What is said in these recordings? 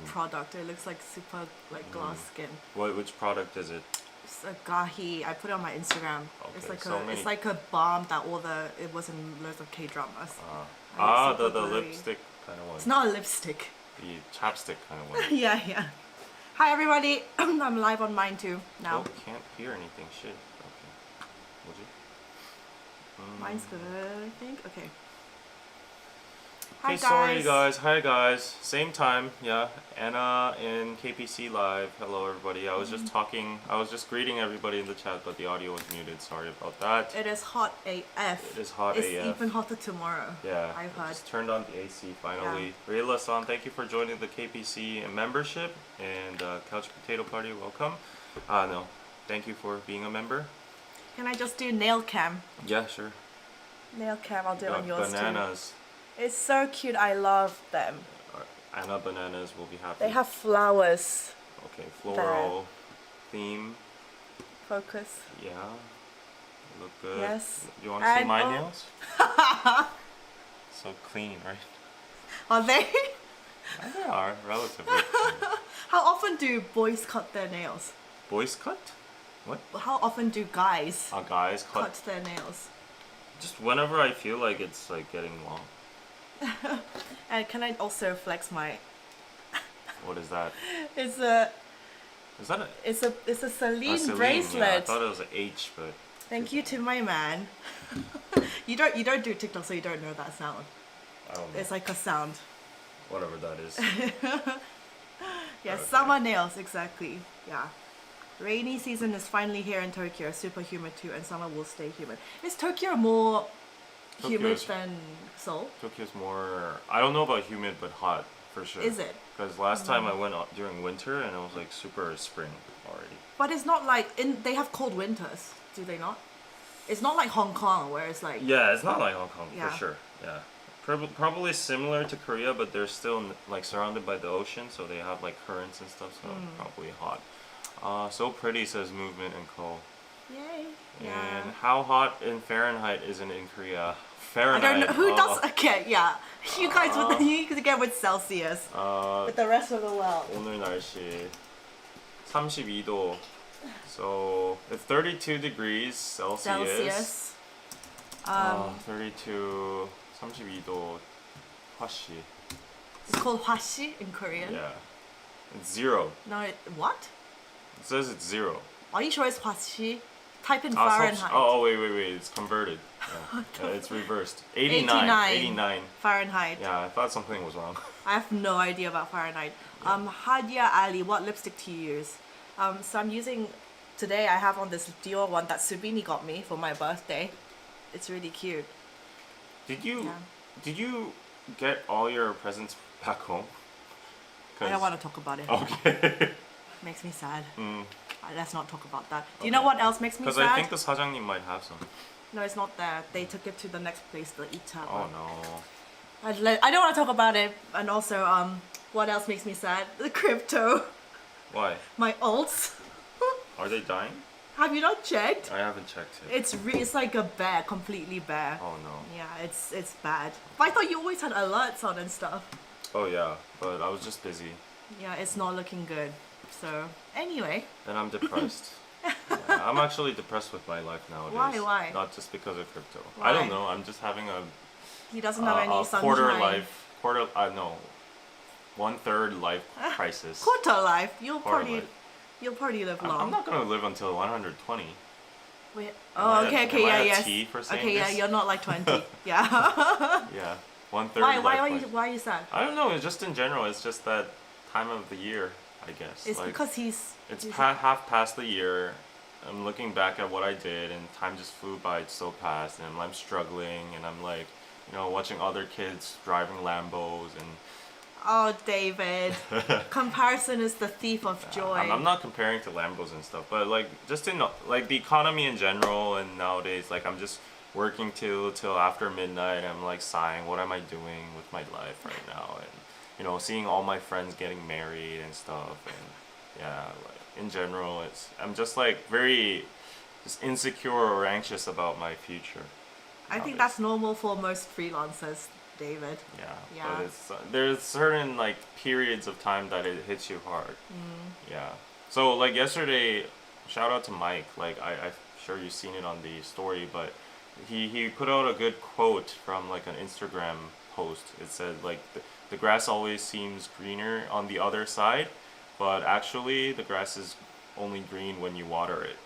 product. It looks like super like glass skin. Which product is it? It's a gahi. I put it on my Instagram. Okay, It's like so it's like a balm that it was in loads of K-dramas. The lipstick kind of one. It's not a lipstick. The chapstick kind of one. yeah. Hi everybody. I'm live on mine too now. Oh, can't hear anything. Shit. Okay. Would you? Mine's good, I think. Okay. Hi guys. Sorry guys. Hi guys. Same time. Yeah. Anna in KPC Live. Hello everybody. I was just talking. I was just greeting everybody in the chat, but the audio was muted. Sorry about that. It is hot AF. It is hot AF. It's even hotter tomorrow. Yeah. I've heard. Just turned on the AC finally. Yeah. Rayla-san, thank you for joining the KPC membership and Couch Potato Party. Welcome. No. Thank you for being a member. Can I just do nail cam? Yeah, sure. Nail cam. I'll do it on yours bananas. too. It's so cute. I love them. Anna bananas will be happy. They have flowers. Okay, floral theme. Focus. Yeah. Look good. Yes. You want to see my nails? So clean, right? Are they? Yeah, they are, relatively clean. How often do boys cut their nails? Boys cut? What? How often do guys guys cut their nails? Just whenever I feel like it's like getting long. And can I also flex my? What is that? It's a. Is that a? It's a Celine bracelet. Yeah, I thought it was an H, but. Thank you to my man. you don't do TikTok, so you don't know that sound. I don't know. It's like a sound. Whatever that is. Yeah, okay. Summer nails, exactly. Yeah. Rainy season is finally here in Tokyo. Super humid too, and summer will stay humid. Is Tokyo more humid than Seoul? Tokyo's more, I don't know about humid, but hot for sure. Is it? Because last time I went during winter and it was like super spring already. But it's not like, they have cold winters, do they not? It's not like Hong Kong where it's like... Yeah, it's not like Hong Kong, yeah. for sure. Yeah. Probably similar to Korea, but they're still like surrounded by the ocean, so they have like currents and stuff, so probably hot. So pretty, says Movement and Cole. Yay. And how hot in Fahrenheit is it in Korea? Fahrenheit. I don't know. Who does... Okay, yeah. You guys, you need to get with Celsius. With the rest of the world. 오늘 날씨 32도. So, it's 32 degrees Celsius. 32, 32도 화씨. It's called hwashi in Korean? Yeah. It's 0. No, what? It says it's 0. Are you sure it's hwashi? Type in Fahrenheit. Wait. It's converted. Yeah. It's reversed. 89. Fahrenheit. Yeah, I thought something was wrong. I have no idea about Fahrenheit. Hadia Ali, what lipstick do you use? So I'm using, today I have on this Dior one that Subini got me for my birthday. It's really cute. Did you get all your presents back home? I don't want to talk about it. Okay. Makes me sad. Let's not talk about that. Do you know what else makes me sad? Because I think the 사장님 might have some. No, it's not there. They took it to the next place, the Ita. Oh no. I don't want to talk about it. And also, what else makes me sad? The crypto. Why? My alts. Are they dying? Have you not checked? I haven't checked it. It's like a bear, completely bare. Oh no. Yeah, it's bad. But I thought you always had alerts on and stuff. Oh yeah, but I was just busy. Yeah, it's not looking good. So anyway. And I'm depressed. Yeah, I'm actually depressed with my life nowadays. Why? Not just because of crypto. Why? I don't know. I'm just having a. He doesn't have any sunshine. No, 1/3 life crisis. Quarter life. You'll probably live long. I'm not gonna live until 120. Wait. Oh, okay, yeah. Okay, yeah. You're not like 20. Yeah. Yeah, 1/3. Why is that? I don't know. It's just in general. It's just that time of the year, I guess. It's like, because It's half past the year. I'm looking back at what I did, and time just flew by so fast, and I'm struggling, and I'm like, watching other kids driving Lambos and. Oh, David. Comparison is the thief of joy. I'm not comparing to Lambos and stuff, but like just in like the economy in general, and nowadays like I'm just working till after midnight. I'm like sighing, what am I doing with my life right now? And seeing all my friends getting married and stuff, and yeah, like in general, I'm just like very just insecure or anxious about my future. I think that's normal for most freelancers David. Yeah. Yeah. But it's there's certain like periods of time that it hits you hard. Yeah. So like yesterday, shout out to Mike. Like I'm sure you've seen it on the story, but he put out a good quote from like an Instagram post. It said like the grass always seems greener on the other side, but actually the grass is only green when you water it.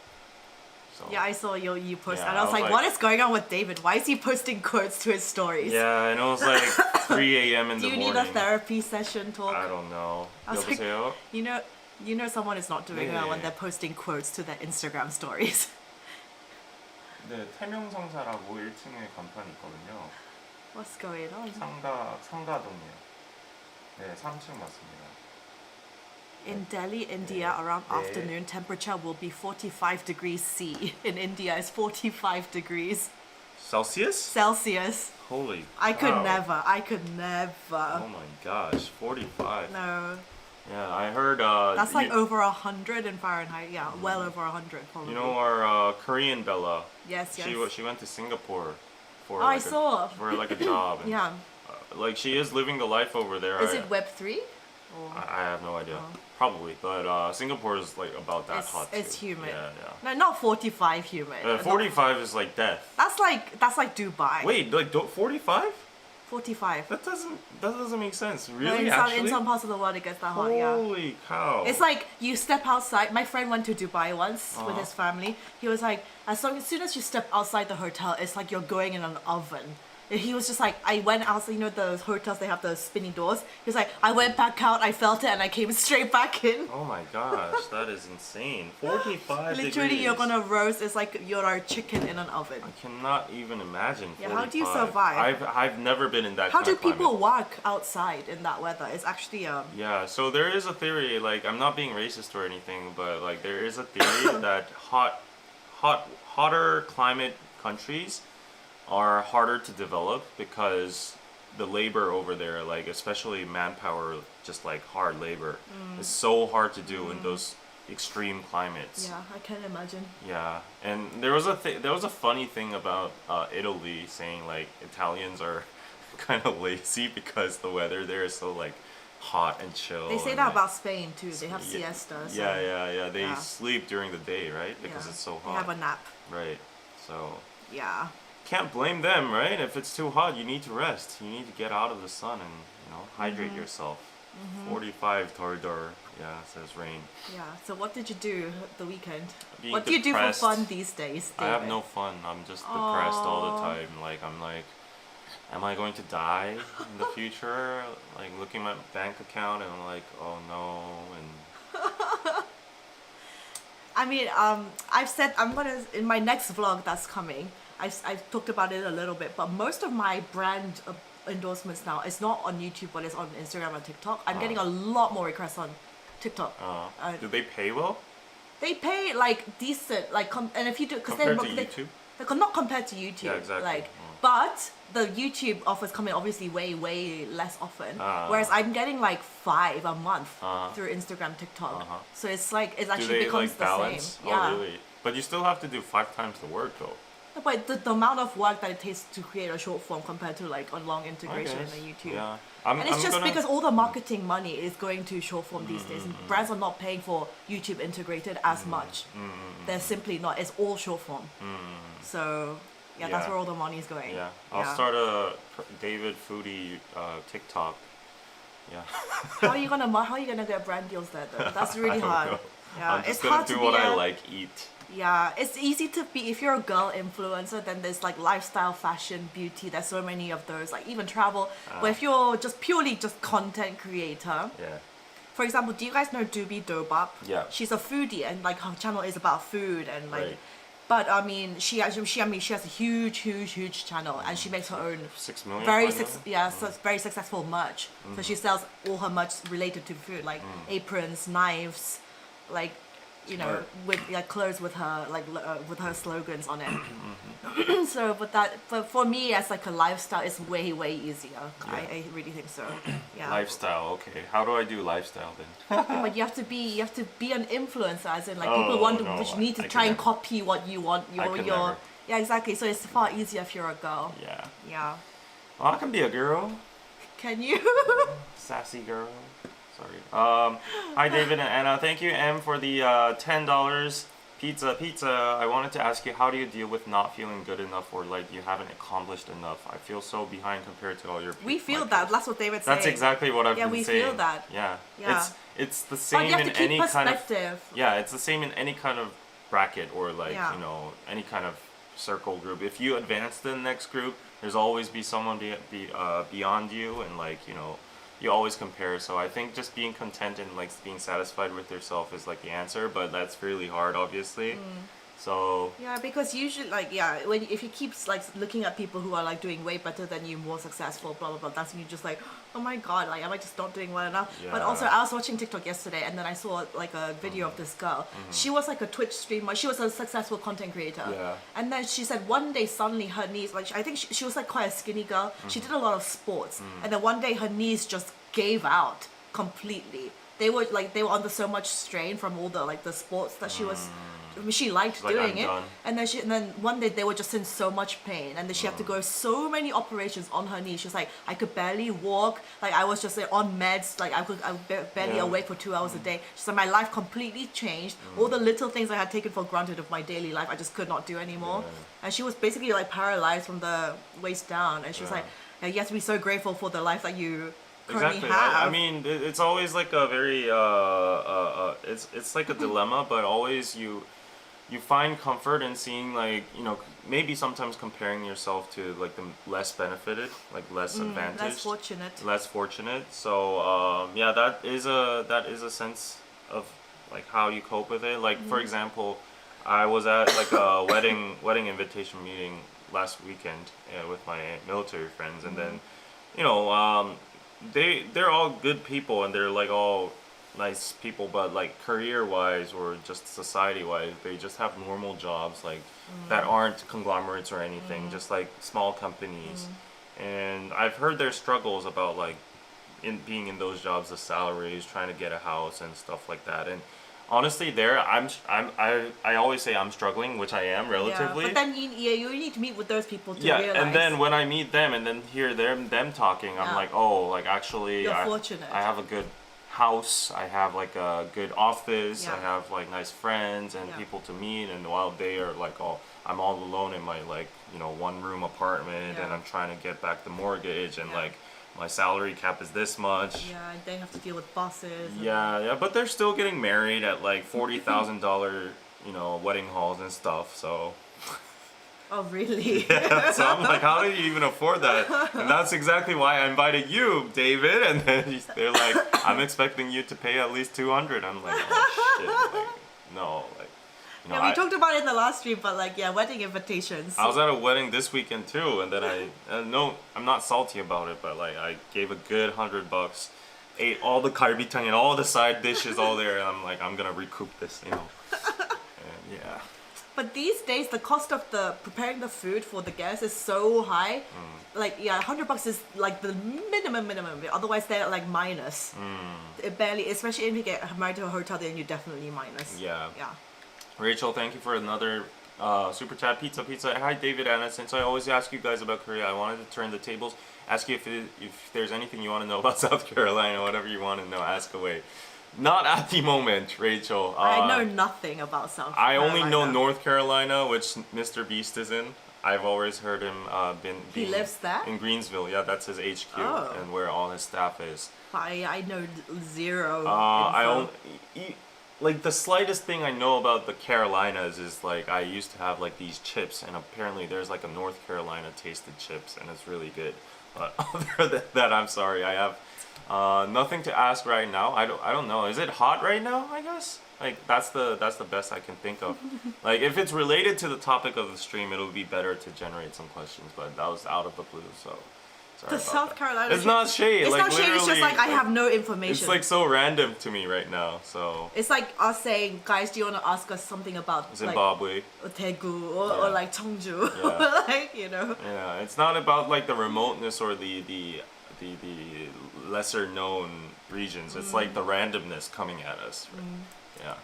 So Yeah, I saw you post, Yeah, and I was like, what is going on with David? Why is he posting quotes to his stories? yeah, and it was like 3 a.m. in Do the you morning. need a therapy session talk? I don't know. I was like, 여보세요? you know someone is not doing well when 네. they're posting quotes to their Instagram stories. 네, 태명성사라고 1층에 간판이 있거든요. What's going on? 상가동이요. 네, 3층 맞습니다. In Delhi, India, around afternoon, temperature will be 45 degrees C. In India, it's 45 degrees Celsius? Celsius. Holy I could cow. never. Oh my gosh, 45. No, Yeah, I heard. that's like over 100 in Fahrenheit. Yeah, well over 100 probably. You know our Korean Bella. Yes, yes. She went to Singapore for Oh, I like saw. for like a job. And, Yeah. like she is living the life over there. Is it Web 3? I have no idea. Probably, but Singapore is like about that hot too. It's humid. Yeah, No, not 45 humid. yeah. 45 is like death. That's like Dubai. Wait, like 45? 45. That doesn't make sense. No, Really, in some parts of the world it gets that hot. Yeah. Holy cow! It's like you step outside. My friend went to Dubai once with Uh-huh. his family. He was like, as soon as you step outside the hotel, it's like you're going in an oven. And he was just like, I went outside, you know, those hotels, they have those spinning doors. He was like, I went back out, I felt it, and I came straight back in. Oh my gosh, that is insane. 45 Literally, degrees. you're gonna roast. It's like you're a chicken in an oven. I cannot even imagine. 45. Yeah, how do you survive? I've never been in that. How kind do of climate. people walk outside in that weather? It's actually Yeah, so there is a theory. Like I'm not being racist or anything, but like there is a theory that hotter climate countries are harder to develop because the labor over there, like especially manpower, just like hard labor, is so hard to do in those extreme climates. yeah, I can imagine. Yeah, and there was a funny thing about Italy saying like Italians are kind of lazy because the weather there is so like hot and chill. They say and, that like, about Spain too. They have yeah, siestas. Yeah. They Yeah. sleep during the day, right? Because Yeah. it's so They hot. have a nap. Right. So Yeah. can't blame them, right? If it's too hot, you need to rest. You need to get out of the sun and hydrate Mm-hmm. yourself. 45 Toridor. Yeah, it says rain. Yeah. So what did you do the weekend? Being What do you do for depressed. fun these days, I have David? no fun. I'm just depressed all the Aw. time. Like I'm like, am I going to die in the future? Like looking at my bank account and I'm like, oh no. And I mean, I've said I'm gonna in my next vlog that's coming. I've talked about it a little bit, but most of my brand endorsements now is not on YouTube, but it's on Instagram and TikTok. I'm getting a lot more requests on TikTok. do they pay well They pay like decent, like and if you do because compared to YouTube? they're not compared to YouTube. Yeah, exactly. Like, but the YouTube offers come in obviously way less often. Whereas I'm getting like 5 a month through Instagram, TikTok. So it's like it Do actually they becomes like the balance? same. Yeah. Oh really? But you still have to do 5 times the work though. But the amount of work that it takes to create a short form compared to like a long integration in guess. the YouTube. Yeah. And it's I'm just gonna- because all the marketing money is going to short form these days, and brands are not paying for YouTube integrated as much. They're simply not. It's all short form. So yeah, that's Yeah. where all the money is going. Yeah, I'll start a David Foodie TikTok. Yeah. How are you gonna get brand deals there though? That's really I don't hard. know. Yeah, I'm just it's gonna hard do to what be I a, like, eat. Yeah, it's easy to be if you're a girl influencer. Then there's like lifestyle, fashion, beauty. There's so many of those. Like even travel. But if you're just purely just content creator, Yeah. for example, do you guys know Doobie Dobop? Yeah. She's a foodie and like her channel is about food and like. Right. But I mean, she has a huge channel and she makes her own 6 million. very finally? so it's very successful merch. So she sells all her merch related to food, like aprons, knives, like Smart. with clothes with her with her slogans on it. So, but for me as like a lifestyle, it's way easier. I really think so. Yeah. Lifestyle. Okay. How do I do lifestyle then? But you have to be an influencer, as in like Oh, people want to, no, which need to I try can and never. copy what you want. I could never. Yeah, exactly. So it's far easier if you're a girl. Yeah. Yeah. Oh, I can be a girl. Can you? Sassy girl. Sorry. Hi David and Anna. Thank you M for the $10 pizza. I wanted to ask you, how do you deal with not feeling good enough or like you haven't accomplished enough? I feel so behind compared to all your. We feel that. That's what David's saying. That's exactly what I've been saying. Yeah, we feel that. Yeah. Yeah. It's the same you have in to keep any kind of. perspective. Yeah, it's the same in any kind of bracket or like Yeah. you know any kind of circle group. If you advance to the next group, there's always be someone beyond you, and like you know, you always compare. So I think just being content and like being satisfied with yourself is like the answer, but that's really hard, obviously. So Yeah, because usually, like, if you keep like looking at people who are like doing way better than you, more successful, blah blah blah, that's when you just like, oh my god, like, am I just not doing well enough? But also, I was watching TikTok yesterday, and then I saw like a video of this girl. She was like a Twitch streamer. She was a successful content creator. Yeah. And then she said one day suddenly her knees, like, I think she was like quite a skinny girl. She did a lot of sports, and then one day her knees just gave out completely. They were under so much strain from all the like the sports that she was. I mean, she liked like, doing I'm it, done. and then one day they were just in so much pain, and then she had to go so many operations on her knee. She was like, I could barely walk, like I was just like, on meds, like I was barely Yeah. awake for 2 hours a day. She said my life completely changed. All the little things I had taken for granted of my daily life, I just could not do anymore. Yeah. And she was basically like paralyzed from the waist down, and she was like, yeah, you have to be so grateful for the life that you currently Exactly. have. I mean, it's always like a very it's like a dilemma, but always you find comfort in seeing like you know maybe sometimes comparing yourself to like the less benefited, like less advantaged, less fortunate. So yeah, that is a sense of like how you cope with it. Like for example, I was at like a wedding invitation meeting last weekend with my military friends, and then you know they're all good people and they're like all nice people, but like career wise or just society wise, they just have normal jobs like that aren't conglomerates or anything, just like small companies. And I've heard their struggles about like in being in those jobs, the salaries, trying to get a house and stuff like that. And honestly, I always say I'm struggling, which I am relatively. Yeah, but then you need to meet with those people to Yeah, realize. and then when I meet them and then hear them talking, I'm like, oh, like actually, You're fortunate. I have a good house, I have like a good office, Yeah. I have like nice friends and people to meet, and while they are like I'm all alone in my like you know 1-room apartment, and I'm trying to get back the mortgage, and like my salary cap is this much. Yeah, and they have to deal with bosses. Yeah, but they're still getting married at like $40,000 you know wedding halls and stuff, so. Oh, really? Yeah, so I'm like, how do you even afford that? And that's exactly why I invited you, David. And then they're like, I'm expecting you to pay at least $200. I'm like, oh shit, like, no, like, you know. Yeah, we talked about it in the last stream, but like, wedding invitations. I was at a wedding this weekend too, and then no, I'm not salty about it, but like, I gave a good $100, ate all the galbitang and all the side dishes all there, and I'm like, I'm gonna recoup this, you know. And yeah. But these days, the cost of preparing the food for the guests is so high. Like, $100 is like the minimum. Otherwise, they're like minus. It barely, especially if you get married to a hotel, then you're definitely minus. Yeah. Yeah. Rachel, thank you for another super chat. Pizza. Hi, David, Anna. Since I always ask you guys about Korea, I wanted to turn the tables. Ask you if there's anything you want to know about South Carolina, whatever you want to know, ask away. Not at the moment, Rachel. I know nothing about South Carolina. I only know North Carolina, which Mr. Beast is in. I've always heard him He lives there? in Greensville. Yeah, that's his HQ and where all his staff is. I know zero. Like the slightest thing I know about the Carolinas is like I used to have like these chips, and apparently there's like a North Carolina tasted chips, and it's really good. But other than that, I'm sorry, I have nothing to ask right now. I don't know. Is it hot right now? I guess like that's the best I can think of. Like if it's related to the topic of the stream, it'll be better to generate some questions. But that was out of the blue, so. Sorry The South Carolina. It's not shade. It's like, not shade. It's just like I have no information. It's like so random to me right now. So. It's like us saying, guys, do you want to ask us something about Zimbabwe, like, Daegu or like Cheongju, Yeah. like you know. Yeah, it's not about like the remoteness or the lesser known regions. It's like the randomness coming at us. Right? Yeah.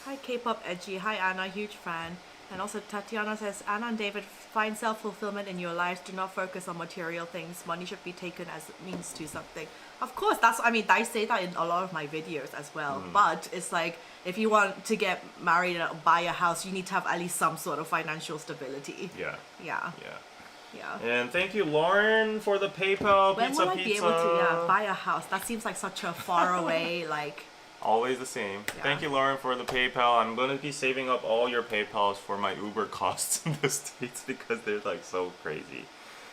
Hi K-pop edgy. Hi Anna, huge fan. And also Tatiana says, Anna and David, find self-fulfillment in your lives. Do not focus on material things. Money should be taken as it means to something. Of course, I say that in a lot of my videos as well. But it's like, if you want to get married and buy a house, you need to have at least some sort of financial stability. Yeah. Yeah. Yeah. And thank you, Lauren, for the PayPal When pizza. will I be able to buy a house? That seems like such a far away, like... Always the same. Yeah. Thank you, Lauren, for the PayPal. I'm going to be saving up all your PayPals for my Uber costs in the States because they're like so crazy.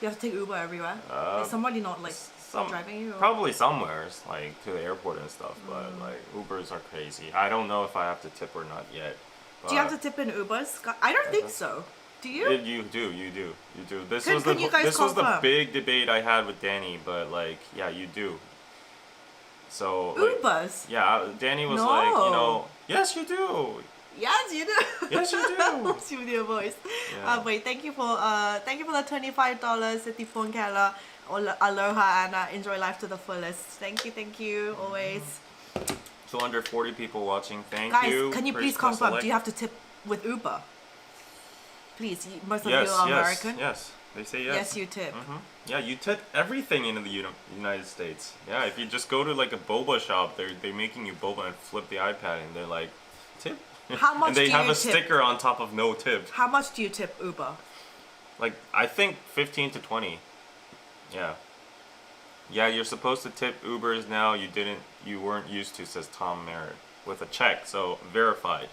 You have to take Uber everywhere? Is somebody not like driving you? Or? Probably somewhere, like to the airport and stuff, but like Ubers are crazy. I don't know if I have to tip or not yet. Do you have to tip in Ubers? I don't think so. Do you? You do. This Can you guys was the confirm? big debate I had with Danny, but like, yeah, you do. So like, Ubers? Yeah, Danny was No. like, yes, you do. Yes, you do. Yes, you do. She with your voice. Yeah. Wait, thank you for the $25 at the phone Kala. Aloha and enjoy life to the fullest. Thank you, always. 240 people watching. Thank Guys, you. can you please confirm? Do you have to tip with Uber? Please, most of you are American. Yes, they say yes. Yes, you tip. Yeah, you tip everything in the United States. Yeah, if you just go to like a boba shop, they're making you boba and flip the iPad and they're like, tip. How much and they do have you a tip? sticker on top of no tip. How much do you tip Uber? Like I think 15 to 20. Yeah. Yeah, you're supposed to tip Ubers now. You weren't used to, says Tom Merritt, with a check. So verified.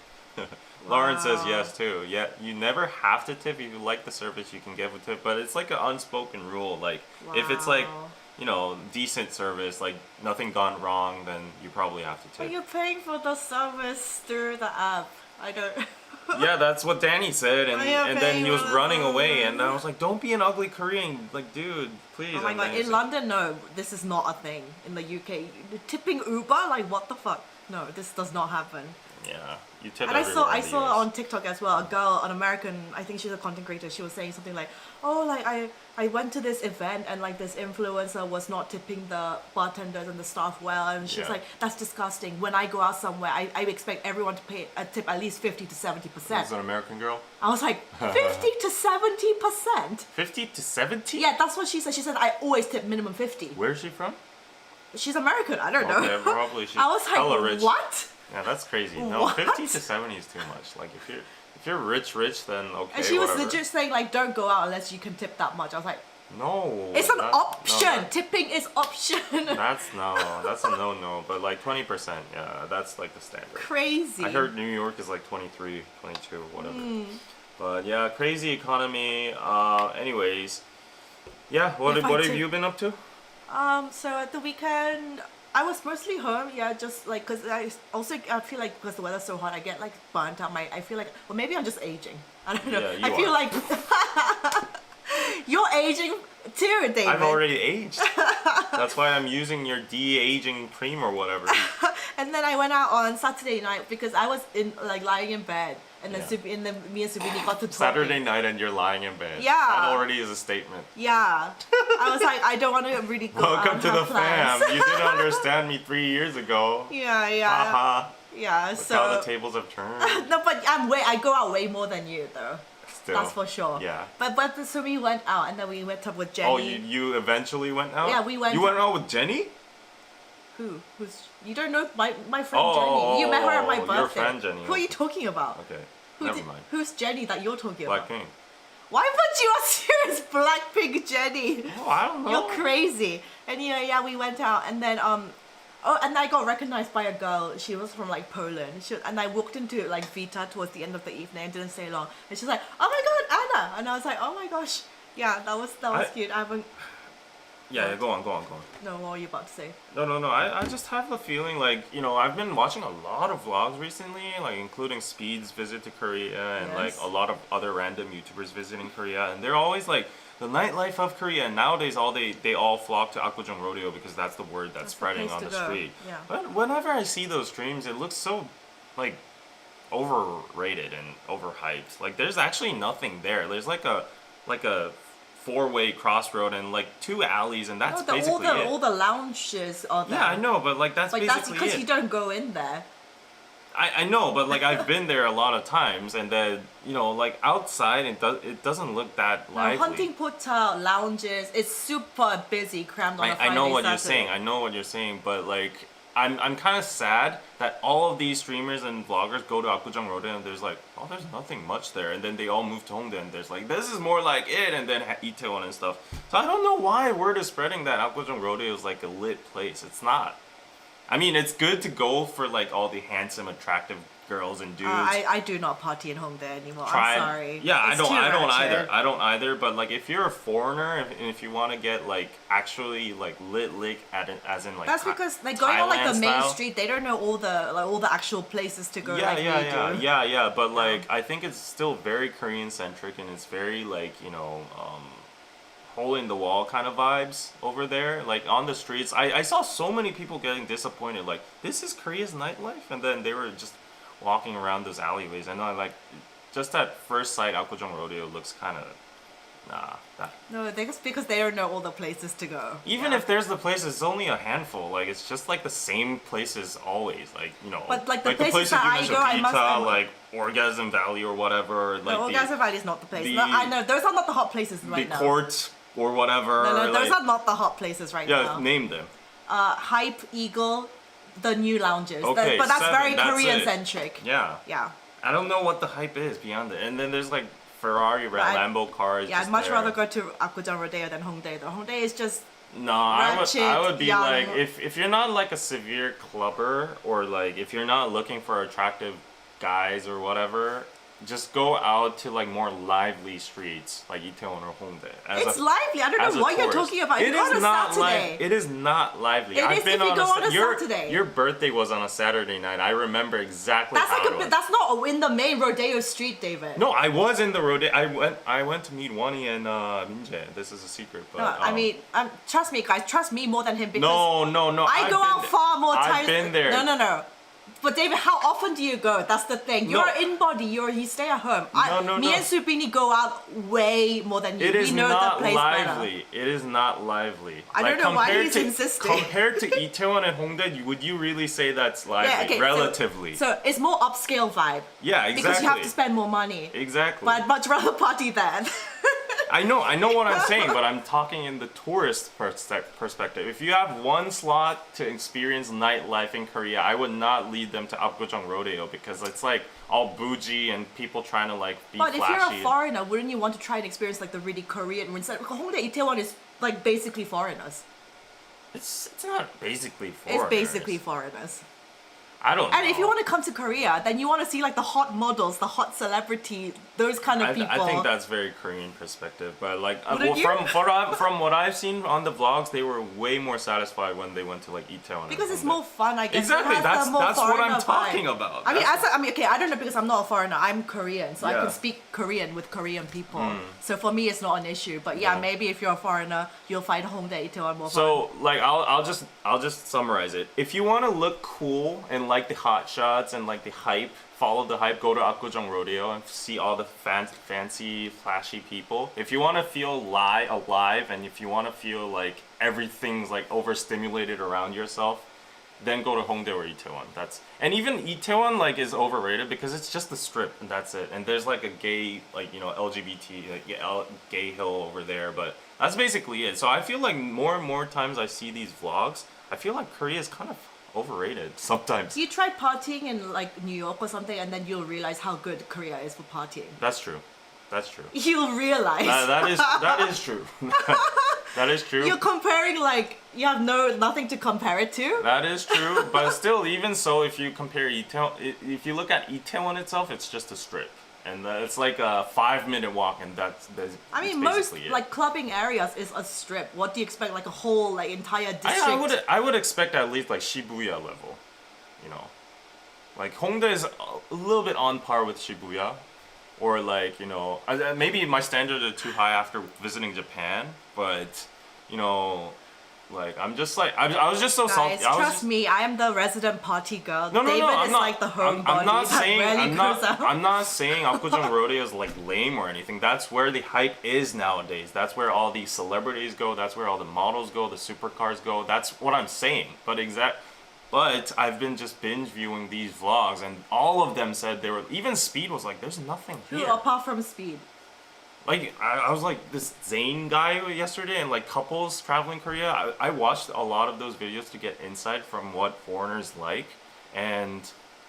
Lauren says yes too. Yeah, you never have to tip. If you like the service, you can give a tip. But it's like an unspoken rule. Like if it's like, decent service, like nothing gone wrong, then you probably have to tip. But you're paying for the service through the app. I don't. Yeah, that's what Danny said, and then he was running away, and I was like, "Don't be an ugly Korean, like, dude, please." Oh my god! In London, no, this is not a thing. In the UK, tipping Uber, like, what the fuck? No, this does not happen. Yeah, you tip. And I saw in the US. on TikTok as well, a girl, an American, I think she's a content creator. She was saying something like, "Oh, like I went to this event and like this influencer was not tipping the bartenders and the staff well," and she's like, "That's disgusting. When I go out somewhere, I expect everyone to pay a tip at least 50 to 70%." Is an American girl? I was like, 50 to 70%. 50 to 70? Yeah, that's what she said. She said I always tip minimum 50. Where is she from? She's American. I don't know. Yeah, probably she's I was hella like, rich. what? Yeah, that's crazy. No, What? 50 to 70 is too much. Like if you're rich, then okay. And she was whatever. legit saying like, don't go out unless you can tip that much. I was like, no. it's an option. No, Tipping is option. that's a no. But like 20%, yeah, that's like the standard. Crazy. I heard New York is like 23, 22, whatever. But yeah, crazy economy. Anyways, yeah. What have you been up to? So at the weekend, I was mostly home. Yeah, just like because I feel like because the weather's so hot, I get like burnt out. I feel like, well, maybe I'm just aging. I don't know. Yeah, I feel like you're aging too, David. I've already aged. That's why I'm using your de-aging cream or whatever. And then I went out on Saturday night because I was lying in bed, and then Yeah. me and Subini got to talking. Saturday night and you're lying in bed. Yeah. That already is a statement. Yeah. I was like, I don't want to really go out Welcome and to have the plans. fam. You didn't understand me 3 years ago. Yeah. Haha. Yeah. Look So how the tables have turned. no, but I go out way more than you though. Still. That's for sure. Yeah. But so we went out and then we met up with Jenny. Oh, you eventually went out? Yeah, we went. You went out with Jenny? Who's you don't know my friend Oh, Jenny. You met her at my birthday. your friend Jenny. Who are you talking about? Okay. Never mind. Who's Jenny that you're talking about? Blackpink. Why would you assume it's Blackpink Jenny? Oh, I don't know. You're crazy. And yeah, we went out and then and I got recognized by a girl. She was from like Poland. And I walked into like Vita towards the end of the evening and didn't stay long. And she's like, "Oh my god, Anna!" And I was like, "Oh my gosh, yeah, that was cute." I haven't. Yeah, go on. No, what were you about to say? No. I just have the feeling like, I've been watching a lot of vlogs recently, like including Speed's visit to Korea and like a lot of other random YouTubers visiting Korea, and they're always like the nightlife of Korea. And nowadays, they all flock to Ahjummas Rodeo because that's the word that's spreading the on place the to go. street. Yeah. But whenever I see those streams, it looks so like overrated and overhyped. Like there's actually nothing there. There's like a 4-way crossroad and like 2 alleys, and that's basically it. All the lounges are there. Yeah, I know, but like that's like basically that's because it. you don't go in there. I know, but like I've been there a lot of times, and then you know, like outside, it doesn't look that No, lively. hunting putta lounges, it's super busy, crammed on a Friday, I know what you're Saturday. saying. I know what you're saying, but like I'm kind of sad that all of these streamers and vloggers go to Apgujeong Road and there's like, oh, there's nothing much there, and then they all move to Hongdae and there's like, this is more like it, and then Itaewon and stuff. So I don't know why word is spreading that Apgujeong Road is like a lit place. It's not. I mean, it's good to go for like all the handsome, attractive girls and dudes. I do not party in Hongdae anymore. Try- I'm sorry. Yeah, It's I too don't either. ratchet. I don't either. But like, if you're a foreigner and if you want to get like actually like lit, as in like That's because like going on like the Thailand main style. street, they don't know all the actual places to go. Yeah, like yeah, we do. yeah. But like, I think it's still very Korean centric and it's very like hole in the wall kind of vibes over there. Like on the streets, I saw so many people getting disappointed. Like, this is Korea's nightlife, and then they were just walking around those alleyways, and I like just at first sight, Apgujeong Rodeo looks kind of that. No, that's because they don't know all the places to go. Even Yeah. if there's the places, it's only a handful. Like, it's just like the same places always. Like, you know, But, like, the places that you I mentioned, go, I must- Pita, I'm- like Orgasm Valley or whatever. Like No, Orgasm Valley is not the place. the- No, I know those are not the hot places the right now. court or whatever. No, those like, are not the hot places right yeah, now. name them. Hype, Eagle, the new lounges. Okay, But that's 7, very that's Korean it. centric. Yeah. Yeah. I don't know what the hype is beyond it. And then there's like Ferrari, I- Lambo cars. Yeah, I'd just much there. rather go to Apgujeong Rodeo than Hongdae. Though Hongdae is just No, I ratchet, would be young. like, if you're not like a severe clubber or like if you're not looking for attractive guys or whatever, just go out to like more lively streets like Itaewon or Hongdae. it's lively. I don't as a know what you're tourist. talking about. It It's on is a not Saturday. It is not lively. It is if you go on a your, Saturday. Your birthday was on a Saturday night. I remember exactly That's how like it was. that's not in the main rodeo street, David. No, I was in the rodeo. I went to meet Wani and Minjae. This is a secret, but No, I mean, trust me, guys. Trust me more than him because no. I I've go been out there. far more times. I've been there. No. But David, how often do you go? That's the thing. No. You're in body. You stay at home. No. Me and Supini go out way more than you. It is we know not the place better. lively. It is not lively. I don't know why compared he's to, insisting. Compared to Itaewon and Hongdae, would you really say that's lively? Yeah, okay. Relatively. So it's more upscale vibe. Yeah, exactly. Because you have to spend more money. Exactly. But I'd much rather party then. I know what I'm saying, but I'm talking in the tourist perspective. If you have one slot to experience nightlife in Korea, I would not lead them to Apgujeong Rodeo because it's like all bougie and people trying to like be But if flashy. you're a foreigner, wouldn't you want to try and experience like the really Korean ones? Like Hongdae, Itaewon is like basically foreigners. It's not basically foreigners. It's basically foreigners. I don't know. And if you want to come to Korea, then you want to see like the hot models, the hot celebrity, those kind of people. I think that's very Korean perspective, but like Wouldn't you? from what I've seen on the vlogs, they were way more satisfied when they went to like Itaewon. Because and it's Hongdae. more fun, I guess. Exactly, It has the more that's what foreigner I'm talking vibe. about. I mean, That's- okay, I don't know because I'm not a foreigner. I'm Korean, so I Yeah. can speak Korean with Korean people. So for me, it's not an issue. But yeah, Yeah. maybe if you're a foreigner, you'll find Hongdae, Itaewon more fun. So like I'll just summarize it. If you want to look cool and like the hot shots and like the hype, follow the hype, go to Apgujeong Rodeo and see all the fancy, flashy people. If you want to feel alive and if you want to feel like everything's like overstimulated around yourself, then go to Hongdae or Itaewon. And even Itaewon like is overrated because it's just the strip and that's it. And there's like a gay like LGBT like gay hill over there, but that's basically it. So I feel like more and more times I see these vlogs, I feel like Korea is kind of overrated sometimes. You try partying in like New York or something, and then you'll realize how good Korea is for partying. That's true. That's true. You'll realize. That is true. That is true. You're comparing like you have nothing to compare it to. That is true, but still, even so, if you compare Itaewon, if you look at Itaewon itself, it's just a strip, and it's like a 5-minute walk, and that's I mean, it's most basically it. like clubbing areas is a strip. What do you expect? Like a whole like entire district? I would expect at least like Shibuya level, like Hongdae is a little bit on par with Shibuya, or like maybe my standards are too high after visiting Japan, but like I'm just like I was just so salty. Guys, trust me, I am the resident party girl. No, David I'm is not, like the homebody I'm not that saying rarely goes out. I'm not saying Apgujeong Rodeo is like lame or anything. That's where the hype is nowadays. That's where all these celebrities go. That's where all the models go. The supercars go. That's what I'm saying. But But I've been just binge viewing these vlogs, and all of them said they were. Even Speed was like, "There's nothing here." Apart from Speed. Like I was like this Zayn guy yesterday, and like couples traveling Korea. I watched a lot of those videos to get insight from what foreigners like, and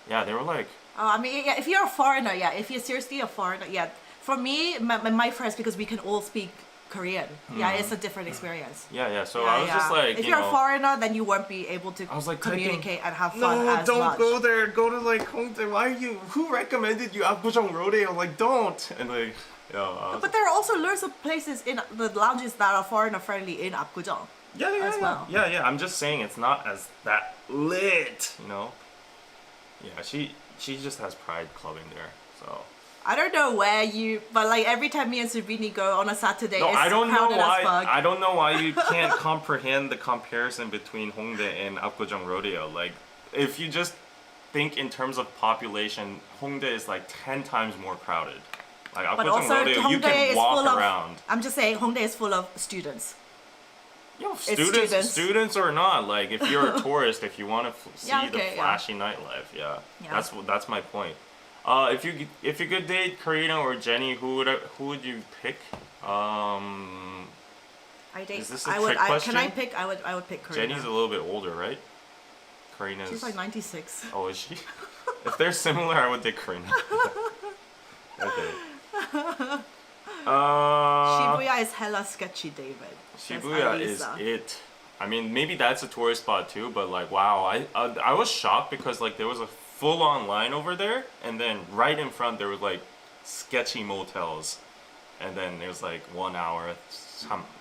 yeah, they were like, I mean, yeah, if you're a foreigner, yeah, if you're seriously a foreigner, yeah. For me, my friends, because we can all speak Korean, yeah, it's a different experience. yeah. So Yeah, I was just like, if you're a foreigner, then you won't be able to I was like communicate and have fun no, as don't much. go there. Go to like Hongdae. Why are you? Who recommended you Apgujeong Rodeo? Like, don't. And like, But there are also loads of places in the lounges that are foreigner friendly in Apgujeong. as well. Yeah. I'm just saying it's not as that lit, you know. Yeah, she just has pride clubbing there, so. I don't know where but like every time me and Subini go on a Saturday, No, it's I don't know crowded as fuck. why. I don't know why you can't comprehend the comparison between Hongdae and Apgujeong Rodeo. Like, if you just think in terms of population, Hongdae is like 10 times more crowded. Like But Apgujeong also, Rodeo, you Hongdae can is walk full of. around. I'm just saying, Hongdae is full of students. Yo, students. students or not, like if you're a tourist, if you want to see Yeah, the okay, flashy nightlife, yeah, Yeah. that's my point. If you could date Karina or Jenny, who would you pick? I date. Is this a I would. trick question? Can I pick? I would pick Karina. Jenny's a little bit older, right? Karina's. She's like 96. Oh, is she? If they're similar, I would take Karina. Okay. Shibuya is hella sketchy, David. Says Shibuya is Alisa. it. I mean, maybe that's a tourist spot too, but like, wow, I was shocked because like there was a full-on line over there, and then right in front there was like sketchy motels, and then it was like 1 hour,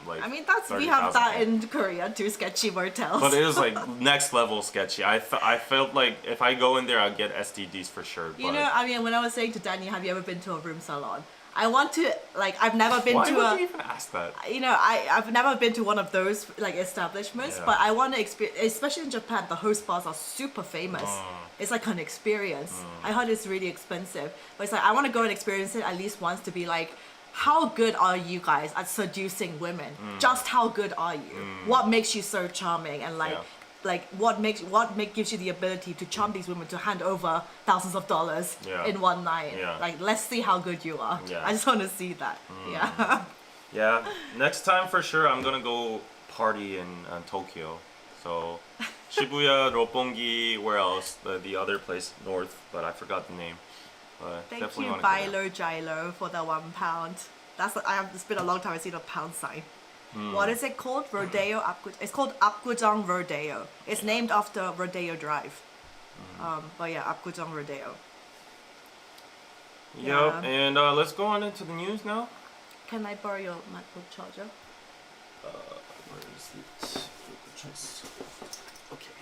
like. I mean, we 30,000 have that people. in Korea too, sketchy motels. But it was like next level sketchy. I felt like if I go in there, I'd get STDs for sure. You know, I mean, when I was saying to Danny, have you ever been to a room salon? I want to, like, I've never been why to would you even ask that? You know, I've never been to one of those like establishments, Yeah. but I want to experience, especially in Japan, the host bars are super famous. It's like an experience. I heard it's really expensive, but it's like I want to go and experience it at least once to be like, how good are you guys at seducing women? Just how good are you? What makes you so charming? And like, Yeah. what gives you the ability to charm these women to hand over thousands of dollars Yeah. in one night? Yeah. Like, let's see how good you are. Yeah. I just want to see that. Yeah. Yeah, next time for sure I'm gonna go party in Tokyo. So Shibuya, Roppongi, where else? The other place north, but I forgot the name. But Thank definitely you, wanna go there. Bilo Gilo, for the £1. It's been a long time I've seen a pound sign. What is it called? Rodeo It's called Apgujeong Rodeo. It's named after Rodeo Drive. But yeah, Apgujeong Rodeo. Yep, Yeah. and let's go on into the news now. Can I borrow your MacBook charger? Where is it? Okay.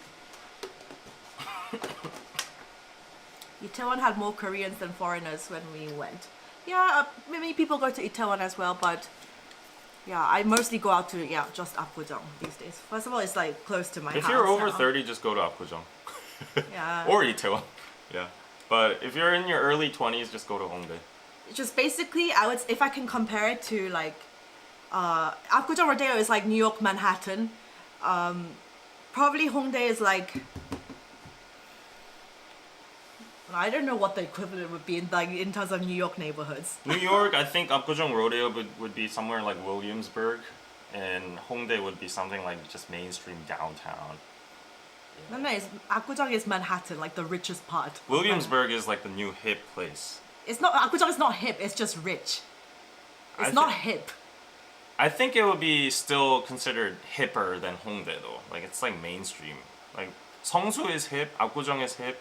Itaewon had more Koreans than foreigners when we went. Yeah, many people go to Itaewon as well, but yeah, I mostly go out to just Apgujeong these days. First of all, it's like close to my house. If you're over now. 30, just go to Apgujeong. Yeah. Or Itaewon. Yeah. But if you're in your early 20s, just go to Hongdae. Just basically, if I can compare it to like, Apgujeong Rodeo is like New York Manhattan. Probably Hongdae is like, I don't know what the equivalent would be in terms of New York neighborhoods. New York, I think Apgujeong Rodeo would be somewhere like Williamsburg, and Hongdae would be something like just mainstream downtown. No, Apgujeong is Manhattan, like the richest part. of Williamsburg is like the new hip place. It's not, Apgujeong is not hip, it's just rich. It's I not thi- hip. I think it would be still considered hipper than Hongdae though. Like it's like mainstream. Like Seongsu is hip, Apgujeong is hip.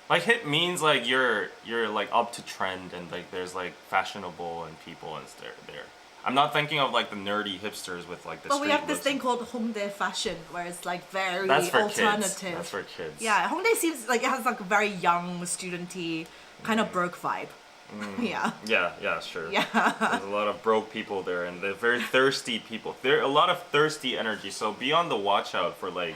Like hip means like you're like up to trend and like there's like fashionable and people and there. I'm not thinking of like the nerdy hipsters with like the But we street have this looks thing and- called Hongdae fashion, where it's like very That's for alternative. kids. That's for kids. Yeah, Hongdae seems like it has like a very young, studenty, kind of broke vibe. Yeah. Yeah, sure. Yeah. There's a lot of broke people there, and they're very thirsty people. There are a lot of thirsty energy, so be on the watch out for like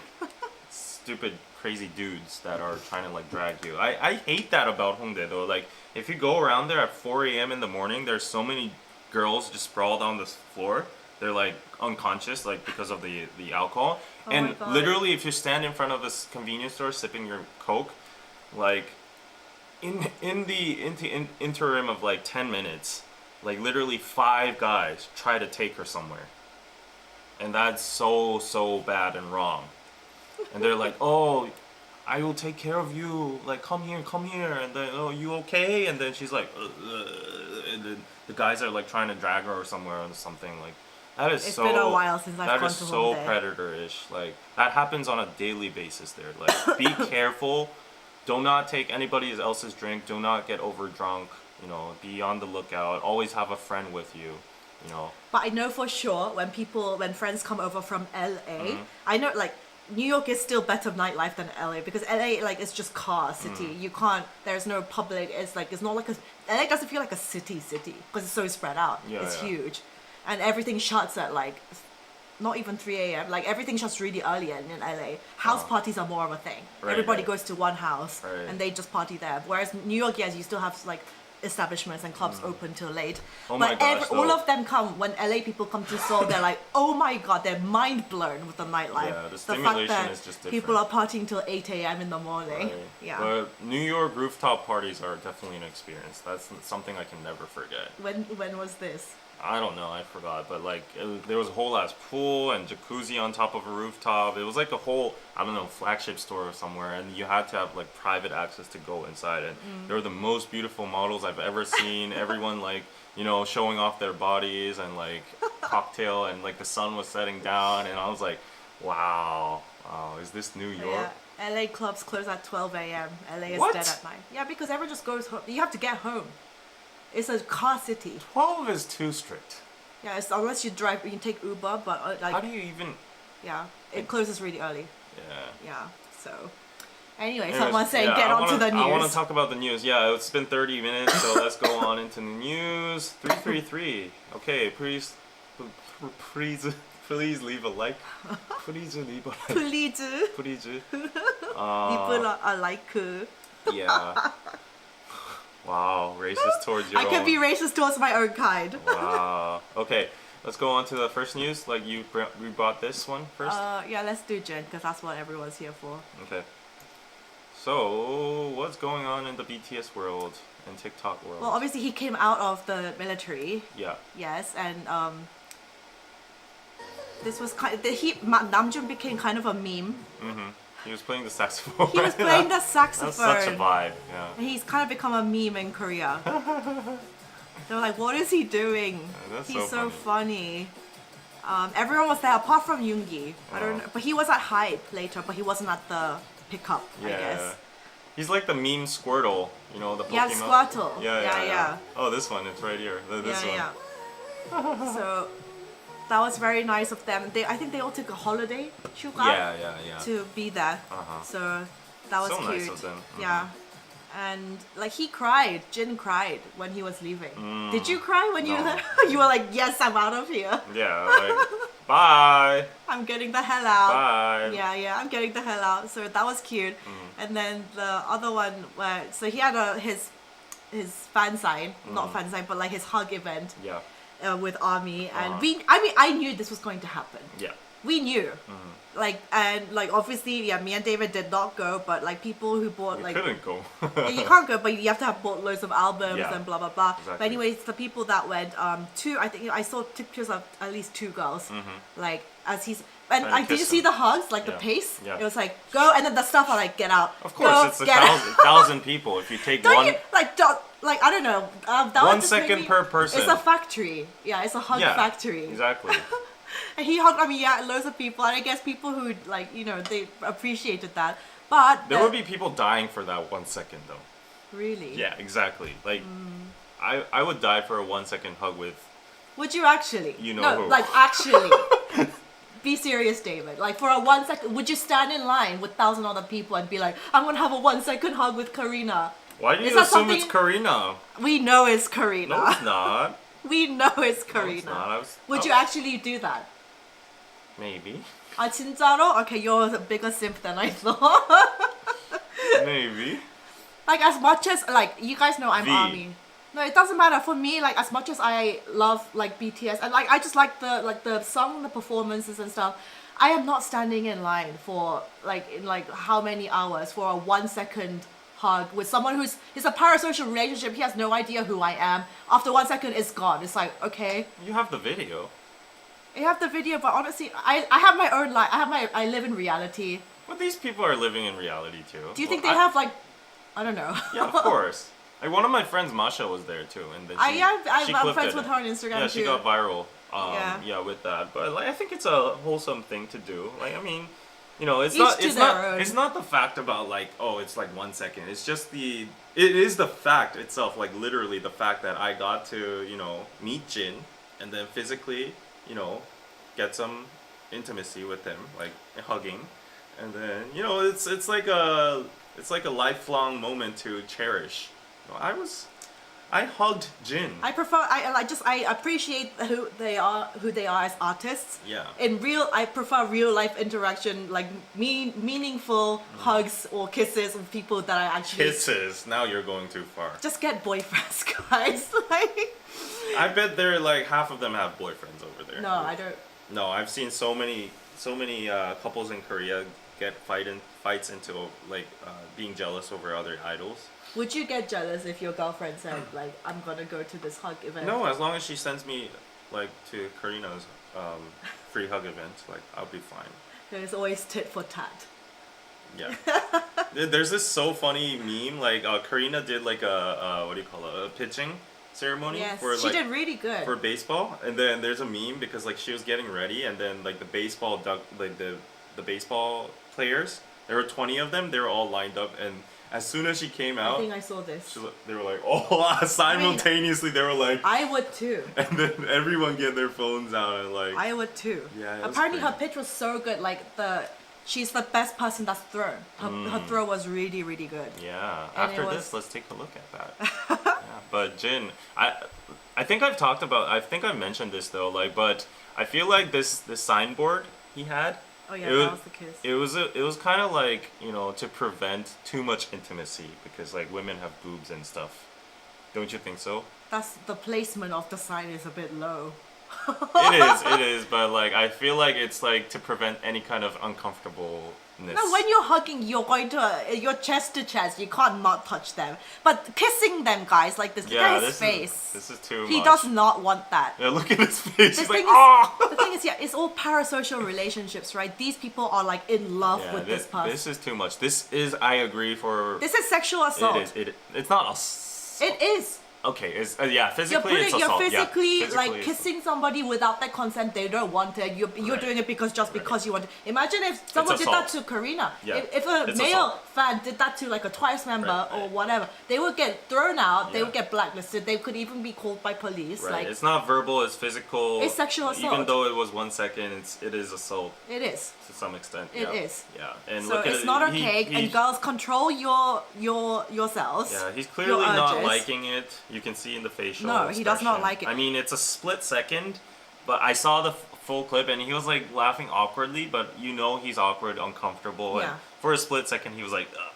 stupid, crazy dudes that are trying to like drag you. I hate that about Hongdae though. Like if you go around there at 4 a.m. in the morning, there's so many girls just sprawled on this floor. they're like unconscious, like because of the alcohol. Oh And my God. literally, if you stand in front of a convenience store sipping your Coke, like in the interim of like 10 minutes, like literally 5 guys try to take her somewhere, and that's so bad and wrong. And they're like, oh, I will take care of you. Like, come here. And then, oh, you okay? And then she's like, and then the guys are like trying to drag her somewhere or something. Like, that is It's so. been a while since I've that gone is to so home there. predator-ish. Like, that happens on a daily basis there. Like, be careful. Do not take anybody else's drink. Do not get over drunk. You know, be on the lookout. Always have a friend with you. You know. But I know for sure when friends come over from LA, I know like New York is still better nightlife than LA because LA like it's just car city. You can't. There's no public. It's like it's not like a. LA doesn't feel like a city because it's so spread out. Yeah, it's yeah. huge, and everything shuts at like not even 3 a.m. Like everything shuts really early in LA. House parties are more of a thing. Right, Everybody right. goes to one house Right. and they just party there. Whereas New York, yes, you still have like establishments and clubs open till late. Oh my but gosh, all though. of them come when LA people come to Seoul. They're like, oh my God, they're mind blown with the nightlife. Yeah, the fact stimulation that is just people are different. partying till 8 a.m. in the morning. Right. Yeah. But New York rooftop parties are definitely an experience. That's something I can never forget. When was this? I don't know, I forgot, but like there was a whole ass pool and jacuzzi on top of a rooftop. It was like a whole, I don't know, flagship store or somewhere, and you had to have like private access to go inside. And they were the most beautiful models I've ever seen. Everyone like, you know, showing off their bodies and like cocktail, and like the sun was setting down, and I was like, wow, is this New York? Yeah. LA clubs close at 12 a.m. LA is What? dead at night. Yeah, because everyone just goes home. You have to get home. It's a car city. 12 is too strict. Yeah, it's, unless you drive, you can take Uber, but like, How do you even? yeah, it closes really early. Yeah. Yeah, so. Anyway, Anyways, someone's saying yeah, get I on to wanna- the news. I want to talk about the news. Yeah, it's been 30 minutes, so let's go on into the news. 333. Okay, please leave a like. Please leave a like. Please, Please. I like. Yeah. Wow, racist towards your I can own. be racist towards my own kind. Wow. Okay, let's go on to the first news. Like we brought this one first. Yeah, let's do Jin because that's what everyone's here for. Okay. So, what's going on in the BTS world and TikTok world? Well, obviously he came out of the military. Yeah. Yes, and this was kind of, Namjoon became kind of a meme. He was playing the saxophone. He was playing the That's saxophone. such a vibe. Yeah. And he's kind of become a meme in Korea. They're like, what is he doing? That's He's so so funny. Everyone was there apart from Yoongi. I don't know, but he was at Hype later, but he wasn't at the pickup, I Yeah. guess. He's like the meme Squirtle, you know, the Pokemon. Yeah, Squirtle. Yeah. Yeah. Oh, this one, it's right here. This one. Yeah. So that was very nice of them. I think they all took a holiday, Shuka, Yeah. to be there. Uh-huh. So that was So cute. nice of them. Mhm. Yeah. And like he cried, Jin cried when he was leaving. Did you cry when No. you were like, yes, I'm out of here. Yeah, like, bye. I'm getting the hell out. Bye. Yeah, I'm getting the hell out. So that was cute. And then the other one where so he had his fan sign, not fan sign, but like his hug event Yeah. with Army, and Uh-huh. I knew this was going to happen. Yeah. We knew. Like obviously, yeah, me and David did not go, but like people who bought We like couldn't go. you can't go, but you have to have bought loads of albums Yeah, and blah blah blah. But exactly. anyways, the people that went, I think I saw pictures of at least 2 girls, like as he's and Trying to did you kiss see him. the hugs, like Yeah, the pace? yeah. It was like go, and then the stuff are like get out. Of course, go, it's a get out. thousand people. If you take Don't one, you like I don't know. That 1 one just made second me- per person. It's a factory. Yeah, it's a hug yeah, factory. Exactly. And he hugged, I mean, yeah, loads of people, and I guess people who, like, you know, they appreciated that. But There would be people dying for that 1 second, though. really, Yeah, exactly. Like, I would die for a 1 second hug with. Would you actually? You know no, who. like actually. Be serious, David. Like for a 1 second, would you stand in line with 1,000 other people and be like, I'm gonna have a 1 second hug with Karina? Why do Is you that assume it's something- Karina? We know it's Karina. No, it's not. We know it's No, Karina. it's not. Would you actually do that? Maybe. 아 진짜로? Okay, you're a bigger simp than I thought. Maybe. Like as much as like you guys know I'm V. Army. No, it doesn't matter for me. Like as much as I love like BTS and like I just like the song, the performances and stuff. I am not standing in line for like in like how many hours for a 1 second hug with someone who's it's a parasocial relationship. He has no idea who I am. After 1 second, it's gone. It's like okay. You have the video. You have the video, but honestly, I have my own life. I live in reality. But these people are living in reality too. Do you think they have like, I don't know. Yeah, of course. Like one of my friends, Masha, was there too, and then she I'm clipped friends it. with her on Instagram Yeah, too. she got viral. Yeah. With that. But like, I think it's a wholesome thing to do. Like, I mean, you know, it's Each not to it's their not own. it's not the fact about like, oh, it's like 1 second. It's just it is the fact itself, like literally the fact that I got to, you know, meet Jin and then physically, you know, get some intimacy with him, like hugging, and then you know it's like a lifelong moment to cherish. You know, I hugged Jin. I appreciate who they are as artists. Yeah. I prefer real life interaction, like meaningful hugs or kisses with people that I actually Kisses. Now you're going too far. just get boyfriends, guys. Like, I bet they're like half of them have boyfriends over there. no, I don't. No, I've seen so many couples in Korea get fights into like being jealous over other idols. Would you get jealous if your girlfriend said like I'm gonna go to this hug event? No, as long as she sends me like to Karina's free hug event, like I'll be fine. There's always tit for tat. Yeah. There's this so funny meme like Karina did like a what do you call it, a pitching ceremony Yes, for she like did really good. for baseball, and then there's a meme because like she was getting ready, and then like the baseball players, there were 20 of them, they were all lined up, and as soon as she came I out, think I saw this. they were like, oh, simultaneously they were like, I would too. and then everyone get their phones out and like, I would too. Yeah, it was Apparently her crazy. pitch was so good. Like she's the best person that's thrown. Her throw was really really good. yeah. And After it was- this, let's take a look at that. Yeah, but Jin, I think I've mentioned this though, like, but I feel like this signboard he had. Oh yeah, It that was the kiss. It was kind of like, you know, to prevent too much intimacy because like women have boobs and stuff. Don't you think so? That's the placement of the sign is a bit low. It is, but like I feel like it's like to prevent any kind of uncomfortableness. No, when you're hugging, you're chest to chest. You can't not touch them. But kissing them, guys, like this, look at his face. This is too much. He does not want that. Yeah, look at his face. The He's like, thing, ah. the thing is, yeah, it's all parasocial relationships, right? These people are like in love Yeah, with this person. this is too much. This is, I agree for. This is sexual assault. It's not assault. It is. Okay, yeah, physically You're it's assault. physically yeah, like it's- kissing somebody without their consent. They don't want it. You're Right. doing it because you want it. Imagine if someone did that to assault. Karina. Yeah, If a it's male assault. fan did that to like a Twice member Right, or right. whatever, they would get thrown out. They Yeah. would get blacklisted. They could even be called by police. Right. Like It's not verbal. It's physical. It's sexual assault. Even though it was 1 second, it is assault it is. to some extent. It yeah. is. Yeah. And So look at it's it, not okay. he- And girls, control yourselves. Yeah, he's your clearly not urges. liking it. You can see in the facial. No, he does not expression. like it. I mean, it's a split second, but I saw the full clip and he was like laughing awkwardly, but you know he's awkward, uncomfortable, and Yeah. for a split second he was like, ugh.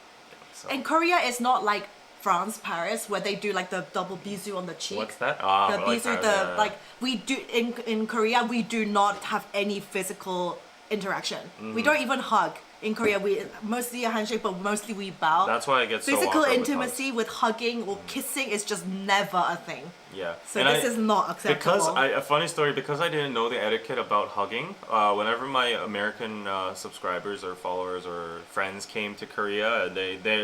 So, And Korea is not like France, Paris, where they do like the double bisou on the cheek. what's that? The Like bisou, that, like we do in Korea, we do not have any physical interaction. We don't even hug. In Korea, we mostly a handshake, but mostly we bow. That's why I get so Physical awkward with intimacy with hugging or kissing is just never a thing. Yeah. So And this is not acceptable. a funny story, because I didn't know the etiquette about hugging, whenever my American subscribers or followers or friends came to Korea,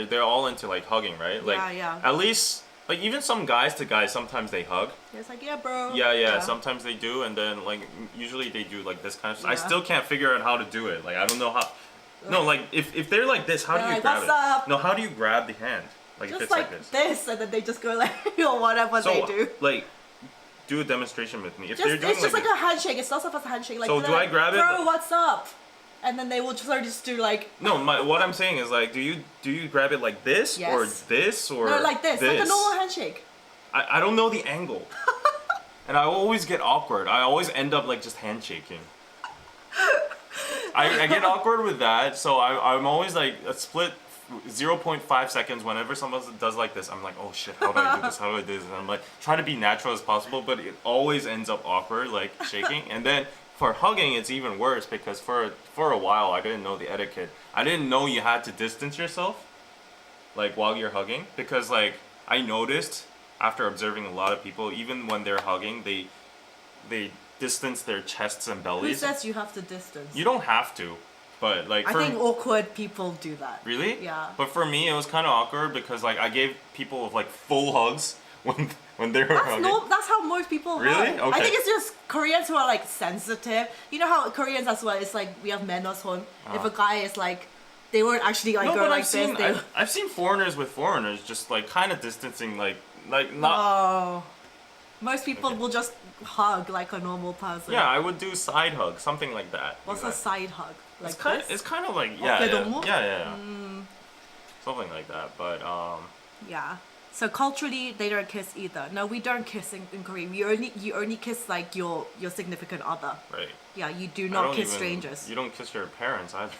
they're all into like hugging, right? Like Yeah. at least like even some guys to guys sometimes they hug. It's like, yeah, bro. Yeah, sometimes they do, and then like usually they do like this kind of stuff. I Yeah. still can't figure out how to do it. Like I don't know how. No, like if they're like this, how do They're you like, grab "What's it? up?" No, how do you grab the hand? Like if Just it's like like this. this, and then they just go like, or whatever So they do. like, do a demonstration with me. If Just, they're doing it's just like this- a handshake. It starts off as a handshake. Like, So they're do I like, grab it? Bro, what's up? And then they will just do like, No, what I'm saying is like, do you grab it like this or Yes. this or no, like this, like a normal handshake. I don't know the angle, and I always get awkward. I always end up like just handshaking. I get awkward with that, so I'm always like a split 0.5 seconds, whenever someone does like this, I'm like, oh shit, how do I do this? How do I do this? And I'm like, try to be natural as possible, but it always ends up awkward, like shaking. And then for hugging, it's even worse because for a while, I didn't know the etiquette. I didn't know you had to distance yourself, like while you're hugging, because like I noticed after observing a lot of people, even when they're hugging, they distance their chests and Who bellies. says you have to distance? You don't have to, but like I think awkward people do that. Really? Yeah. But for me, it was kind of awkward because like I gave people like full hugs when they were hugging. That's how most people Really? hug. Okay. I think it's just Koreans who are like sensitive. You know how Koreans as well, it's like we have menoshon. If a guy is like, they weren't actually like No, going but like this. I've seen foreigners with foreigners just like kind of distancing, like not. Oh. Most people will just hug like a normal person. Yeah, I would do side hug, something like that. What's a side hug? Like It's kind of like something like that. But Yeah. So culturally, they don't kiss either. No, we don't kiss in Korea. You only kiss like your significant other. right. Yeah, you do I not don't kiss even- strangers. You don't kiss your parents either.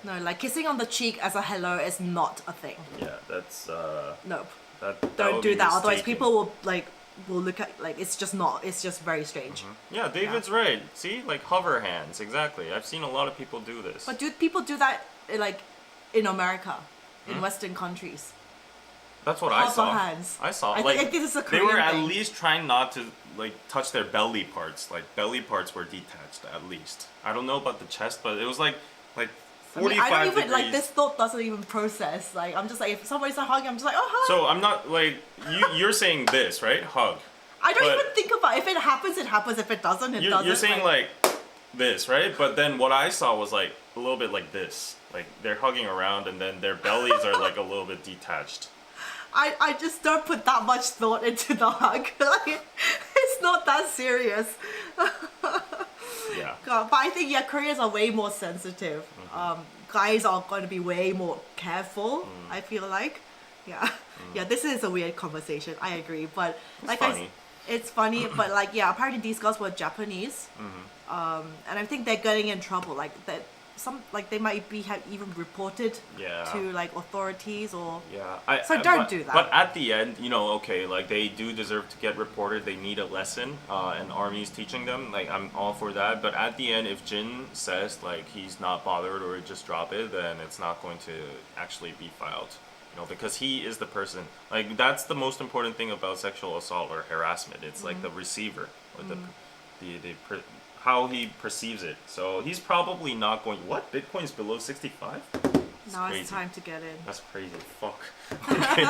No, like kissing on the cheek as a hello is not a thing. Yeah, that's Nope. that. Don't would do be that. Otherwise, mistaken. people will look at like it's just not. It's just very strange. Yeah, David's right. See, like hover hands, exactly. I've seen a lot of people do this. But do people do that like in America, in Western countries? That's what I Hover saw. hands. I saw. I like think this is a they were Korean at thing. least trying not to like touch their belly parts. Like belly parts were detached at least. I don't know about the chest, but it was like I mean, 45 I don't even degrees. like this thought doesn't even process. Like I'm just like if somebody's not hugging, I'm just like oh hug. So I'm not like you're saying this, right? Hug. I don't but- even think about it. If it happens, it happens. If it doesn't, it doesn't. You're saying like this, right? But then what I saw was like a little bit like this. Like they're hugging around and then their bellies are like a little bit detached. I just don't put that much thought into the hug. Like, it's not that serious. Yeah. God, but I think Koreans are way more sensitive. Guys are going to be way more careful. I feel like, yeah. This is a weird conversation. I agree, but like funny. it's funny. But like apparently these girls were Japanese, and I think they're getting in trouble. Like that, they might be have even reported to like authorities or. Yeah. So don't do that. But at the end, okay, like they do deserve to get reported. They need a lesson, and Army's teaching them. Like I'm all for that. But at the end, if Jin says like he's not bothered or just drop it, then it's not going to actually be filed. Because he is the person. Like that's the most important thing about sexual assault or harassment. It's like the receiver or how he perceives it. So he's probably not going. What? Bitcoin's below 65? Now it's time to get in. That's crazy. Fuck. Okay.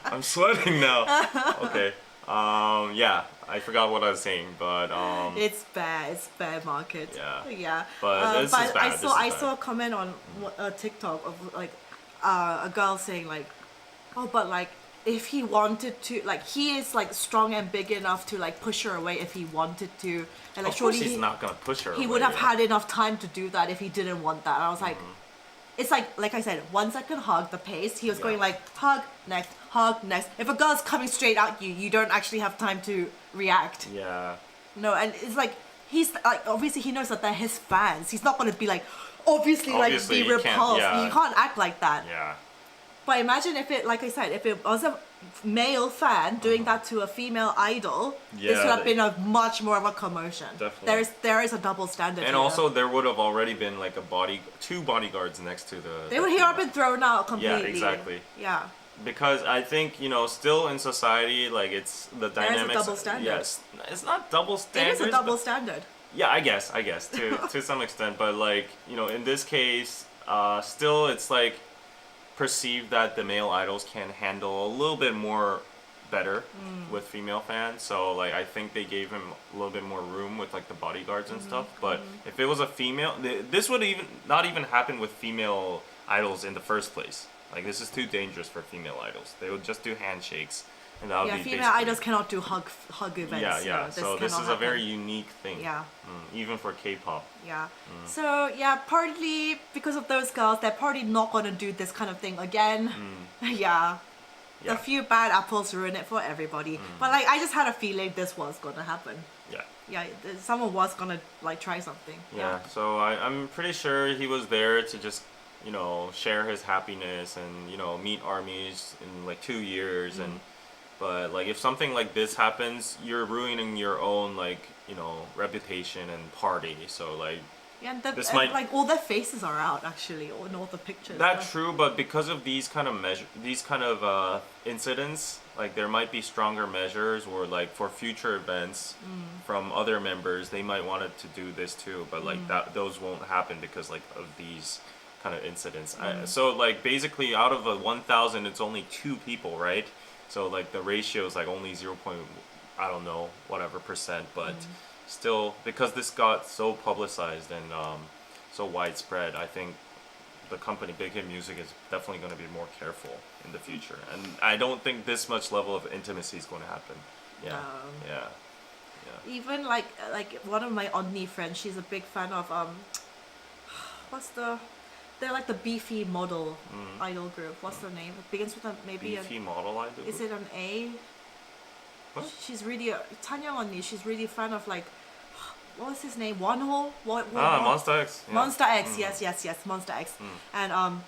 I'm sweating now. Okay. Yeah. I forgot what I was saying, but It's bear market. Yeah. Yeah. But this is bad. I saw a comment on TikTok of like a girl saying like, oh, but like if he wanted to, like he is like strong and big enough to like push her away if he wanted to, and like of course surely he's not gonna push her. he away, would have yeah. had enough time to do that if he didn't want that. And I was like, it's like I said, 1 second hug, the pace. He was going like hug next, hug next. If a girl's coming straight at you, you don't actually have time to react. Yeah. No, and it's like he's like obviously he knows that they're his fans. He's not gonna be like obviously like Obviously, be you can't- repulsed. yeah. You can't act like that. Yeah. But imagine if it, like I said, if it was a male fan doing that to a female idol, this would have been a much more of a commotion. Definitely. There is a double standard. And here. also there would have already been like two bodyguards next to the. They would have been thrown out completely. Yeah, exactly. Yeah. Because I think still in society, like it's the dynamics. There is a double standard. Yes, it's not double standard. It is a double standard. Yeah, I guess to some extent, but like in this case, still it's like perceived that the male idols can handle a little bit more better with female fans. So like I think they gave him a little bit more room with like the bodyguards and stuff. But if it was a female, this would not even happen with female idols in the first place. Like this is too dangerous for female idols. They would just do handshakes, and that would be female basically- idols cannot do hug events. Yeah. So this is cannot a very happen. unique thing. Yeah. Even for K-pop. Yeah. So yeah, partly because of those girls, they're probably not gonna do this kind of thing again. Yeah. Yeah. The few bad apples ruin it for everybody. But like, I just had a feeling this was gonna happen. Yeah. Yeah, someone was gonna like try something. Yeah. So I'm pretty sure he was there to just you know, share his happiness and, you know, meet armies in like 2 years. And but like if something like this happens, you're ruining your own like, you know, reputation and party. So like Yeah, and this and, might like all their faces are out actually, or in all the pictures. that's true, but because of these kind of incidents, like there might be stronger measures, or like for future events from other members, they might want it to do this too. But like those won't happen because like of these kind of incidents. So like basically, out of the 1,000, it's only 2 people, right? So like the ratio is like only 0. I don't know whatever percent, but still, because this got so publicized and so widespread, I think the company Big Hit Music is definitely going to be more careful in the future, and I don't think this much level of intimacy is going to happen. Yeah, Even like one of my Onni friends, she's a big fan of they're like the beefy model idol group. What's their name? It begins with a maybe beefy model idol. Is it an A? What? She's really Tanya Onni. She's really a fan of like, what was his name? Wonho? What? Monster X. Yeah. Monster X. Yes, Monster X. And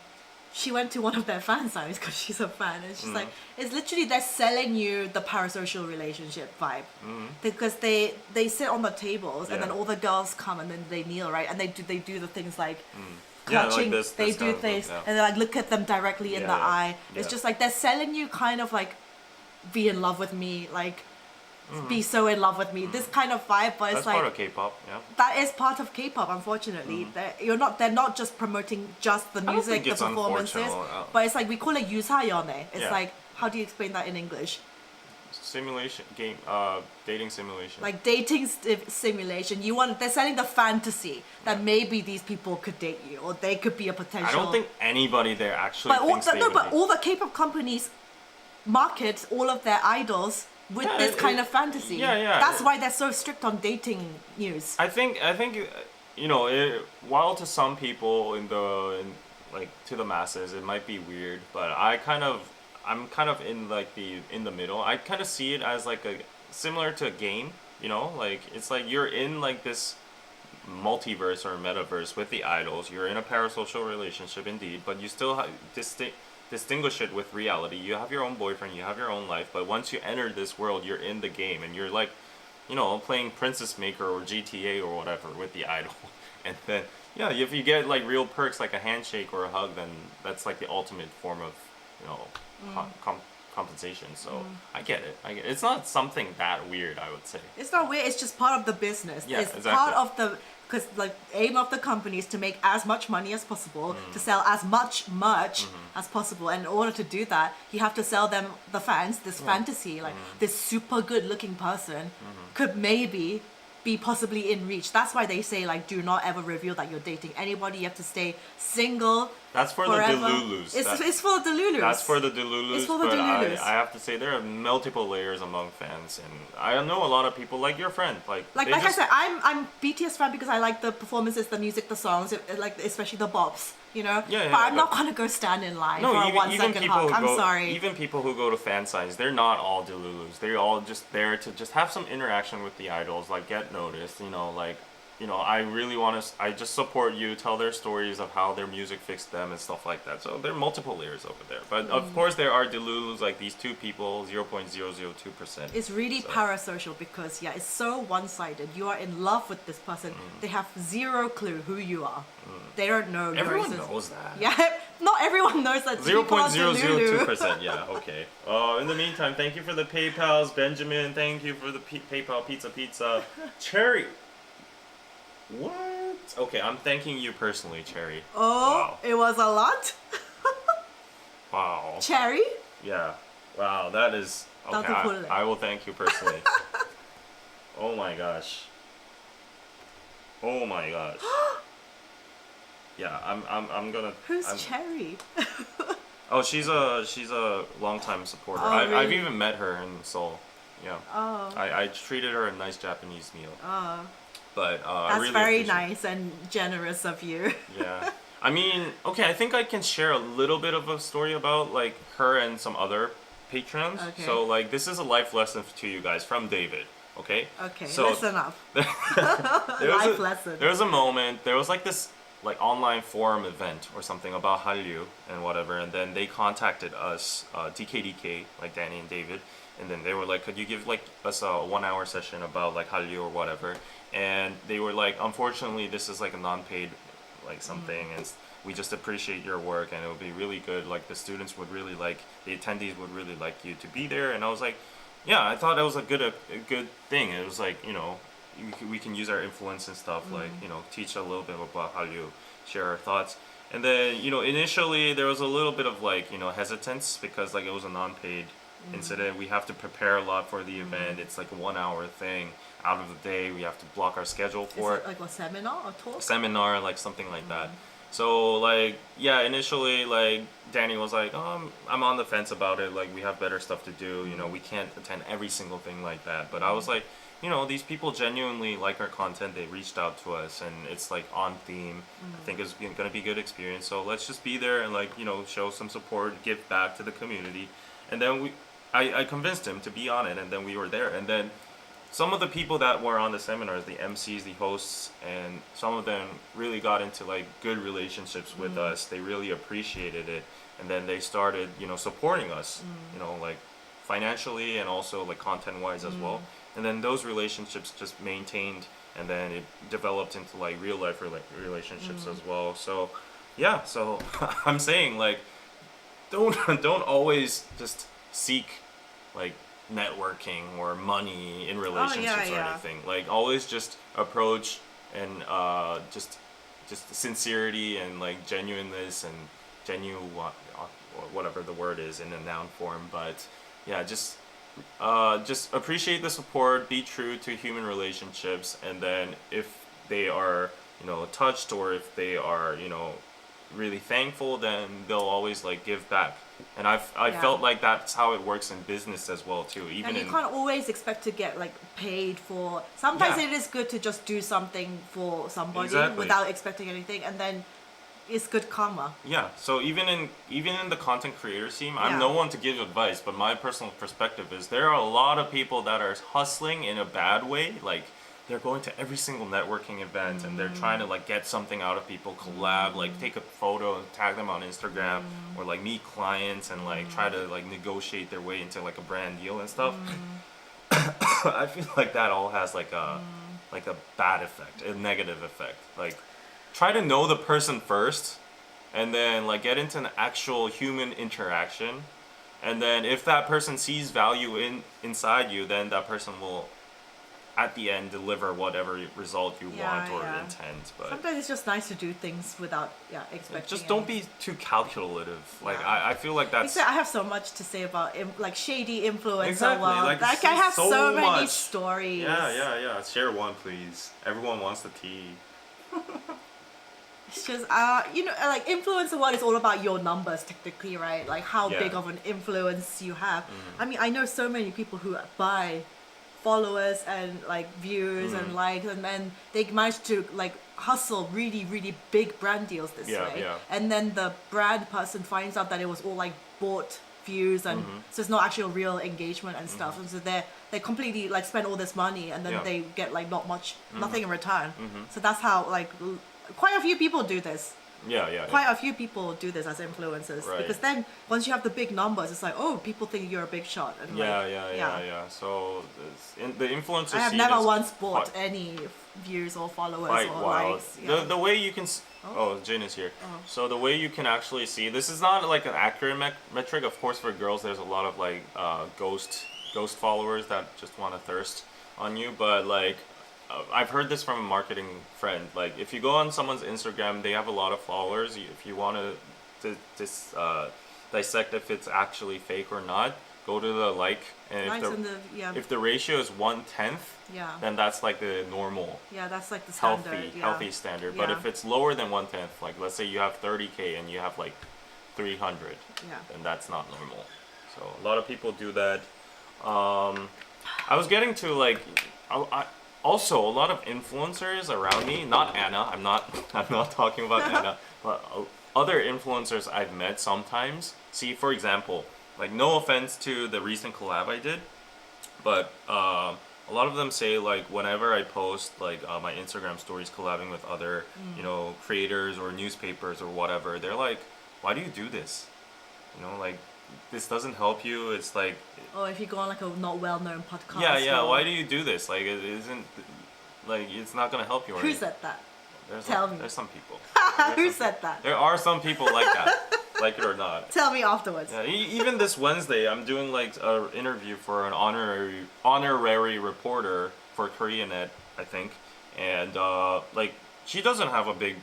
she went to one of their fan signs because she's a fan, and she's like, it's literally they're selling you the parasocial relationship vibe, because they sit on the tables and then all the girls come and then they kneel, right, and they do the things like. Clutching, like they do things, and they like look at them directly in the eye. Yeah. It's just like they're selling you kind of like, be in love with me, like be so in love with me. This kind of vibe, but That's it's like part of K-pop. Yeah. that is part of K-pop. Unfortunately, they're not just promoting just the music, the it's performances, unfortunate. but it's like we call it 유사연애. It's Yeah. like, how do you explain that in English? Simulation game, dating simulation. Like dating simulation. They're selling the fantasy that maybe these people could date you, or they could be a potential. I don't think anybody there actually thinks they would but be. all the K-pop companies market all of their idols with this kind of fantasy. Yeah. That's why they're so strict on dating news. I think you know, while to some people like to the masses it might be weird, but I'm kind of in the middle. I kind of see it as like similar to a game, you know, like it's like you're in like this multiverse or metaverse with the idols. You're in a parasocial relationship indeed, but you still distinguish it with reality. You have your own boyfriend, you have your own life, but once you enter this world, you're in the game and you're like, you know, playing Princess Maker or GTA or whatever with the idol. And then if you get like real perks like a handshake or a hug, then that's like the ultimate form of, you know, compensation. So I get it. It's not something that weird, I would say. It's not weird. It's just part of the business. Yeah, it's exactly. part of the, because like aim of the company is to make as much money as possible, to sell as much as possible. And in order to do that, you have to sell them, the fans, this fantasy, like this super good looking person could maybe be possibly in reach. That's why they say like, do not ever reveal that you're dating anybody. You have to stay single. That's for forever. the Delulus. It's for the Delulus. That's for the Delulus. It's for the Delulus. I have to say there are multiple layers among fans, and I know a lot of people like your friend. Like I said, I'm BTS fan because I like the performances, the music, the songs, like especially the bops. You know, but I'm not gonna go stand in line for a 1 second people hug. who I'm go, sorry. Even people who go to fan signs, they're not all Delulus. They're all just there to just have some interaction with the idols, like get noticed. You know, like, you know, I really want to. I just support you. Tell their stories of how their music fixed them and stuff like that. So there are multiple layers over there. But of course, there are Delulus like these 2 people, 0.002%. It's really parasocial because it's so one-sided. You are in love with this person. They have zero clue who you are. They don't know. Everyone knows that. Yeah, not everyone knows that. 0.002%. Yeah, okay. In the meantime, thank you for the PayPal's, Benjamin. Thank you for the PayPal pizza. Cherry. What? Okay, I'm thanking you personally, Cherry. Oh, wow. It was a lot. Wow. Cherry? Yeah. Wow, that is. Okay, I will thank you personally. Oh my gosh. Oh my gosh. Yeah, I'm gonna. Who's Cherry? Oh, she's a longtime supporter. Oh, really? I've even met her in Seoul. Yeah. Oh. I treated her a nice Japanese meal. Oh. But that's I really very nice and generous of you. Yeah. I mean, okay, I think I can share a little bit of a story about like her and some other patrons. Okay. So like this is a life lesson to you guys from David. Okay. Okay. So listen up. Life lesson. There was a moment. There was like this like online forum event or something about Hallyu and whatever, and then they contacted us, DKDK, like Danny and David, and then they were like, could you give like us a 1 hour session about like Hallyu or whatever? And they were like, unfortunately, this is like a non-paid like something, and we just appreciate your work, and it would be really good. Like the students would really like, the attendees would really like you to be there. And I was like, yeah, I thought that was a good thing. It was like, you know, we can use our influence and stuff, like, you know, teach a little bit about Hallyu, share our thoughts. And then, you know, initially there was a little bit of like, you know, hesitance because like it was a non-paid incident. We have to prepare a lot for the event. It's like a 1 hour thing out of the day. We have to block our schedule for Is it like a seminar or talk? seminar, like something like that. So like, yeah, initially like Danny was like, oh, I'm on the fence about it. Like we have better stuff to do. You know, we can't attend every single thing like that. But I was like, you know, these people genuinely like our content. They reached out to us, and it's like on theme. I think it's gonna be a good experience. So let's just be there and like, you know, show some support, give back to the community. And then I convinced him to be on it, and then we were there. And then some of the people that were on the seminars, the MCs, the hosts, and some of them really got into like good relationships with us. They really appreciated it, and then they started, you know, supporting us, you know, like financially and also like content-wise as well. And then those relationships just maintained, and then it developed into like real life relationships as well. So yeah, so I'm saying like, don't always just seek like networking or money in relationships or anything. Like always just approach and just sincerity and like genuineness and genuine, whatever the word is in a noun form. But yeah, just appreciate the support, be true to human relationships, and then if they are, you know, touched, or if they are, you know, really thankful, then they'll always like give back. And I felt like that's how it works in business as well too. Even and you can't always expect to get like paid for. Sometimes it is good to just do something for somebody without expecting anything, and then it's good karma. Yeah. So even in the content creator scene, I'm no one to give advice, but my personal perspective is there are a lot of people that are hustling in a bad way, like. They're going to every single networking event and they're trying to like get something out of people, collab, like take a photo and tag them on Instagram, or like meet clients and like try to like negotiate their way into like a brand deal and stuff. I feel like that all has like a bad effect, a negative effect. Like try to know the person first, and then like get into an actual human interaction, and then if that person sees value inside you, then that person will at the end deliver whatever result you want or intend. But sometimes it's just nice to do things without expecting. Just don't be too calculative. Like I feel like that's. I have so much to say about like shady influencer. Exactly. Like I have so many stories. Yeah. Share one, please. Everyone wants the tea. It's just you know, like influencer world is all about your numbers technically, right? Like how big of an influence you have. I mean, I know so many people who buy followers and like views and likes, and then they manage to like hustle really big brand deals this way, and then the brand person finds out that it was all like bought views, and so it's not actually a real engagement and stuff, and so they completely like spend all this money, and then they get like nothing in return. So that's how like quite a few people do this. Quite a few people do this as influencers, because then once you have the big numbers, it's like, oh, people think you're a big shot. And So the influencer I have scene never is once bought any views or followers or likes. The way you can Jin is here. So the way you can actually see, this is not like an accurate metric. Of course, for girls, there's a lot of like ghost followers that just want to thirst on you, but like. I've heard this from a marketing friend. Like, if you go on someone's Instagram, they have a lot of followers. If you want to dissect if it's actually fake or not, go to the like, and if the ratio is 1/10, then that's like the normal. Yeah, that's like the standard. Healthy standard. But if it's lower than 1/10, like let's say you have 30K and you have like 300, then that's not normal. So a lot of people do that. I was getting to like, also, a lot of influencers around me, not Anna, I'm not talking about Anna, but other influencers I've met sometimes. See, for example, like no offense to the recent collab I did, but a lot of them say like whenever I post like my Instagram stories collabing with other creators or newspapers or whatever, they're like, why do you do this? Like this doesn't help you. It's like, Or if you go on like a not well-known podcast. yeah, or- why do you do this? Like it isn't like it's not gonna help you. Or Who anything. said that? There's Tell me. There's some people. Who said that? There are some people like that, like it or not. Tell me afterwards. Yeah, even this Wednesday, I'm doing like an interview for an honorary reporter for KoreaNet, I think, and like she doesn't have a big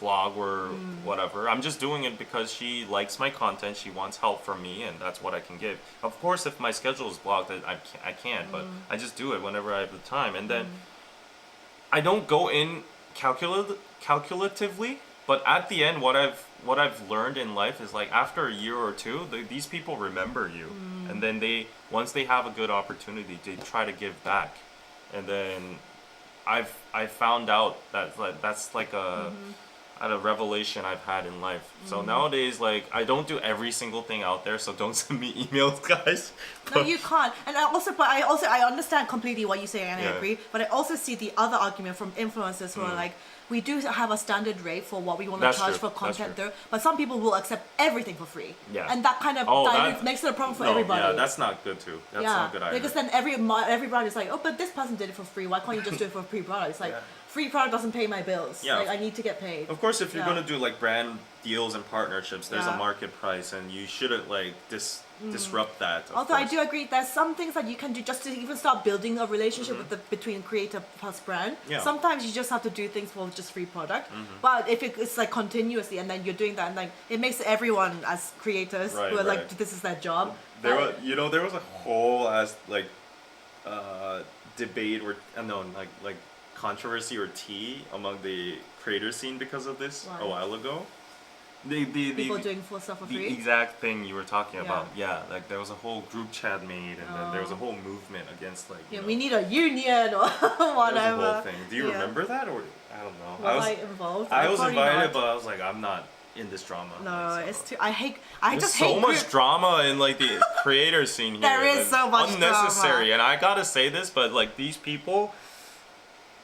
blog or whatever. I'm just doing it because she likes my content. She wants help from me, and that's what I can give. Of course, if my schedule is blocked, I can't. But I just do it whenever I have the time, and then I don't go in calculatively. But at the end, what I've learned in life is like after a year or two, these people remember you, and then once they have a good opportunity, they try to give back, and then I've found out that that's like a revelation I've had in life. So nowadays, like I don't do every single thing out there, so don't send me emails, guys. No, you can't. And I understand completely what you say, and I agree. But I also see the other argument from influencers who are like, we do have a standard rate for what we want to That's charge true. for content, That's though. But some people will accept everything for free. Yeah. And that kind of makes it a problem for everybody. Yeah, that's not good too. That's not good either. Because then everybody is like, oh, but this person did it for free. Why can't you just do it for a free product? It's like, free product doesn't pay my bills. Yeah. Like, I need to get paid. Of course, if you're gonna do like brand deals and partnerships, there's Yeah. a market price, and you shouldn't like disrupt that. of Although I course. do agree, there's some things that you can do just to even start building a relationship between creator plus brand. Yeah. Sometimes you just have to do things for just free product. But if it's like continuously, and then you're doing that, and like it makes everyone as creators Right, who are like right. this is their job. There Like, was, there was a whole as like debate or like controversy or tea among the creator scene because of this Why? a while ago. people doing full stuff for the free. exact thing you were talking Yeah. about. Yeah, like there was a whole group chat made, and then there was a whole movement against like. Yeah, you we know, need a union or there was whatever. a whole thing. Do you Yeah. remember that, or I don't know? Was I involved? I was Probably invited, not. but I was like, I'm not in this drama. No, So- it's too. I There's just so hate much group- drama in like the creator scene here. There is that's so much unnecessary, drama. and I gotta say this, but like these people,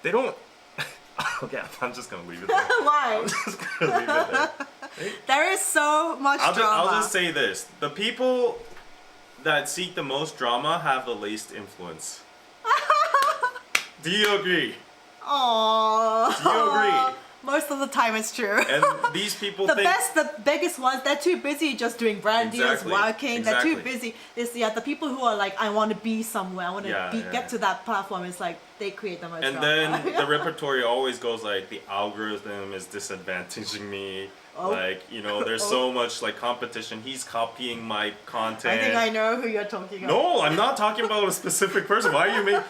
they don't. Okay, I'm just gonna leave it there. Why? Just gonna leave it there. There is so much drama. I'll just say this: the people that seek the most drama have the least influence. Do you agree? Aww. Do you agree? Most of the time it's true. And these people the think biggest ones, they're too busy just doing brand Exactly, deals, working. They're too exactly. busy. It's the people who are like, I want to be somewhere. I want to Yeah, yeah. get to that platform. It's like they create the most And drama. then the repertory always goes like the algorithm is disadvantaging me. Oh. Like, there's so much like competition. He's copying my content. I think I know who you're talking about. No, I'm not talking about a specific person. Why are you making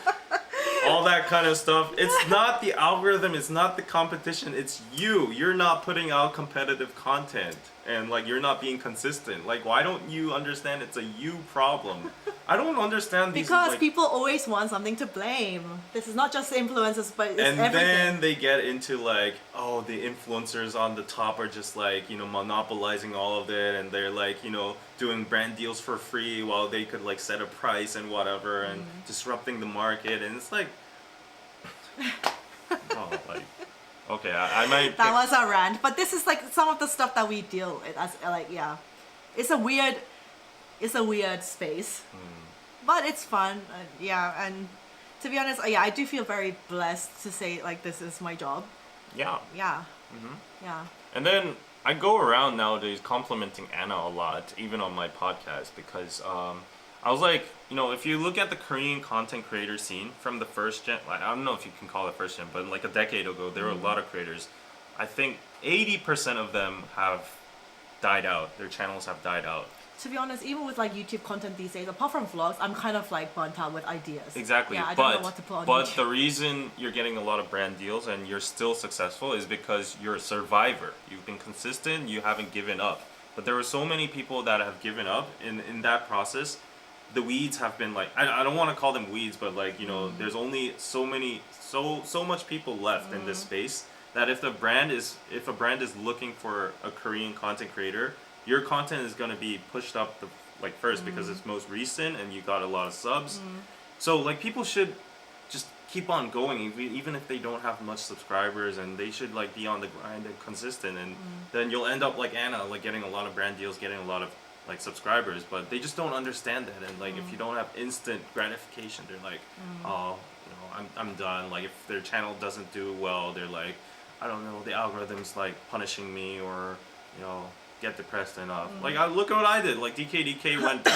all that kind of stuff? It's not the algorithm, it's not the competition, it's you. You're not putting out competitive content, and like you're not being consistent. Like, why don't you understand it's a you problem? I don't understand these Because like, people always want something to blame. This is not just influencers, but it's and everything. then they get into like, oh, the influencers on the top are just like, monopolizing all of it, and they're like, doing brand deals for free while they could like set a price and whatever, and disrupting the market, and it's like, oh, like, okay, I might. That was a rant, but this is like some of the stuff that we deal with as like it's a weird space, but it's fun. And to be honest, I do feel very blessed to say like this is my job. Yeah. Yeah, Mm-hmm. yeah. And then I go around nowadays complimenting Anna a lot, even on my podcast, because I was like, if you look at the Korean content creator scene from the first gen, like, I don't know if you can call it first gen, but like a decade ago, there were a lot of creators. I think 80% of them have died out. Their channels have died out. To be honest, even with like YouTube content these days, apart from vlogs, I'm kind of like burnt out with ideas. Exactly. Yeah, I but don't know what to put on but YouTube. the reason you're getting a lot of brand deals and you're still successful is because you're a survivor. You've been consistent. You haven't given up. But there are so many people that have given up in that process. The weeds have been like, I don't want to call them weeds, but like, there's only so much people left in this space that if a brand is looking for a Korean content creator, your content is going to be pushed up first because it's most recent and you got a lot of subs. So like people should keep on going, even if they don't have much subscribers, and they should like be on the grind and consistent, and then you'll end up like Anna, like getting a lot of brand deals, getting a lot of like subscribers, but they just don't understand that. And like if you don't have instant gratification, they're like, oh, you know, I'm done. Like if their channel doesn't do well, they're like, I don't know, the algorithm's like punishing me, or you know, get depressed enough. Like look at what I did. Like DK went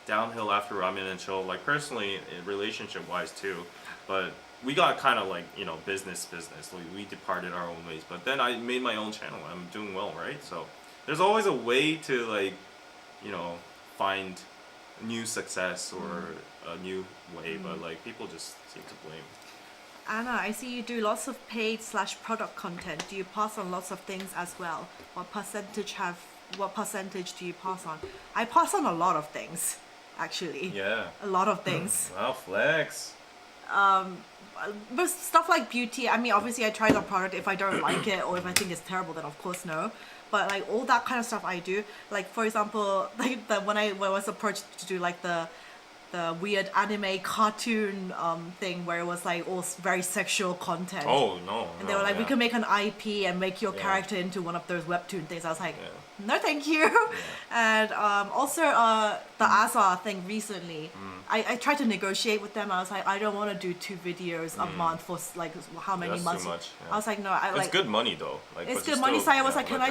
downhill after Ramen and Show. Like personally, relationship wise too, but we got kind of like, you know, business. Like we departed our own ways. But then I made my own channel. I'm doing well, right? So there's always a way to like, you know, find new success or a new way. But like people just seem to blame. Anna, I see you do lots of paid/product content. Do you pass on lots of things as well? What percentage do you pass on? I pass on a lot of things, actually. Yeah. A lot of things. Wow, flex. But stuff like beauty, I mean, obviously I try the product. If I don't like it or if I think it's terrible, then of course no. But like all that kind of stuff I do. Like for example, like when I was approached to do like the weird anime cartoon thing where it was like all very sexual content. Oh no. And they were like, we can make an IP and make your character into one of those webtoon things. I was like, no, thank you. And also the Azar thing recently, I tried to negotiate with them. I was like, I don't want to do 2 videos a month for like how many That's months. too much. Yeah. I was like, no, I like. It's good money though. Like, It's but good you money. So still, I was like, can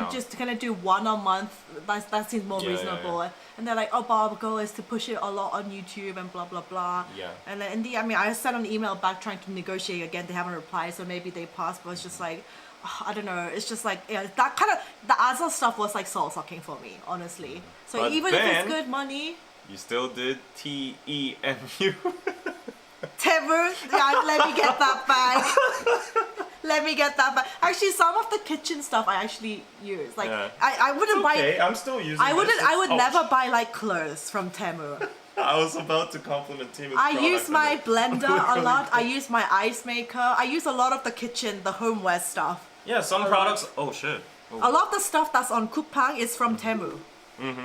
I do 1 a month? That seems more reasonable. Yeah. And they're like, oh, but our goal is to push it a lot on YouTube and blah blah blah. Yeah. And then I mean, I sent an email back trying to negotiate again. They haven't replied, so maybe they passed. But it's just like, I don't know. It's just like, yeah, that kind of the Azal stuff was like soul sucking for me, honestly. So But even if then, it's good money, you still did TEMU. Temu, yeah, let me get that back. Let me get that back. Actually, some of the kitchen stuff I actually use. Like I wouldn't buy. I'm still using. I wouldn't. This. I would never buy like clothes from Temu. I was about to compliment Timu's I use product, my and blender a lot. I use my ice maker. I use a lot of the kitchen, the homeware stuff. yeah, some products. Oh shit. A lot of the stuff that's on Coupang is from Temu.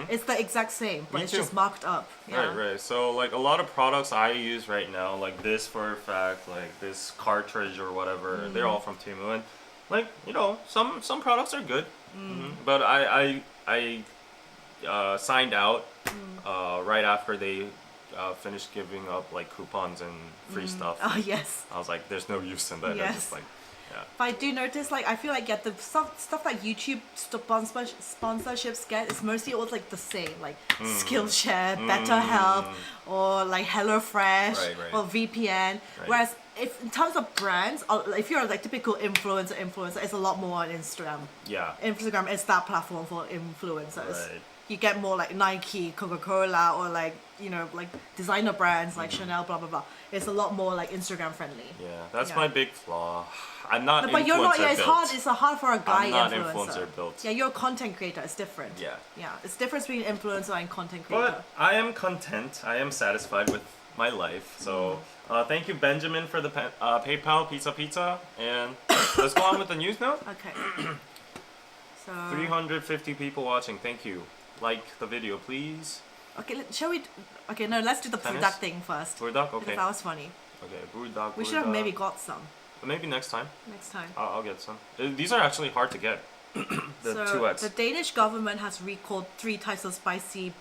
It's the exact same, but Me it's too. just marked up. Yeah. Right. So like a lot of products I use right now, like this for a fact, like this cartridge or whatever, they're all from Temu, and like, you know, some products are good, but I signed out right after they finished giving up like coupons and free stuff. Oh yes. I was like, there's no use in that. Yes. I just like, yeah. But I do notice, like, I feel like the stuff that YouTube sponsorships get is mostly all like the same, like Skillshare, BetterHelp, or like HelloFresh, Right. or VPN. Right. Whereas if in terms of brands, if you're like typical influencer, it's a lot more on Instagram. Yeah. Instagram is that platform for influencers. Right. You get more like Nike, Coca-Cola, or like, you know, like designer brands like Chanel, blah blah blah. It's a lot more like Instagram friendly. Yeah, that's Yeah. my big flaw. I'm not. No, but you're not. Yeah, it's built. hard. It's hard for a guy I'm not influencer. built. Yeah, you're a content creator. It's different. Yeah. Yeah, it's difference between influencer and content creator. But I am content. I am satisfied with my life. So thank you, Benjamin, for the PayPal pizza, and let's go on with the news now. Okay. So. 350 people watching. Thank you. Like the video, please. Okay, shall we? Okay, no. Let's do the Tennis? Buldak thing first. Buldak, Because okay. that was funny. Okay, Buldak. We should have maybe got some Maybe next time. next time. I'll get some. These are actually hard to get. The So 2X. the Danish government has recalled 3 types of spicy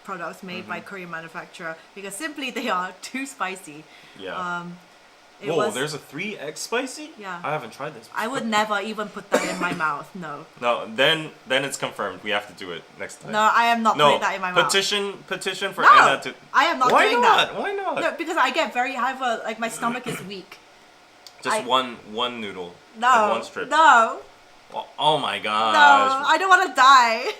products made by Korean manufacturer because simply they are too spicy. Yeah. It Whoa, was- there's a 3X spicy? Yeah. I haven't tried this before. I would never even put that in my mouth. No. No, then it's confirmed. We have to do it next time. No, I am not putting that in my mouth. Petition for No, Anna to. I am not Why doing not? that. Why not? No, because I have like my stomach is weak. Just I- one noodle. No. Like one strip. No. Oh my gosh. No. I don't want to die.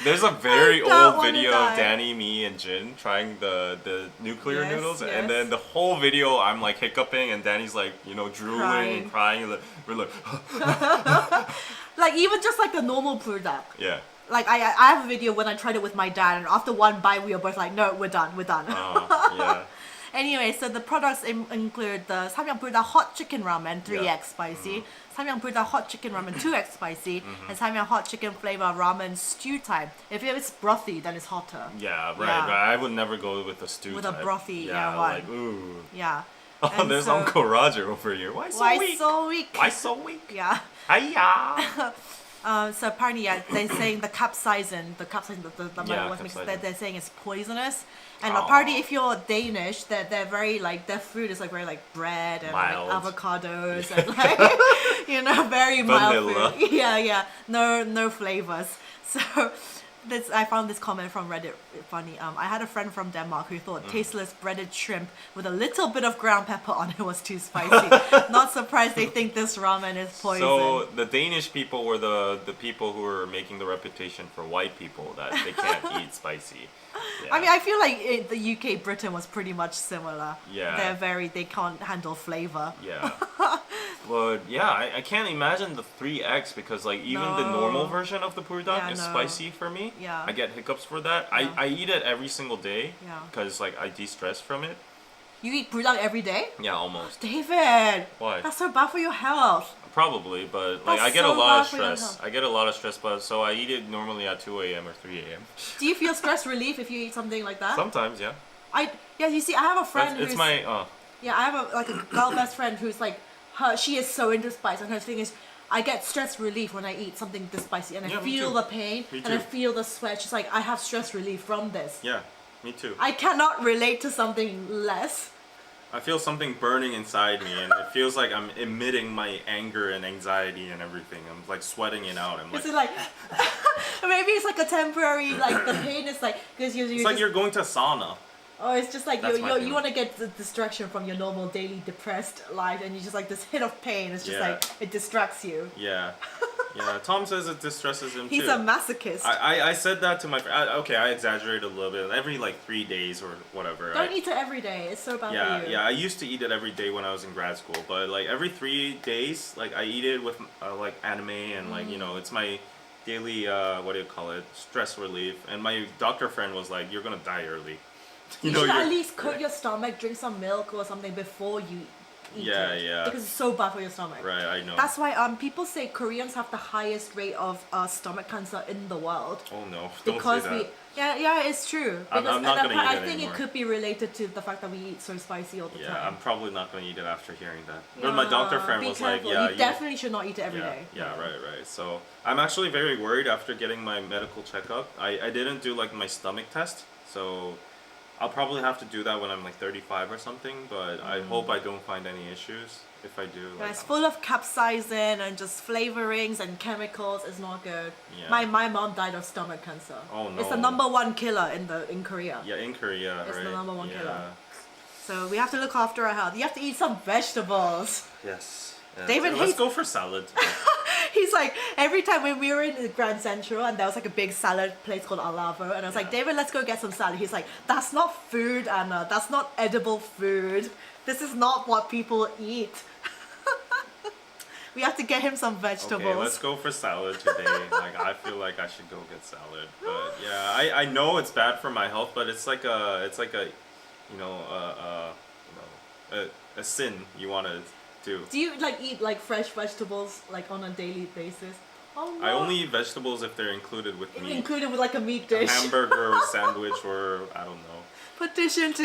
There's a very I don't old wanna video die. of Danny, me, and Jin trying the nuclear Yes, noodles, yes. and then the whole video I'm like hiccuping, and Danny's like, you know, drooling and crying. And we're like, Like even just like the normal Buldak. yeah. Like I have a video when I tried it with my dad, and after one bite we were both like, no, we're done. Yeah. Anyway, so the products include the Samyang Buldak hot chicken ramen 3x Yeah. spicy, Samyang Buldak hot chicken ramen 2x spicy, and Samyang hot chicken flavor ramen stew type. If it's brothy, then it's hotter. Yeah, right. Yeah. But I would never go with a stew With a type. brothy, Yeah, yeah, one. like ooh. Yeah. Oh, And there's so- Uncle Roger over here. Why so Why weak? so weak? Why so weak? Yeah. Hiya! So apparently, yeah, they're saying the capsaicin, the Yeah, what's mixed, capsaicin. they're saying it's poisonous. And Oh. apparently, if you're Danish, they're very like their food is like very like bread and like Mild. avocados and like very mild Vanilla. food. Yeah, no flavors. So this I found this comment from Reddit funny. I had a friend from Denmark who thought tasteless breaded shrimp with a little bit of ground pepper on it was too spicy. Not surprised they think this ramen is poison. So the Danish people were the people who were making the reputation for white people that they can't eat spicy. Yeah. I mean, I feel like the UK, Britain was pretty much similar. Yeah. They can't handle flavor. Yeah. But yeah, I can't imagine the 3x because like even the No. normal version of the Buldak Yeah, is no. spicy for me. Yeah. I get hiccups for that. Yeah. I eat it every single day. Yeah. Because like I de-stress from it. You eat Buldak every day? Yeah, almost. David! Why? That's so bad for your health. Probably, but like That's I get a so lot of bad for your stress. health. I get a lot of stress, but so I eat it normally at 2 a.m. or 3 a.m. Do you feel stress relief if you eat something like that? Sometimes, yeah. You see, I have a friend It's who's... my Yeah, I have a girl best friend who's like, she is so into spice, and her thing is, I get stress relief when I eat something this spicy, and I Yeah, me feel too. the pain, Me and I too. feel the sweat. She's like, I have stress relief from this. yeah, me too. I cannot relate to something less. I feel something burning inside me, and it feels like I'm emitting my anger and anxiety and everything. I'm like sweating it out. I'm like, Is it like, maybe it's like a temporary, like the pain is like, because you're it's just, like you're going to sauna. oh, it's just like That's my you feeling. want to get the distraction from your normal daily depressed life, and you just like this hit of pain. It's just Yeah. like it distracts you. Yeah, yeah. Tom says it distresses him He's too. a masochist. I said that to my friend. Okay, I exaggerated a little bit. Every like 3 days or whatever. Don't eat it every day. It's so bad Yeah, for you. yeah. I used to eat it every day when I was in grad school, but like every 3 days, like I eat it with like anime and like it's my daily what do you call it, stress relief. And my doctor friend was like, "You're gonna die early." You should you're- at least coat your stomach, drink some milk or something before you eat Yeah, it. yeah. Because it's so bad for your stomach. Right, I know. That's why people say Koreans have the highest rate of stomach cancer in the world. Oh no! Don't Because say that. yeah, it's true. I'm Because not gonna eat I it think anymore. it could be related to the fact that we eat so spicy all the Yeah, time. I'm probably not gonna eat it after hearing that. But my doctor friend Be was like, careful. "Yeah, you definitely should not eat it every day. Yeah, right. So I'm actually very worried after getting my medical checkup. I didn't do like my stomach test, so I'll probably have to do that when I'm like 35 or something. But I hope I don't find any issues if I do. Yeah, Like, it's full of capsaicin and just flavorings and chemicals. It's not good. Yeah. My mom died of stomach cancer. Oh, It's the no. number one killer in Korea. yeah, in Korea, It's right? the number one yeah. killer. So we have to look after our health. You have to eat some vegetables. Yes. Yeah. David Let's hates- go for salad. He's like, every time when we were in the Grand Central and there was like a big salad place called Alavo, and I was like, Yeah. David, let's go get some salad. He's like, that's not food, Anna. That's not edible food. This is not what people eat. We have to get him some vegetables. Okay, let's go for salad today. Like I feel like I should go get salad. But yeah, I know it's bad for my health, but it's like a a sin you want to do. Do you like eat like fresh vegetables like on a daily basis? Oh no. I only eat vegetables if they're included with meat. Included with like a meat A dish. hamburger or sandwich or I don't know. Petition to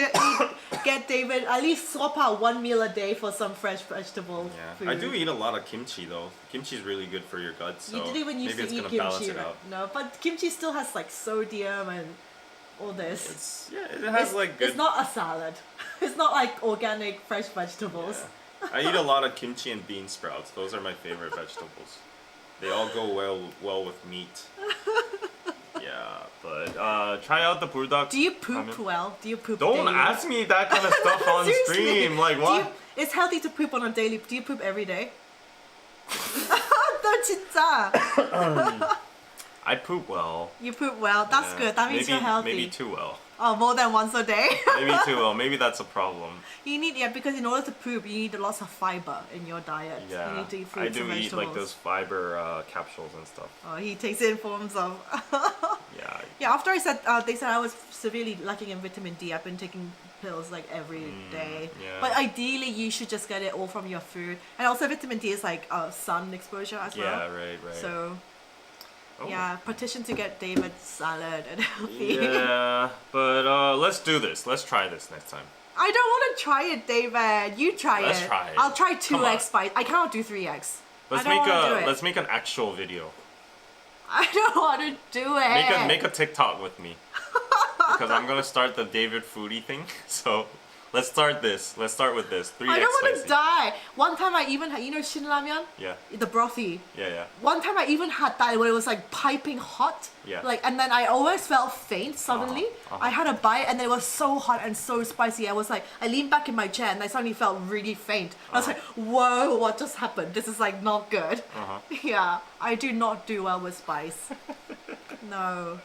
get David at least swap out one meal a day for some fresh vegetable food. Yeah, I do eat a lot of kimchi though. Kimchi is really good for your gut, so You didn't even used maybe to it's eat gonna balance kimchi, it right? out. No, but kimchi still has like sodium and all this. It has like good. It's not a salad. It's not like organic fresh vegetables. Yeah. I eat a lot of kimchi and bean sprouts. Those are my favorite vegetables. They all go well with meat. Yeah, but try out the Buldak. Do you poop well? Do you poop Don't daily? ask me that kind of stuff on Seriously. stream. Like Do what? you, it's healthy to poop on a daily. Do you poop every day? No, 진짜. I poop well. You poop well. That's Yeah. good. That means you're healthy. Maybe too well. Oh, more than once a day. Maybe too well. Maybe that's a problem. You need because in order to poop, you need lots of fiber in your diet. You Yeah, need to eat I fruits do and eat vegetables. like those fiber capsules and stuff. Oh, he takes it in forms of. Yeah. Yeah, after I said they said I was severely lacking in vitamin D, I've been taking pills like every day. yeah. But ideally, you should just get it all from your food. And also, vitamin D is like sun exposure as well. Yeah. Right. So Oh. yeah, petition to get David salad and healthy. Yeah, but let's do this. Let's try this next time. I don't want to try it, David. You try Let's it. try it. I'll try Come on. 2x spice. I cannot do 3x. Let's I don't wanna do it. let's make an actual video. I don't want to do it. Make a TikTok with me. Because I'm gonna start the David foodie thing. So let's start this. Let's start with this. 3x I don't want to spicy. die. One time I even had, you know, shinramyeon? Yeah. The brothy. Yeah. One time I even had that where it was like piping hot. Yeah. Like, and then I always felt faint suddenly. I had a bite and then it was so hot and so spicy. I was like, I leaned back in my chair and I suddenly felt really faint. I was like, whoa, what just happened? This is like not good. Yeah, I do not do well with spice. No.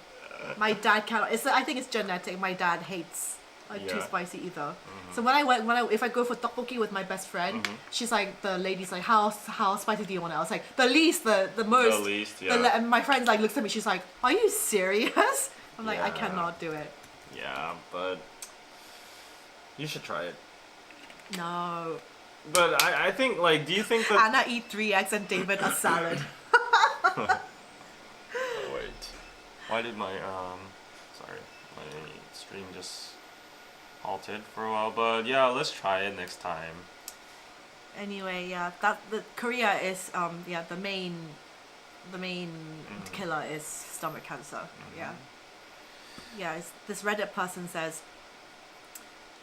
My dad cannot. I think it's genetic. My dad hates too spicy either. So if I go for tteokbokki with my best friend, she's like, the lady's like, how spicy do you want it? I was like, the least, the most. The least, yeah. And my friend like looks at me, she's like, are you serious? I'm like, I Yeah. cannot do it. Yeah, but you should try it. No. But I think like, do you think that? Anna eat 3 eggs and David a salad. Oh, wait. Why did my stream just halted for a while? But yeah, let's try it next time. Anyway, yeah, the Korea is the main killer is stomach cancer. Yeah, this Reddit person says,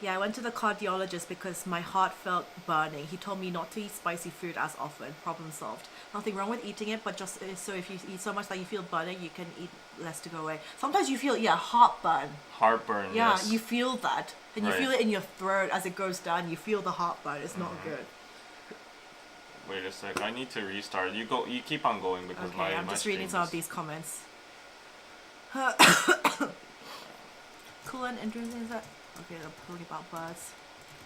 yeah, I went to the cardiologist because my heart felt burning. He told me not to eat spicy food as often. Problem solved. Nothing wrong with eating it, but just so if you eat so much that you feel burning, you can eat less to go away. Sometimes you feel heartburn. Heartburn. Yeah, Yes. you feel that, and you Right. feel it in your throat as it goes down. You feel the heartburn. It's not good. Wait a sec. I need to restart. You go. You keep on going because Okay, I'm my just reading stream some of is- these comments. Cool and interesting is that. Okay, they're talking about birds.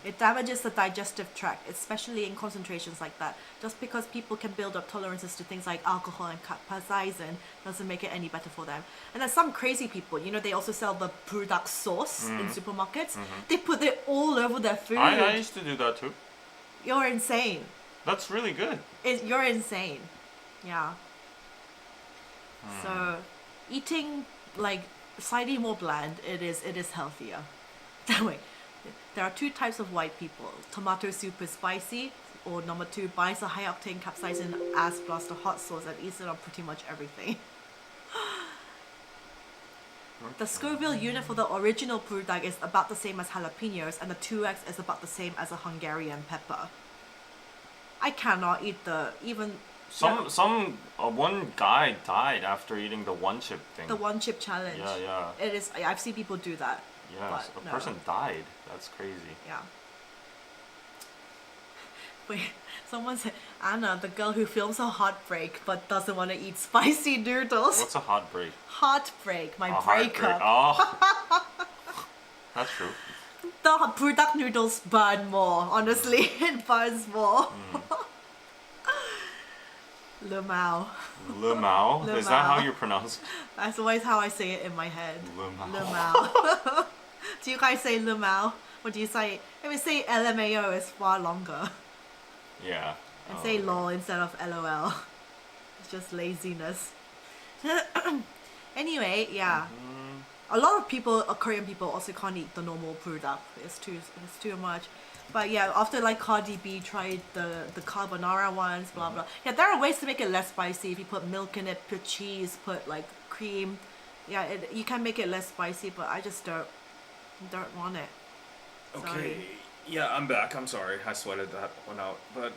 It damages the digestive tract, especially in concentrations like that. Just because people can build up tolerances to things like alcohol and capsaicin doesn't make it any better for them. And there's some crazy people, you know, they also sell the Buldak sauce in supermarkets. They put it all over their food. I used to do that too. You're insane. That's really good. You're insane. Yeah. So, eating like slightly more bland, it is healthier. Wait, there are 2 types of white people. Tomato soup is spicy, or number 2, buys a high octane capsaicin as plus the hot sauce and eats it on pretty much everything. The Scoville unit for the original Buldak is about the same as jalapenos, and the 2x is about the same as a Hungarian pepper. I cannot eat One guy died after eating the one chip thing. the one chip challenge. Yeah. It is. I've seen people do that. Yes, but a no. person died. That's crazy. Yeah. Wait, someone said, Anna, the girl who films her heartbreak but doesn't want to eat spicy noodles. What's a heartbreak? Heartbreak, my A breakup. heartbreak. Oh. That's true. The Buldak noodles burn more, honestly. It burns more. Lemao. Lemao? Is that how you pronounce it? That's always how I say it in my head. Lemao. Lemao. Do you guys say lemao? Or do you say, if we say LMAO, it's far longer. Yeah. And say lol instead of LOL. It's just laziness. Anyway, yeah. A lot of people, Korean people, also can't eat the normal Buldak. It's too much. But yeah, after like Cardi B tried the carbonara ones, blah blah. Yeah, there are ways to make it less spicy. If you put milk in it, put cheese, put like cream. Yeah, you can make it less spicy, but I just don't want it. Okay. Sorry. Yeah, I'm back. I'm sorry. I sweated that one out. But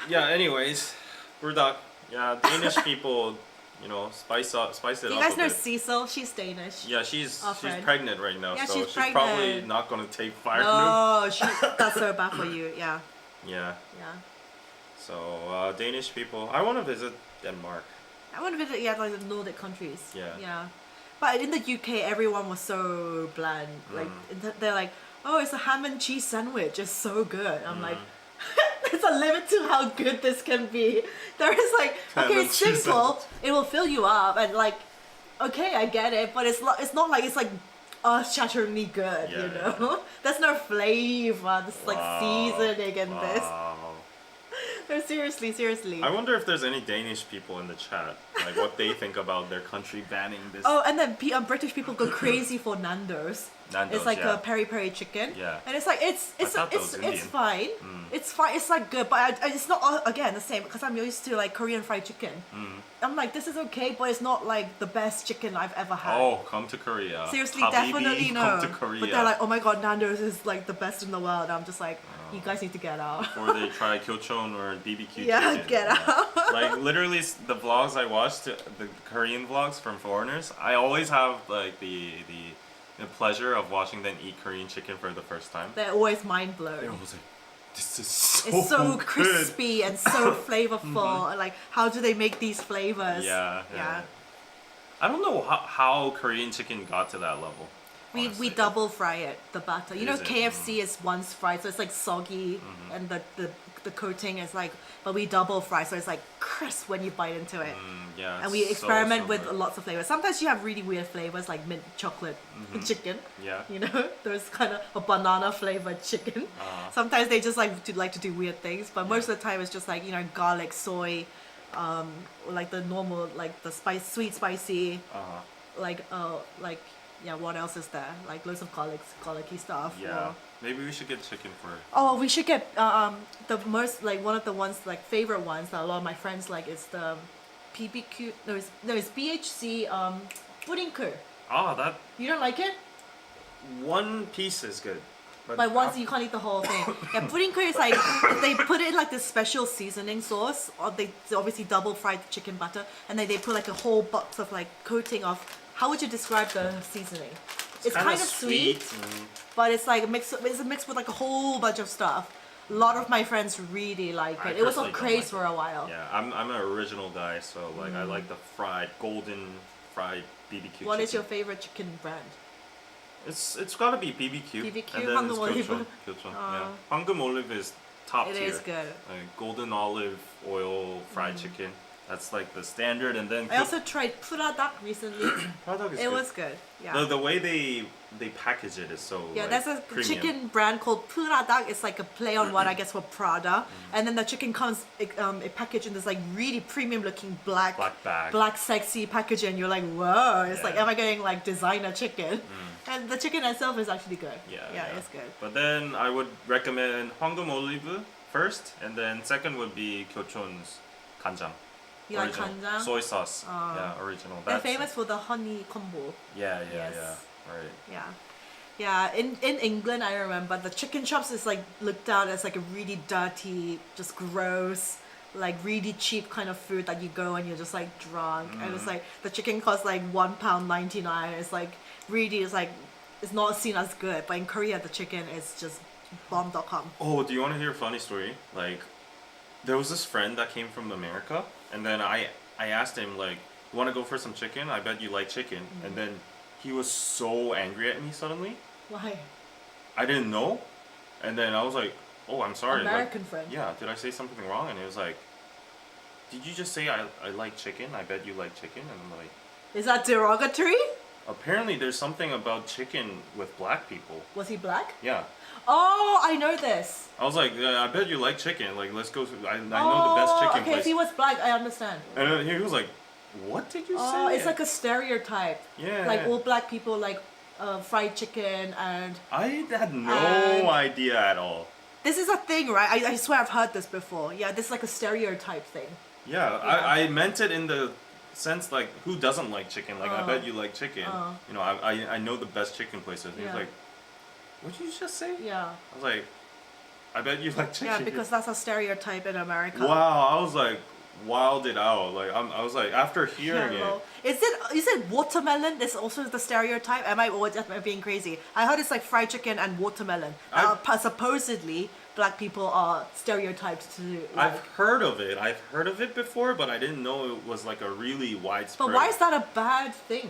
yeah, anyways, Buldak. Yeah, Danish people, you know, spice it up You a guys know bit. Cecil? She's Danish. Yeah, she's friend. pregnant right now, Yeah, so she's she's probably pregnant. not gonna take fire. No, that's so bad for you. Yeah, Yeah. yeah. So Danish people, I want to visit Denmark. I want to visit like the Nordic countries. Yeah. Yeah. But in the UK, everyone was so bland. Like they're like, oh, it's a ham and cheese sandwich. It's so good. I'm like, there's a limit to how good this can be. There is like, Ham okay, and it's cheese simple. It will fill you up, and like, okay, I get it. But it's not like it's like earth-shatteringly good. Yeah, you know, there's no flavor. There's like seasoning in this. Wow. No, seriously. I wonder if there's any Danish people in the chat. like what they think about their country banning this. Oh, and then British people go crazy for Nando's. Nando's, It's like yeah. a peri peri chicken. Yeah. And it's like it's thought that was it's Indian. fine. It's fine. It's like good, but it's not again the same because I'm used to like Korean fried chicken. I'm like this is okay, but it's not like the best chicken I've ever had. Oh, come to Korea. Seriously, Habibi, definitely no. Come to Korea. But they're like, oh my god, Nando's is like the best in the world. And I'm just like, you guys need to get out. Or they try Kyochon or BBQ Yeah, chicken. get out. Like literally the vlogs I watched, the Korean vlogs from foreigners, I always have like the pleasure of watching them eat Korean chicken for the first time. They're always mind They're blown. always like, this is so It's so good. crispy and so flavorful. Like, how do they make these flavors? Yeah. I don't know how Korean chicken got to that level. We honestly. double fry it, the butter. You know, Is it? KFC is once fried, so it's like soggy, and the coating is like, but we double fry, so it's like crisp when you bite into it. Yeah. And we it's experiment so with good. lots of flavors. Sometimes you have really weird flavors like mint chocolate chicken. Yeah. You know, there's kind of a banana flavored chicken. Sometimes they just like to do weird things, but most of the time it's just like, you know, garlic, soy, or like the normal, like the sweet spicy, like yeah, what else is there? Like loads of garlicky stuff. Yeah. Or, Maybe we should get chicken for. oh, we should get the most like one of the ones like favorite ones that a lot of my friends like is the PBQ. No, it's BHC pudding-kur. Oh, that You don't like it? one piece is good. But once you can't eat the whole thing. Yeah, pudding-kur is like they put it in like this special seasoning sauce, or they obviously double fried the chicken butter, and then they put like a whole box of like coating of. How would you describe the seasoning? It's kind of sweet, but it's like it's mixed with like a whole bunch of stuff. A lot of my friends really like I it. It was a personally don't craze like for a while. Yeah, I'm an original guy, so like I like the golden fried BBQ. What is chicken. your favorite chicken brand? It's gotta be BBQ. BBQ, and then 황금 it's 올리브. Kyochon. Yeah, 황금 olive is top It tier. is good. Like golden olive oil fried chicken. That's like the standard, and then I also tried Buldak recently. hot is It good. was good. Yeah. The way they package it is so Yeah, like, there's a premium. chicken brand called Buldak. It's like a play on one, I guess, for Prada. And then the chicken comes packaged in this like really premium looking black bag. sexy packaging. You're like, whoa! It's like, Yeah. am I getting like designer chicken? And the chicken itself is actually good. Yeah, It's good. But then I would recommend 황금 olive first, and then second would be Kyochon's 간장. You like Original. kanjang? Soy sauce. Yeah, original. They're That's famous for the honey combo. Yeah. Yes. Right. Yeah. Yeah, in England, I remember the chicken shops is like looked at as like a really dirty, just gross, like really cheap kind of food that you go and you're just like drunk, and it's like the chicken costs like £1.99. It's like really, it's not seen as good. But in Korea, the chicken is just bomb.com. Oh, do you want to hear a funny story? Like, there was this friend that came from America, and then I asked him like, "You want to go for some chicken? I bet you like chicken." And then he was so angry at me suddenly. Why? I didn't know, and then I was like, "Oh, I'm sorry." American friend. Yeah, did I say something wrong? And he was like, "Did you just say I like chicken? I bet you like chicken." And I'm like, Is that derogatory? apparently there's something about chicken with black people. Was he black? Yeah. Oh, I know this. I was like, yeah, I bet you like chicken. Like, let's go. I know the best chicken okay, place. if he was black, I understand. And then he was like, what did you Oh, say? it's like a stereotype. Yeah. Like all black people like fried chicken, and I had no And- idea at all. this is a thing, right? I swear I've heard this before. Yeah, this is like a stereotype thing. Yeah, I meant it in the sense like, who doesn't like chicken? Like, I bet you like chicken. You know, I know the best chicken places. He was Yeah. like, what did you just say? Yeah. I was like, I bet you like chicken. Yeah, because that's a stereotype in America. Wow, I was like wilded out. Like I was like, after hearing Yeah, it. Is it watermelon? This also the stereotype. Am I being crazy? I heard it's like fried chicken and watermelon. Supposedly, black people are stereotyped to. Like, I've heard of it. I've heard of it before, but I didn't know it was like a really widespread. but why is that a bad thing?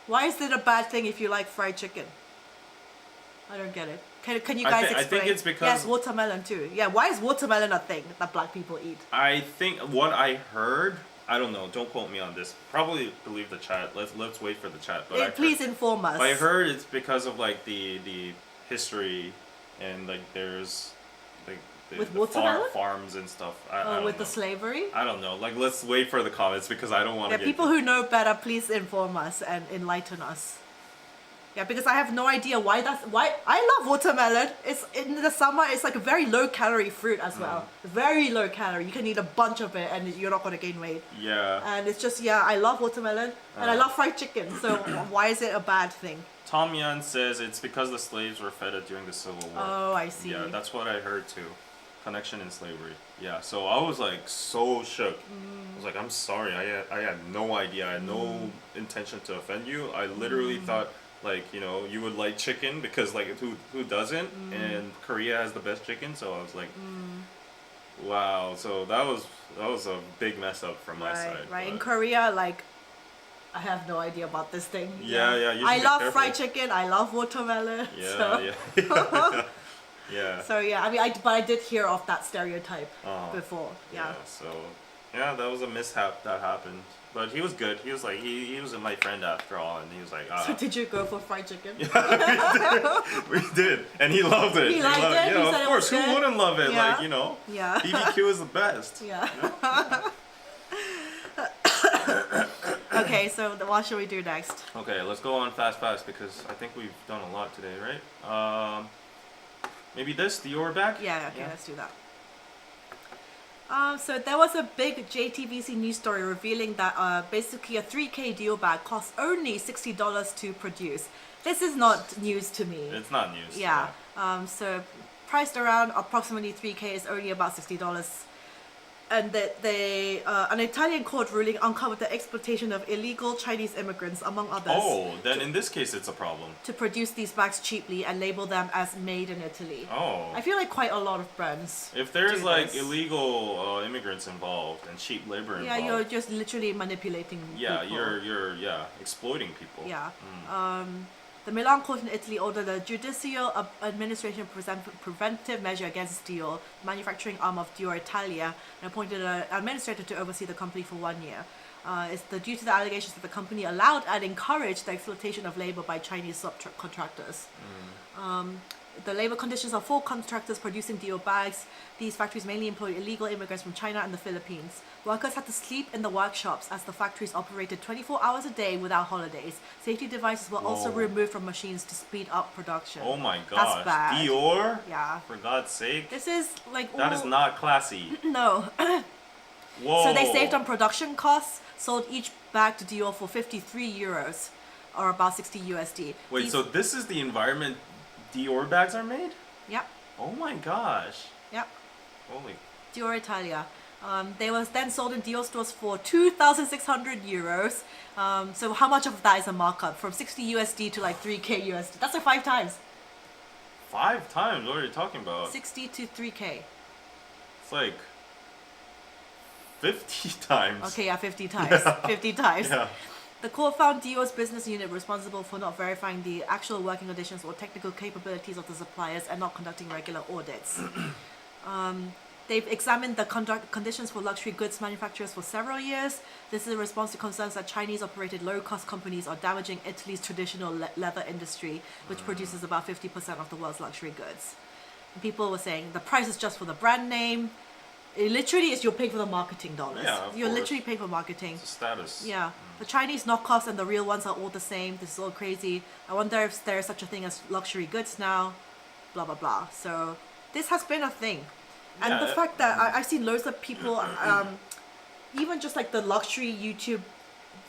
Why is it a bad thing if you like fried chicken? I don't get it. Can you guys explain? I think it's because yes, watermelon too. Yeah, why is watermelon a thing that black people eat? I think what I heard. I don't know. Don't quote me on this. Probably believe the chat. Let's wait for the chat. But Please inform us. I heard it's because of like the history, and like there's like With watermelon? farms and stuff. I don't with know. the slavery. I don't know. Like, let's wait for the comments because I don't want to Yeah, get people who know better, please inform us and enlighten us. Yeah, because I have no idea why I love watermelon. It's in the summer. It's like a very low calorie fruit as well. Very low calorie. You can eat a bunch of it and you're not gonna gain weight. Yeah. And it's just I love watermelon and I love fried chicken. So why is it a bad thing? Tom Yan says it's because the slaves were fed it during the Civil War. Oh, I see. Yeah, that's what I heard too. Connection in slavery. Yeah, so I was like so shook. I was like, I'm sorry. I had no idea. I had no intention to offend you. I literally thought, like, you know, you would like chicken because, like, who doesn't? And Korea has the best chicken, so I was like, wow. So that was a big mess up from my side. Right. but- In Korea, like, I have no idea about this thing. Yeah. You should I be love careful. fried chicken. I love watermelon. Yeah, so. yeah. Yeah. So yeah, I mean, but I did hear of that stereotype before. Yeah. So yeah, that was a mishap that happened. But he was good. He was like he was my friend after all, and he was like, So did you go for fried chicken? we did, and he loved it. He liked it? You know, He of said it course, was who good? wouldn't love it? Yeah. Like, you know, Yeah. BBQ is the best. Yeah. Okay, so what should we do next? Okay, let's go on fast because I think we've done a lot today, right? Maybe this Dior bag. Yeah, okay, let's do that. So there was a big JTBC news story revealing that basically a 3K Dior bag costs only $60 to produce. This is not news to me. It's not news. Yeah. So priced around approximately 3K is only about $60. And that an Italian court ruling uncovered the exploitation of illegal Chinese immigrants, among others. Oh, then in this case it's a problem. To produce these bags cheaply and label them as made in Italy. Oh. I feel like quite a lot of brands. If there's do like this. illegal immigrants involved and cheap labor Yeah, involved. you're just literally manipulating Yeah, people. you're exploiting people. Yeah. The Milan court in Italy ordered a judicial administration preventive measure against Dior, manufacturing arm of Dior Italia, and appointed an administrator to oversee the company for 1 year. It's due to the allegations that the company allowed and encouraged the exploitation of labor by Chinese subcontractors. The labor conditions of 4 contractors producing Dior bags. These factories mainly employed illegal immigrants from China and the Philippines. Workers had to sleep in the workshops as the factories operated 24 hours a day without holidays. Safety devices were also Whoa. removed from machines to speed up production. Oh my gosh. That's bad. Dior? Yeah. For God's sake. This is like That is not classy. No. Whoa. So they saved on production costs, sold each bag to Dior for 53 euros, or about 60 USD. Wait, so this is the environment Dior bags are made? Yep, Oh my gosh. yep. Holy. Dior Italia. They was then sold in Dior stores for 2,600 euros. So how much of that is a markup? From 60 USD to like 3K USD. That's like 5 times. 5 times? What are you talking about? 60 to 3K. It's like 50 times. Okay, yeah, 50 times. Yeah. 50 times. Yeah. The court found Dior's business unit responsible for not verifying the actual working conditions or technical capabilities of the suppliers and not conducting regular audits. They've examined the conditions for luxury goods manufacturers for several years. This is a response to concerns that Chinese-operated low-cost companies are damaging Italy's traditional leather industry, which produces about 50% of the world's luxury goods. And people were saying the price is just for the brand name. It literally is you're paying for the marketing dollars. Yeah, of you're course. literally paying for marketing. It's a status. Yeah, the Chinese knockoffs and the real ones are all the same. This is all crazy. I wonder if there is such a thing as luxury goods now. Blah blah blah. So this has been a thing, and Yeah, the fact that I've seen loads of people, even just like the luxury YouTube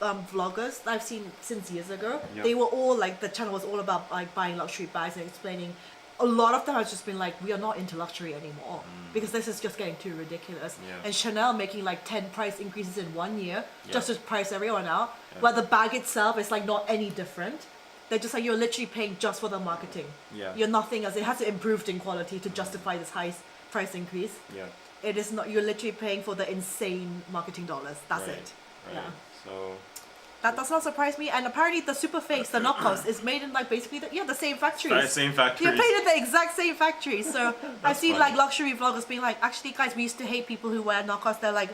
vloggers that I've seen since years ago. Yep. They were all like the channel was all about like buying luxury bags and explaining. A lot of them have just been like, we are not into luxury anymore because this is just getting too ridiculous. Yeah. And Chanel making like 10 price increases in 1 year just Yeah. to price everyone out, Yeah. where the bag itself is like not any different. They're just like, you're literally paying just for the marketing. Yeah. You're nothing else. It has to improve in quality to justify this high price increase. Yeah. It is not, you're literally paying for the insane marketing dollars. That's Right. it. Right. Yeah. So That does not surprise me. And apparently the super fakes, the knockoffs, is made in like basically the same factories. same factories. You're paid in the exact same factory. So I've seen funny. like luxury vloggers being like, actually guys, we used to hate people who wear knockoffs. They're like,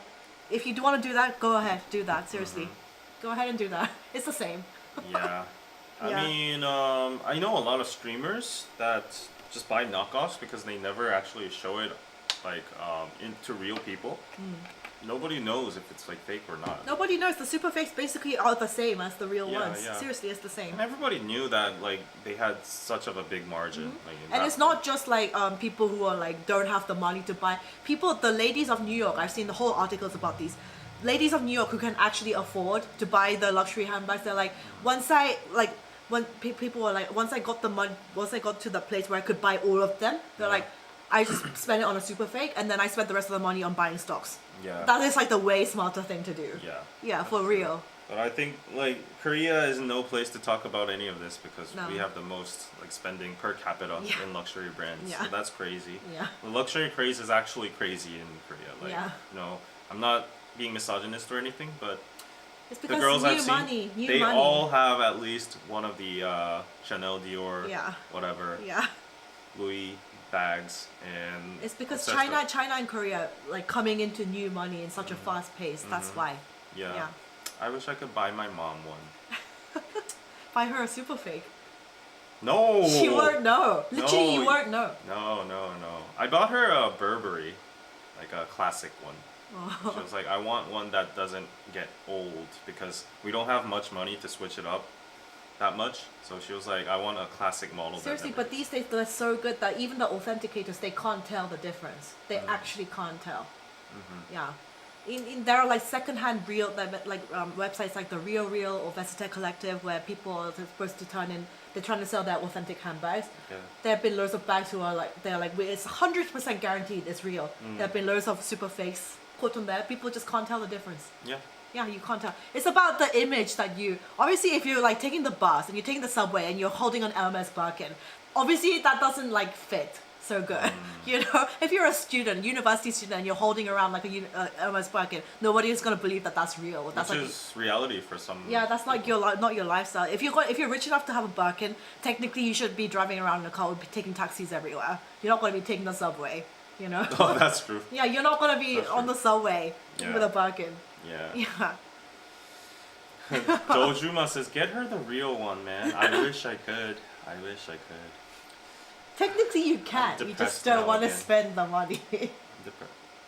if you do want to do that, go ahead, do that. Seriously. Go ahead and do that. It's the same. Yeah. I Yeah. mean, I know a lot of streamers that just buy knockoffs because they never actually show it like into real people, nobody knows if it's like fake or not. Nobody knows. The super fakes basically are the same as the real Yeah, ones. yeah. Seriously, it's the same. And everybody knew that like they had such of a big margin. Like, in And that it's not just like people who are like don't have the money to buy. People, the ladies of New York, I've seen the whole articles about these. Ladies of New York who can actually afford to buy the luxury handbags, they're like, once I like, when people were like, once I got the money, once I got to the place where I could buy all of them, they're like, I just spent it on a super fake, and then I spent the rest of the money on buying stocks. Yeah. That is like the way smarter thing to do. Yeah. Yeah, for real. But I think like Korea is no place to talk about any of this because No. we have the most like spending per capita Yeah. in luxury brands. Yeah. So that's crazy. Yeah. The luxury craze is actually crazy in Korea. Like, Yeah. you know, I'm not being misogynist or anything, but It's the because girls new I've seen, money, new they money. all have at least one of the Chanel, Dior, Yeah. whatever, Yeah. Louis bags, and It's because etc. China and Korea like coming into new money in such a fast pace. That's why. Yeah. Yeah. I wish I could buy my mom one. Buy her a super fake. No. She won't know. Literally, you No. won't know. No. I bought her a Burberry, like a classic one. Oh. She was like, I want one that doesn't get old because we don't have much money to switch it up that much. So she was like, I want a classic model. Seriously, that but these days they're so good that even the authenticators, they can't tell the difference. They actually can't tell. Yeah. There are like secondhand real websites like the Real or Vesite Collective where people are supposed to turn in. They're trying to sell their authentic handbags. Yeah. There have been loads of bags who are like it's 100% guaranteed it's real. There have been loads of super fakes put on there. People just can't tell the difference. Yeah. Yeah, you can't tell. It's about the image that you... Obviously, if you're like taking the bus and you're taking the subway and you're holding an Hermes Birkin, obviously that doesn't like fit so good. You know, if you're a student, university student, and you're holding around like a Hermes Birkin, nobody is gonna believe that that's real. That's Which like is reality for some. yeah, that's like not your lifestyle. If you're rich enough to have a Birkin, technically you should be driving around in a car, taking taxis everywhere. You're not gonna be taking the subway. You know. Oh, that's true. Yeah, you're not gonna be That's on true. the subway Yeah. with a Birkin. Yeah. Yeah. Ahjummas says, get her the real one, man. I wish I could. Technically, you can. You depressed just don't now want to again. spend the money.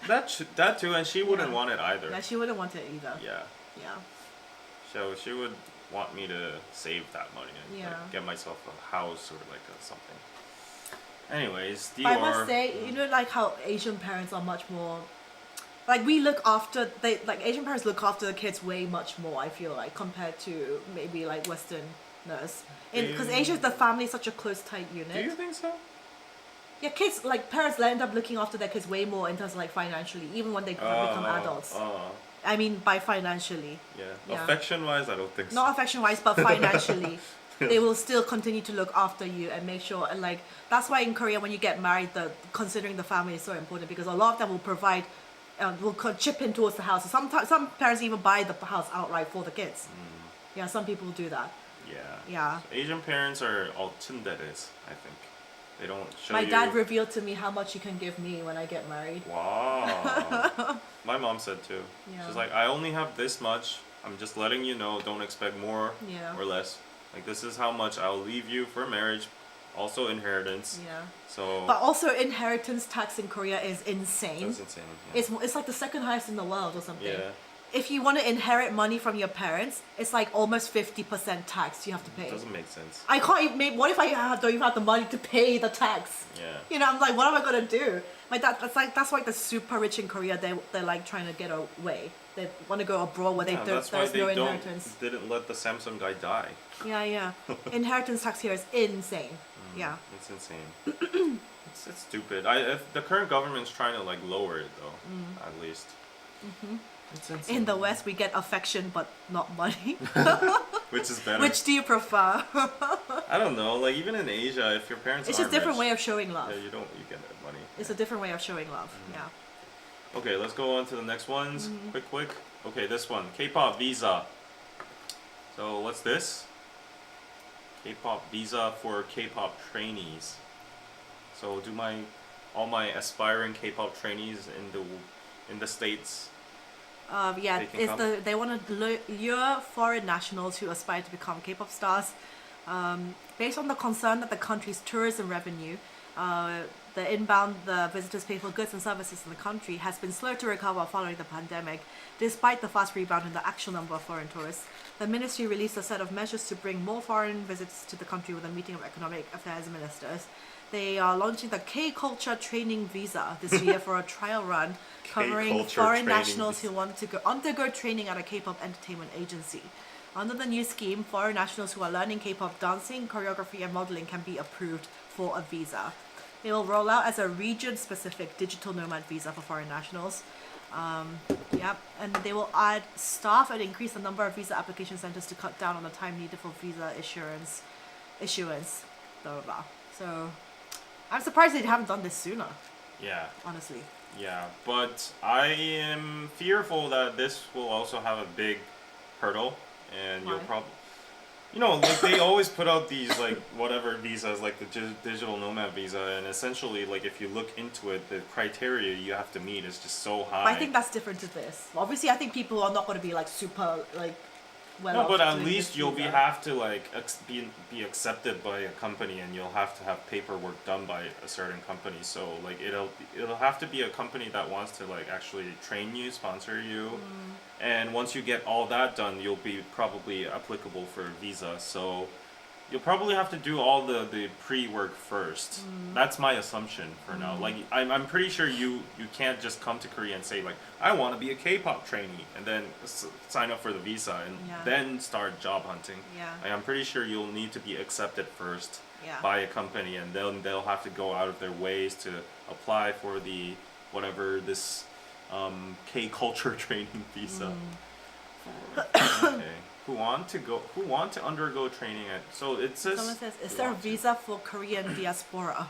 That too, and she wouldn't Yeah. want it either. Yeah, she wouldn't want it either. Yeah. Yeah. So she would want me to save that money and Yeah. like, get myself a house or like something. Anyways, Dior. But I must say, you know, like how Asian parents are much more. Like we look after Asian parents look after the kids way much more. I feel like compared to maybe like Westerners, because Asia, the family is such a close tight unit. Do you think so? Yeah, kids like parents end up looking after their kids way more in terms of like financially, even when they become adults. I mean by financially. Yeah. Yeah. Affection wise, I don't think so. Not affection wise, but financially. They will still continue to look after you and make sure, and like that's why in Korea when you get married, considering the family is so important because a lot of them will provide, will chip in towards the house. Sometimes some parents even buy the house outright for the kids. Yeah, some people do that. Yeah. Yeah. Asian parents are all tsunderes, I think. They don't show My you. dad revealed to me how much you can give me when I get married. Wow. My mom said too. Yeah. She's like, I only have this much. I'm just letting you know. Don't expect more Yeah. or less. Like this is how much I'll leave you for marriage. Also inheritance. Yeah. So. But also inheritance tax in Korea is insane. That's insane. Yeah. It's like the second highest in the world or something. Yeah. If you want to inherit money from your parents, it's like almost 50% tax you have to pay. It doesn't make sense. I can't even. What if I don't even have the money to pay the tax? Yeah. You know, I'm like, what am I gonna do? My dad. That's why the super rich in Korea. They're like trying to get away. They want to go abroad where Yeah, that's why there's they no inheritance. didn't let the Samsung guy die. Yeah. Inheritance tax here is insane. Yeah. It's insane. it's stupid. If the current government's trying to like lower it though, at least. It's insane. In the West, we get affection but not money. Which is better. Which do you prefer? I don't know. Like even in Asia, if your parents It's aren't just a different rich, way of showing love. yeah, you get that money. It's a different way of showing love. Yeah. Okay, let's go on to the next ones. Quick. Okay, this one. K-pop visa. So what's this? K-pop visa for K-pop trainees. So do all my aspiring K-pop trainees in the States? Yeah, They can come? they want to lure foreign nationals who aspire to become K-pop stars, based on the concern that the country's tourism revenue The inbound the visitors pay for goods and services in the country has been slow to recover following the pandemic, despite the fast rebound in the actual number of foreign tourists. The ministry released a set of measures to bring more foreign visitors to the country with a meeting of economic affairs ministers. They are launching the K-Culture Training Visa this year for a trial run covering K-Culture foreign Training nationals Visa. who want to undergo training at a K-pop entertainment agency. Under the new scheme, foreign nationals who are learning K-pop dancing, choreography, and modeling can be approved for a visa. It will roll out as a region-specific digital nomad visa for foreign nationals. And they will add staff and increase the number of visa application centers to cut down on the time needed for visa issuance. Blah blah blah. So, I'm surprised they haven't done this sooner. Yeah. Honestly. Yeah, but I am fearful that this will also have a big hurdle, and you'll Why? probably, like they always put out these like whatever visas, like the digital nomad visa, and essentially, like if you look into it, the criteria you have to meet is just so high. But I think that's different to this. Obviously, I think people are not going to be like super like well. No, off but at doing least this you'll visa. have to like be accepted by a company, and you'll have to have paperwork done by a certain company. So like it'll have to be a company that wants to like actually train you, sponsor you, and once you get all that done, you'll be probably applicable for a visa. So you'll probably have to do all the pre-work first. That's my assumption for now. Like I'm pretty sure you can't just come to Korea and say like I want to be a K-pop trainee and then sign up for the visa and Yeah. then start job hunting. Yeah. Like, I'm pretty sure you'll need to be accepted first Yeah. by a company, and then they'll have to go out of their ways to apply for the whatever this K-culture training visa. Okay. Who want to undergo training at, so it says Someone says, "Is who there a want to. visa for Korean diaspora?"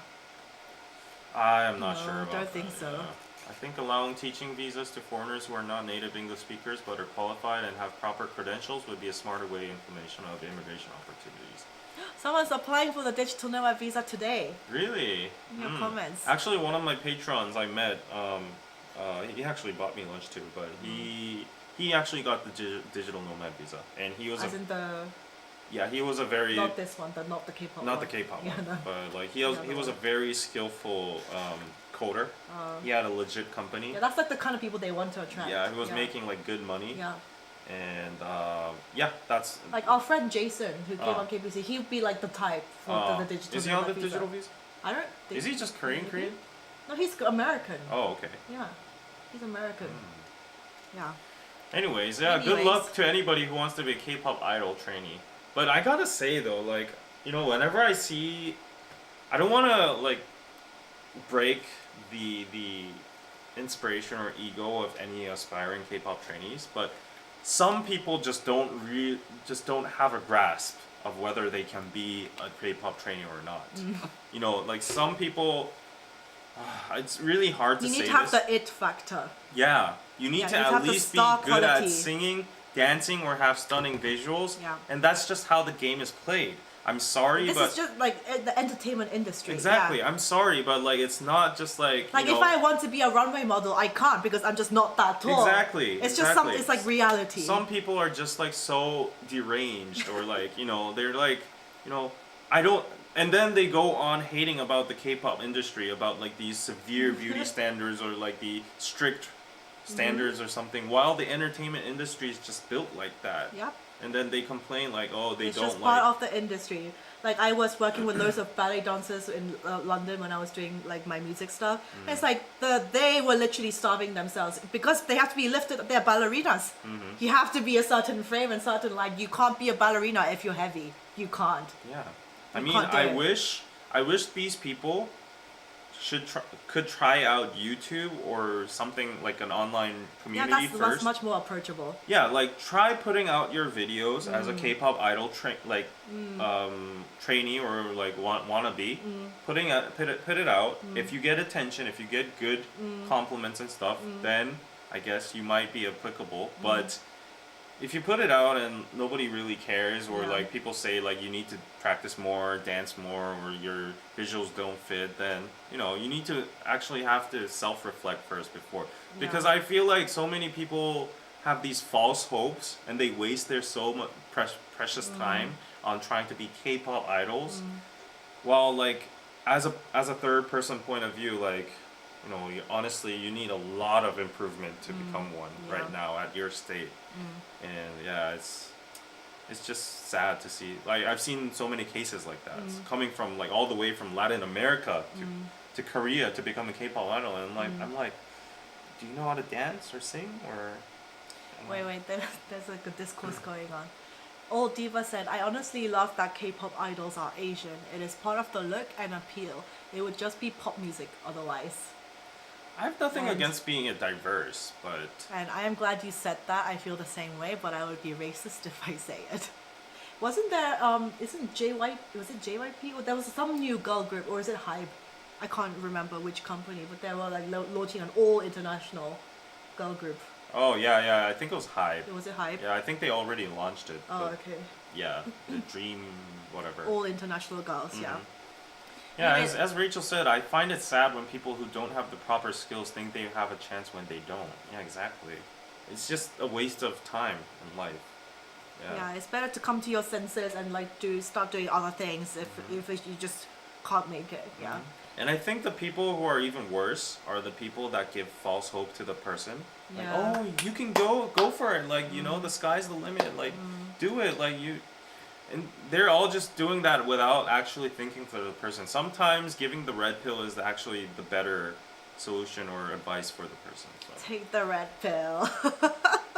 I am not No, sure about don't think that, so. yeah. I think allowing teaching visas to foreigners who are not native English speakers but are qualified and have proper credentials would be a smarter way implementation of immigration opportunities. Someone's applying for the digital nomad visa today. Really? In your comments. Actually, one of my patrons I met, he actually bought me lunch too, but he actually got the digital nomad visa, and he was As in the he was a very not this one, but not the K-pop. not one. the K-pop Yeah, one, no. but like The he was a other very skillful coder. He had a legit company. Yeah, that's like the kind of people they want to attract. Yeah, he was making like good money. Yeah. And that's Like our friend Jason, who came Oh. on KBC, he would be like the type for the digital is he on nomad the visa. digital visa? I don't think. Is he just Korean? maybe? Korean? No, he's American. Oh, okay. Yeah, he's American. Yeah. Anyways, yeah, good Anyways. luck to anybody who wants to be a K-pop idol trainee. But I gotta say though, like, whenever I see, I don't want to like break the inspiration or ego of any aspiring K-pop trainees, but some people just don't have a grasp of whether they can be a K-pop trainee or not. Like some people, it's really hard to You say need to have this. the it factor. Yeah, you need Yeah, to you at have the least be star good at quality. singing, dancing, or have stunning visuals. Yeah. And that's just how the game is played. I'm sorry, This but is just like the entertainment industry. exactly. Yeah. I'm sorry, but like it's not just like Like you if know, I want to be a runway model, I can't because I'm just not that tall. Exactly, It's just exactly. it's like reality. some people are just like so deranged, or like they're like I don't. And then they go on hating about the K-pop industry, about like these severe beauty standards or like the strict standards or something, while the entertainment industry is just built like that. Yep. And then they complain like, oh, they It's don't just like. part of the industry. Like I was working with loads of ballet dancers in London when I was doing like my music stuff. Mm-hmm. And it's like they were literally starving themselves because they have to be lifted. They're ballerinas. Mm-hmm. You have to be a certain frame and certain like you can't be a ballerina if you're heavy. You can't. Yeah, I You mean, can't do I it. wish these people could try out YouTube or something like an online Yeah, community that's first. much more approachable. Yeah, like try putting out your videos as a K-pop idol trainee or like wannabe. Put it out. If you get attention, if you get good compliments and stuff, then I guess you might be applicable. But if you put it out and nobody really cares, or Yeah. like people say like you need to practice more, dance more, or your visuals don't fit, then you need to actually have to self-reflect first before. Because Yeah. I feel like so many people have these false hopes and they waste their so much precious time on trying to be K-pop idols, while like as a third person point of view, like, you know, honestly, you need a lot of improvement to become one right now at your state. And yeah, it's just sad to see. Like, I've seen so many cases like that. It's coming from like all the way from Latin America to Korea to become a K-pop idol, and like I'm like, do you know how to dance or sing or? Wait, there's like a discourse going on. Old Diva said, I honestly love that K-pop idols are Asian. It is part of the look and appeal. It would just be pop music otherwise. I have nothing against being a diverse, but... And I am glad you said that. I feel the same way, but I would be racist if I say it. Wasn't there, isn't was it JYP? Or there was some new girl group, or is it Hype? I can't remember which company, but they were like launching an all international girl group. Oh, yeah, I think it was Hype. Was it Hype? Yeah, I think they already launched it. Oh, okay. Yeah, the Dream, whatever. All international girls, yeah. Yeah, as Rachel said, I find it sad when people who don't have the proper skills think they have a chance when they don't. Yeah, exactly. It's just a waste of time in life. Yeah, it's better to come to your senses and like start doing other things if you just can't make it. Yeah. And I think the people who are even worse are the people that give false hope to the person. Like, oh, you can go for it. Like, you know, the sky's the limit. Like, do it. Like, and they're all just doing that without actually thinking for the person. Sometimes giving the red pill is actually the better solution or advice for the person. So. Take the red pill.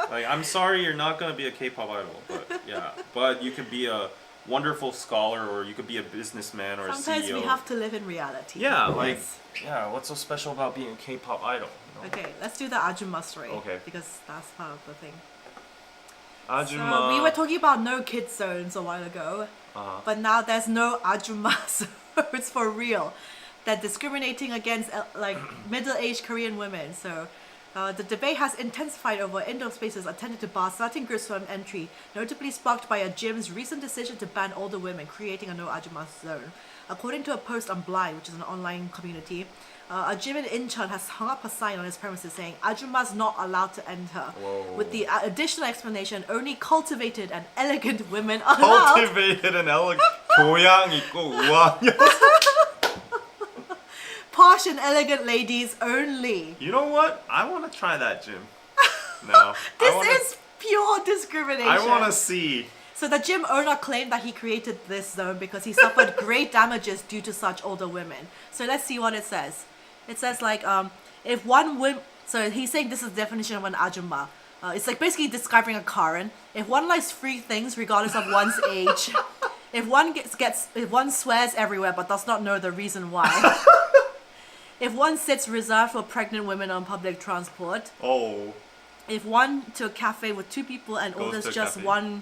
Like, I'm sorry you're not gonna be a K-pop idol, but yeah, but you could be a wonderful scholar, or you could be a businessman or Sometimes a CEO. we have to live in reality. Yeah, like, yeah, what's so special about being a K-pop idol? You know? Okay, let's do the Ahjumma story. Okay. Because that's part of the thing. Ahjumma. So we were talking about no kid zones a while ago, but now there's no Ahjumma zones for real. They're discriminating against like middle-aged Korean women. So the debate has intensified over indoor spaces attended to bar certain groups from entry, notably sparked by a gym's recent decision to ban older women, creating a no Ahjumma zone. According to a post on Blind, which is an online community, a gym in Incheon has hung up a sign on its premises saying "Ahjummas not allowed to enter," with the additional explanation only cultivated and elegant women are allowed. Cultivated and elegant. 교양 있고 우아한 Posh and elegant ladies only. You know what? I want to try that gym. No. This is pure discrimination. I want to see. So the gym owner claimed that he created this zone because he suffered great damages due to such older women. So let's see what it says. It says like, if one woman, so he's saying this is the definition of an Ahjumma. It's like basically describing a Karen. If one likes free things regardless of one's age, if one swears everywhere but does not know the reason why, if one sits reserved for pregnant women on public transport, if one to a cafe with two people and orders just one.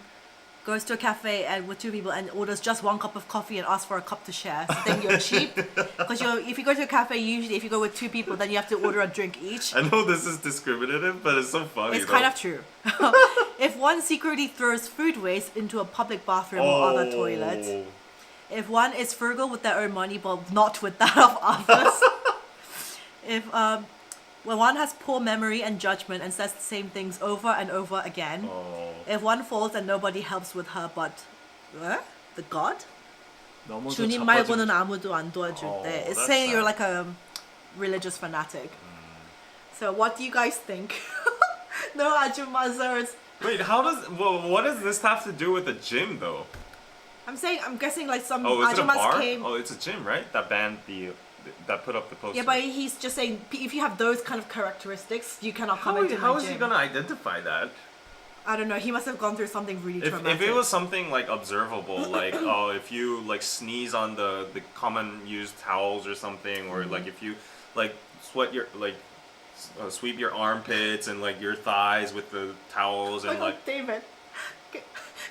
Goes to a cafe and with two people and orders just one cup of coffee and asks for a cup to share. So then you're cheap. Because if you go to a cafe, usually if you go with two people, then you have to order a drink each. I know this is discriminative, but it's so funny. It's kind of true. If one secretly throws food waste into a public bathroom or other toilet. If one is frugal with their own money but not with that of others. If when one has poor memory and judgment and says the same things over and over again. If one falls and nobody helps with her but the God? 주님 말고는 아무도 안 도와줄 때. It's saying you're like a religious fanatic. So what do you guys think? No Ahjumma zones. Wait, what does this have to do with the gym though? I'm guessing like some is it a bar? came. Oh, it's a gym, right? That banned that put up the poster. Yeah, but he's just saying if you have those kind of characteristics, you cannot come into the gym. How is he gonna identify that? I don't know. He must have gone through something really traumatic. If it was something like observable, like if you like sneeze on the common used towels or something, or like if you like sweep your armpits and like your thighs with the towels and like David.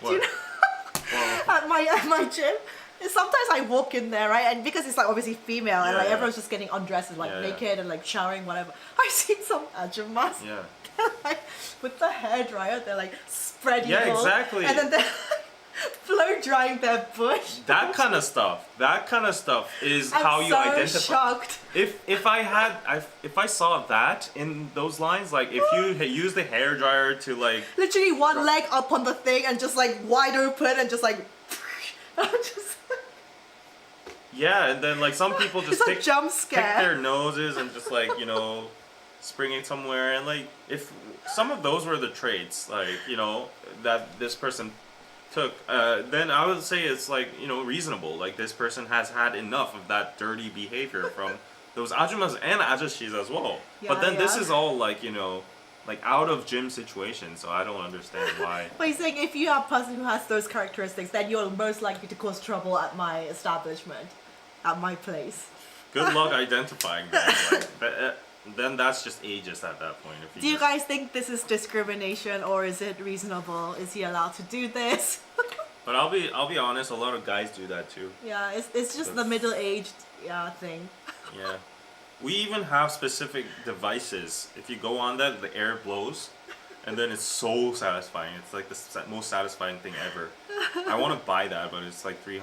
What? Do you know at my gym? Sometimes I walk in there, right, and because it's like obviously female, and like everyone's just getting undressed and like naked and like showering, whatever. I've seen some Ahjummas. Yeah. Like with the hairdryer, they're like spread eagle. Yeah, exactly. And then they're blow drying their bush. That kind of stuff is how you identify. I'm so shocked. If I saw that in those lines, like if you use the hairdryer to like literally one leg up on the thing and just like wide open and just like I'm just Yeah, and then like some people just It's a jump pick their scare. noses and just like, you know, spring it somewhere. And like if some of those were the traits, like, you know, that this person took, then I would say it's like, you know, reasonable. Like this person has had enough of that dirty behavior from those Ahjummas and Ajashis as well. But then this Yeah. is all like, you know, like out of gym situations, so I don't understand why. But he's saying if you are a person who has those characteristics, then you're most likely to cause trouble at my establishment, at my place. Good luck identifying that. Like, then that's just ageist at that point. If Do you just- guys think this is discrimination or is it reasonable? Is he allowed to do this? But I'll be honest, a lot of guys do that too. Yeah, it's just the That's- middle-aged thing. Yeah. We even have specific devices. If you go on that, the air blows, and then it's so satisfying. It's like the most satisfying thing ever. I want to buy that, but it's like $300.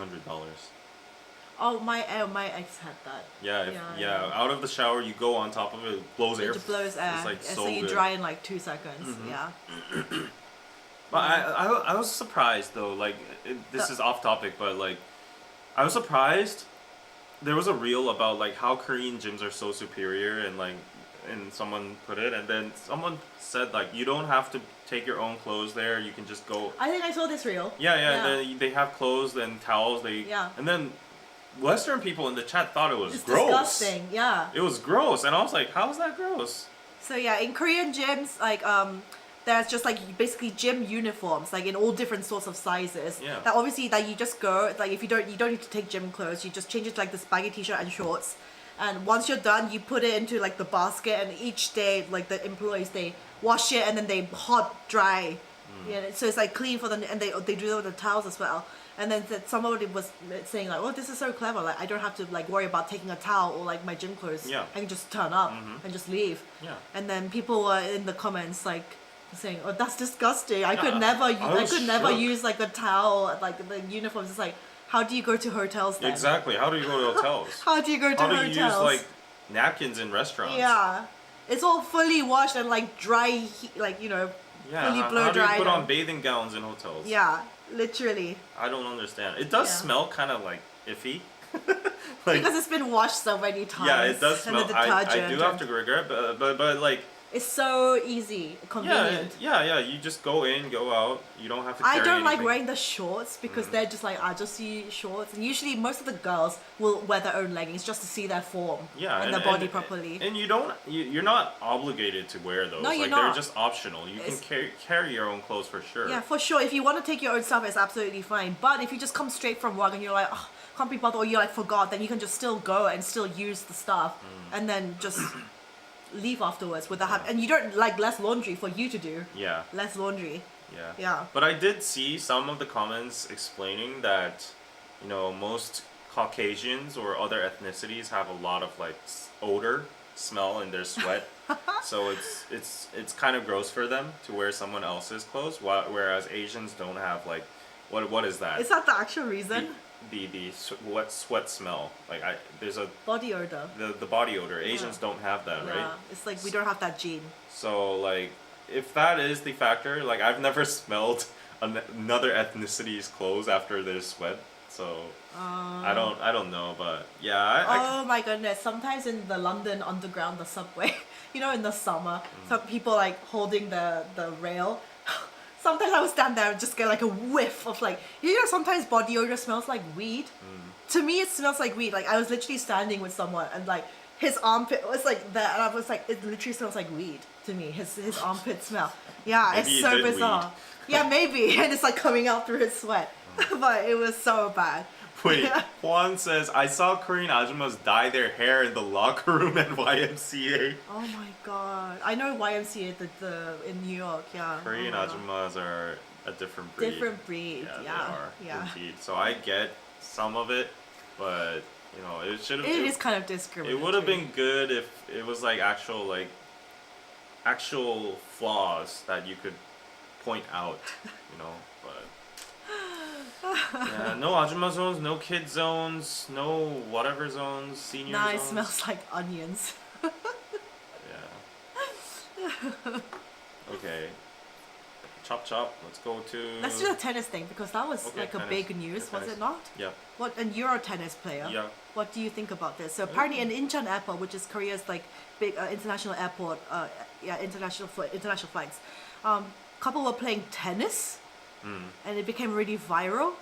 Oh, my ex had that. Yeah, Yeah. Out of the shower, you go on top of it, it blows air. It blows air. It's like Yeah, so so you good. dry in like 2 seconds. Mhm. Yeah. But I was surprised though. Like this is off topic, but like I was surprised. There was a reel about like how Korean gyms are so superior, and someone put it, and then someone said like you don't have to take your own clothes there. You can just go. I think I saw this reel. Yeah. Yeah. And then they have clothes and towels. Yeah. And then Western people in the chat thought it was It's gross. disgusting. Yeah. It was gross, and I was like, how is that gross? So yeah, in Korean gyms, like there's just like basically gym uniforms, like in all different sorts of sizes. Yeah. That obviously that you just go like if you don't need to take gym clothes, you just change it to like this baggy t-shirt and shorts. And once you're done, you put it into like the basket, and each day like the employees they wash it and then they hot dry. Yeah, so it's like clean for them, and they do that with the towels as well. And then somebody was saying like, "Oh, this is so clever! Like I don't have to like worry about taking a towel or like my gym clothes. Yeah. I can just turn up and just leave." Yeah. And then people were in the comments like saying, "Oh, that's disgusting! I could Yeah, never, I I was could never shook. use like a towel, like the uniforms." It's like, how do you go to hotels then? Exactly. How do you go to hotels? How do you go to How do hotels? you use like napkins in restaurants? Yeah, it's all fully washed and like dry, like you know, Yeah. fully How blow do you dried. put on and- bathing gowns in hotels? Yeah, literally. I don't understand. It does Yeah. smell kind of like iffy. Like Because it's been washed so many times. yeah, it does and smell. the I detergent do have to and- regret, but like It's so easy, convenient. yeah. You just go in, go out. You don't have to. I Carry don't like anything. wearing the shorts because they're just like Ajasi shorts, and usually most of the girls will wear their own leggings just to see their form Yeah, and their body properly. And you're not obligated to wear those. No, you're like not. they're just optional. You It's- can carry your own clothes for sure. Yeah, for sure. If you want to take your own stuff, it's absolutely fine. But if you just come straight from work and you're like, oh, can't be bothered, or you like forgot, then you can just still go and still use the stuff, and then just leave afterwards with the and you don't like less laundry for you to do. Yeah. Less laundry. Yeah. Yeah. But I did see some of the comments explaining that, you know, most Caucasians or other ethnicities have a lot of like odor, smell in their sweat. So it's kind of gross for them to wear someone else's clothes, whereas Asians don't have like what is that? Is that the actual reason? The sweat smell. Like there's a Body odor. the body odor. Asians don't have that, Yeah, right? it's like we don't have that gene. So like if that is the factor, like I've never smelled another ethnicity's clothes after their sweat. So I don't know, but yeah, I Oh my goodness! Sometimes in the London Underground, the subway, you know, in the summer, some people like holding the rail. Sometimes I would stand there and just get like a whiff of like, you know, sometimes body odor smells like weed. To me, it smells like weed. Like I was literally standing with someone and like his armpit was like there, and I was like, it literally smells like weed to me. His armpit smell. Yeah, Maybe it's he so did bizarre. Yeah, maybe, and it's like coming out through his sweat. But it was so bad. Wait, Juan says, I saw Korean Ahjummas dye their hair in the locker room at YMCA. Oh my god. I know YMCA the in New York, yeah. Korean Oh my God. Ahjummas are a different breed. Different breed, Yeah, yeah. they are, Yeah. indeed. So I get some of it, but, you know, it should have... It is kind of discriminatory. It would have been good if it was like actual flaws that you could point out, you know, but... Yeah, no Ahjumma zones, no kid zones, no whatever zones, senior Nah, it zones. smells like onions. Yeah. Okay. chop chop. Let's go to. Let's do the tennis thing because that was Okay, like a tennis. big news, Yeah, was tennis. it not? Yeah. What? And you're a tennis player. Yeah. What do you think about this? So apparently, in Incheon Airport, which is Korea's like big international airport, international flights, couple were playing tennis, and it became really viral.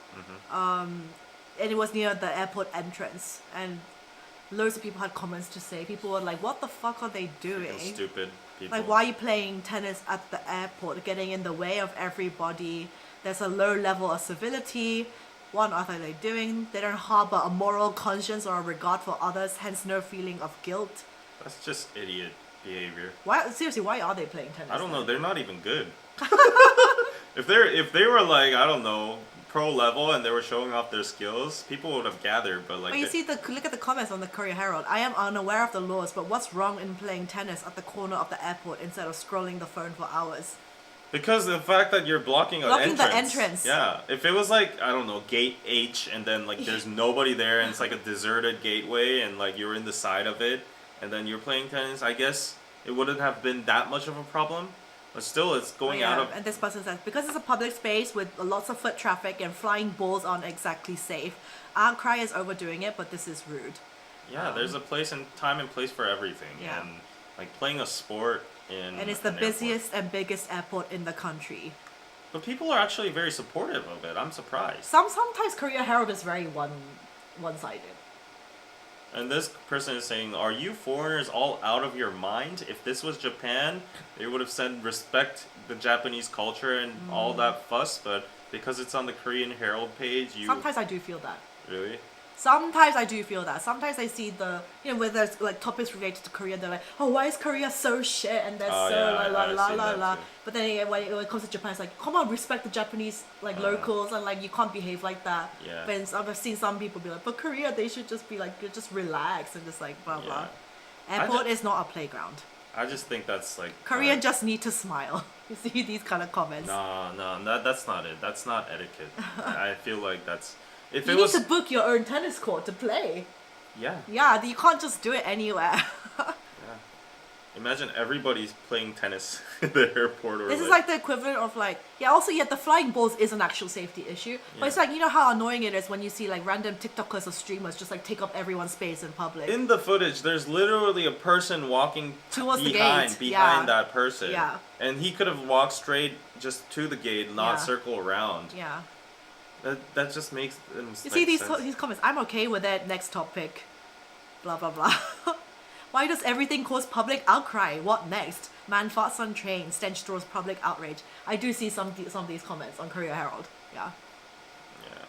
And it was near the airport entrance, and loads of people had comments to say. People were like, "What the fuck are they doing? Freaking stupid people. Like, why are you playing tennis at the airport, getting in the way of everybody? There's a low level of civility. What are they doing? They don't harbor a moral conscience or a regard for others, hence no feeling of guilt." That's just idiot behavior. Why? Seriously, why are they playing tennis? I don't know. They're not even good. If they were like, I don't know, pro level and they were showing off their skills, people would have gathered. But like, But you see, look at the comments on the Korea Herald. I am unaware of the laws, but what's wrong in playing tennis at the corner of the airport instead of scrolling the phone for hours? because the fact that you're blocking an Blocking entrance. the entrance. Yeah. If it was like, I don't know, gate H and then like there's nobody there and it's like a deserted gateway and like you're in the side of it and then you're playing tennis, I guess it wouldn't have been that much of a problem. But still, it's going out of. And this person says, because it's a public space with lots of foot traffic and flying balls aren't exactly safe. Cry is overdoing it, but this is rude. Yeah, there's a place and time and place for everything. Yeah. And like playing a sport in. And it's the an airport. busiest and biggest airport in the country. But people are actually very supportive of it. I'm surprised. Sometimes Korea Herald is very one-sided. And this person is saying, "Are you foreigners all out of your mind? If this was Japan, they would have said respect the Japanese culture and all that fuss. But because it's on the Korean Herald page, you Sometimes I do feel that. really." Sometimes I do feel that. Sometimes I see where there's like topics related to Korea, they're like, oh, why is Korea so shit and they're Oh, so yeah, la la I've la seen la that la. too. But then when it comes to Japan, it's like, come on, respect the Japanese like locals and like you can't behave like that. Yeah. But I've seen some people be like, but Korea, they should just be like, just relax and just like blah blah. Yeah. Airport is not a playground. I just think that's like Korean just need to smile. You see these kind of comments. No, that's not it. That's not etiquette. I feel like that's if You it need was to book your own tennis court to play. yeah. Yeah, you can't just do it anywhere. Imagine everybody's playing tennis in the airport or This is like the equivalent of like, the flying balls is an actual safety issue. But it's like, you know how annoying it is when you see like random TikTokers or streamers just like take up everyone's space in public. in the footage, there's literally a person walking Towards the behind gate, yeah. that person. Yeah. And he could have walked straight just to the gate, not Yeah. circle around. Yeah. That just makes You see these comments, I'm okay with it, next topic. Blah blah blah. Why does everything cause public outcry? What next? Man farts on train, stench draws public outrage. I do see some of these comments on Korea Herald. Yeah. Yeah.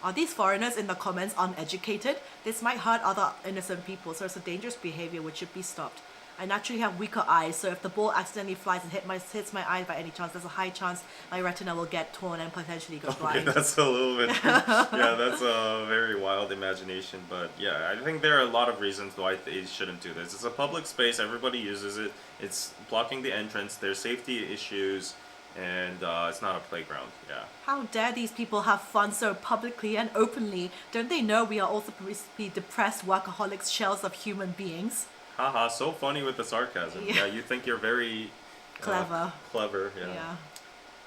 Are these foreigners in the comments uneducated? This might hurt other innocent people, so it's a dangerous behavior which should be stopped. I naturally have weaker eyes, so if the ball accidentally flies and hits my eye by any chance, there's a high chance my retina will get torn and potentially go Okay, blind. that's a little bit. Yeah, that's a very wild imagination, but yeah, I think there are a lot of reasons why they shouldn't do this. It's a public space; everybody uses it. It's blocking the entrance. There's safety issues, and it's not a playground. Yeah. How dare these people have fun so publicly and openly? Don't they know we are all supposed to be depressed workaholics, shells of human beings? Haha, so funny with the sarcasm. Yeah. Yeah, you think you're very Clever. Clever, yeah.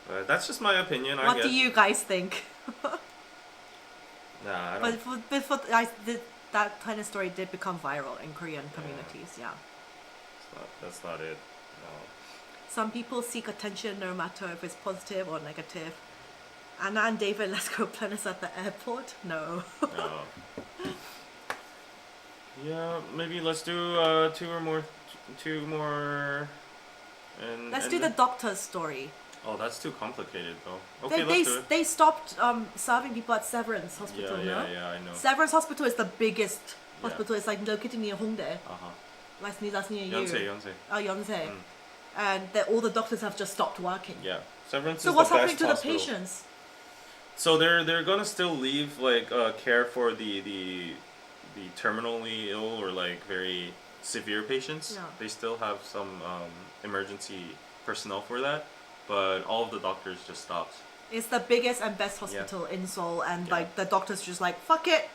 Yeah. That's just my opinion, I What guess. do you guys think? Nah, I don't. That kind of story did become viral in Korean communities, yeah. That's not it. No. Some people seek attention no matter if it's positive or negative. Anna and David, let's go tennis at the airport? No. No. Yeah, maybe let's do two more. And Let's and do the then- doctor's story. Oh, that's too complicated though. Okay, They let's do it. they stopped serving people at Severance Hospital, no? Yeah, I know. Severance Hospital is the biggest Yeah. hospital. It's like located near Hongdae. Uh-huh. That's near you. Yonsei. Oh, Yonsei. Mm. And all the doctors have just stopped working. Yeah. Severance So is what's the happening best to hospital. the patients? So they're gonna still leave like care for the terminally ill or like very severe patients. Yeah. They still have some emergency personnel for that, but all of the doctors just stopped. It's the biggest and best hospital in Seoul, and Yeah. like the doctors just like fuck it.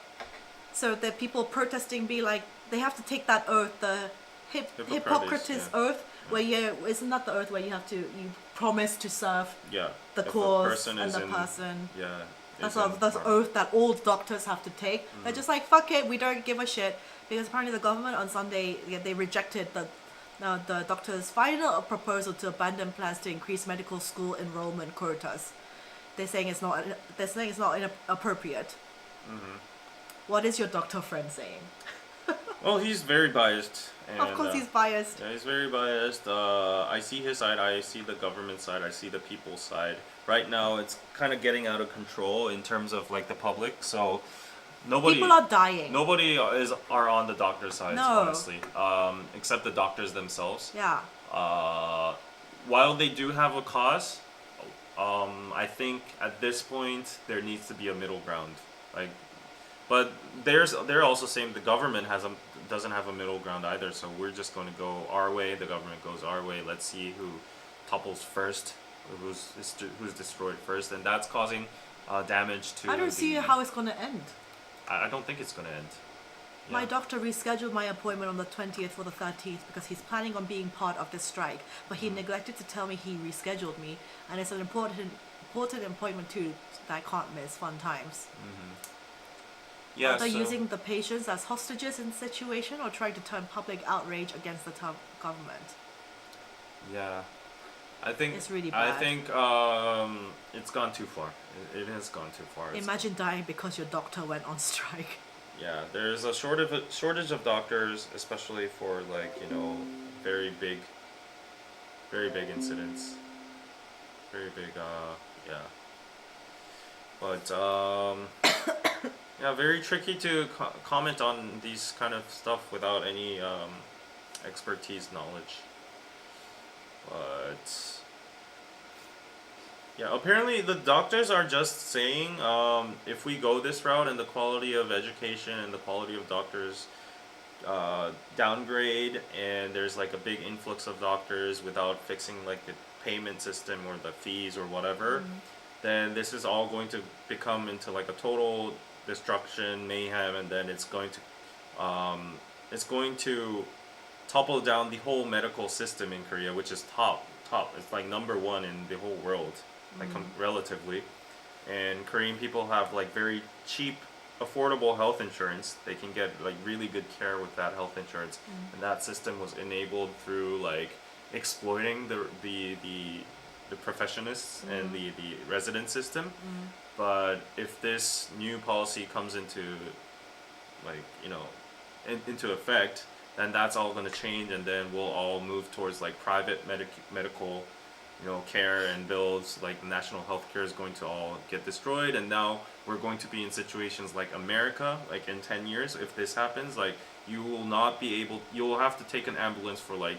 So the people protesting be like, they have to take that oath, the Hippocrates, Hippocrates yeah. oath, where isn't that the oath where you promise to serve Yeah. the If a cause person and is the in- person. Yeah. That's is in that's harm. oath that all doctors have to take. They're just like, fuck it, we don't give a shit, because apparently the government on Sunday, they rejected the doctor's final proposal to abandon plans to increase medical school enrollment quotas. They're saying it's not appropriate. What is your doctor friend saying? Well, he's very biased. And, Of course he's biased. Yeah, he's very biased. I see his side. I see the government side. I see the people's side. Right now, it's kind of getting out of control in terms of like the public. So nobody People are dying. nobody are on the doctor's side, No. honestly. Except the doctors themselves. Yeah. While they do have a cause, I think at this point there needs to be a middle ground. Like, but they're also saying the government doesn't have a middle ground either. So we're just going to go our way. The government goes our way. Let's see who topples first, who's destroyed first, and that's causing damage to. I don't see how it's gonna end. I don't think it's going to end. My Yeah. doctor rescheduled my appointment on the 20th for the 13th because he's planning on being part of this strike, but he neglected to tell me he rescheduled me, and it's an important appointment too that I can't miss. Fun times. Yeah. Are they so- using the patients as hostages in the situation, or trying to turn public outrage against the government? Yeah, I think It's really I bad. think it's gone too far. It has gone too far. It's- Imagine dying because your doctor went on strike. Yeah, there's a shortage of doctors, especially for like very big incidents. Very big. Yeah. But yeah, very tricky to comment on these kind of stuff without any expertise knowledge. But yeah, apparently the doctors are just saying if we go this route and the quality of education and the quality of doctors downgrade, and there's like a big influx of doctors without fixing like the payment system or the fees or whatever, then this is all going to become into like a total destruction, mayhem, and then it's going to topple down the whole medical system in Korea, which is top. It's like number one in the whole world, like relatively. And Korean people have like very cheap, affordable health insurance. They can get like really good care with that health insurance, and that system was enabled through like exploiting the professionists and the resident system. But if this new policy comes into like into effect, then that's all going to change, and then we'll all move towards like private medical care and bills. Like national health care is going to all get destroyed, and now we're going to be in situations like America, like in 10 years if this happens, like you'll have to take an ambulance for like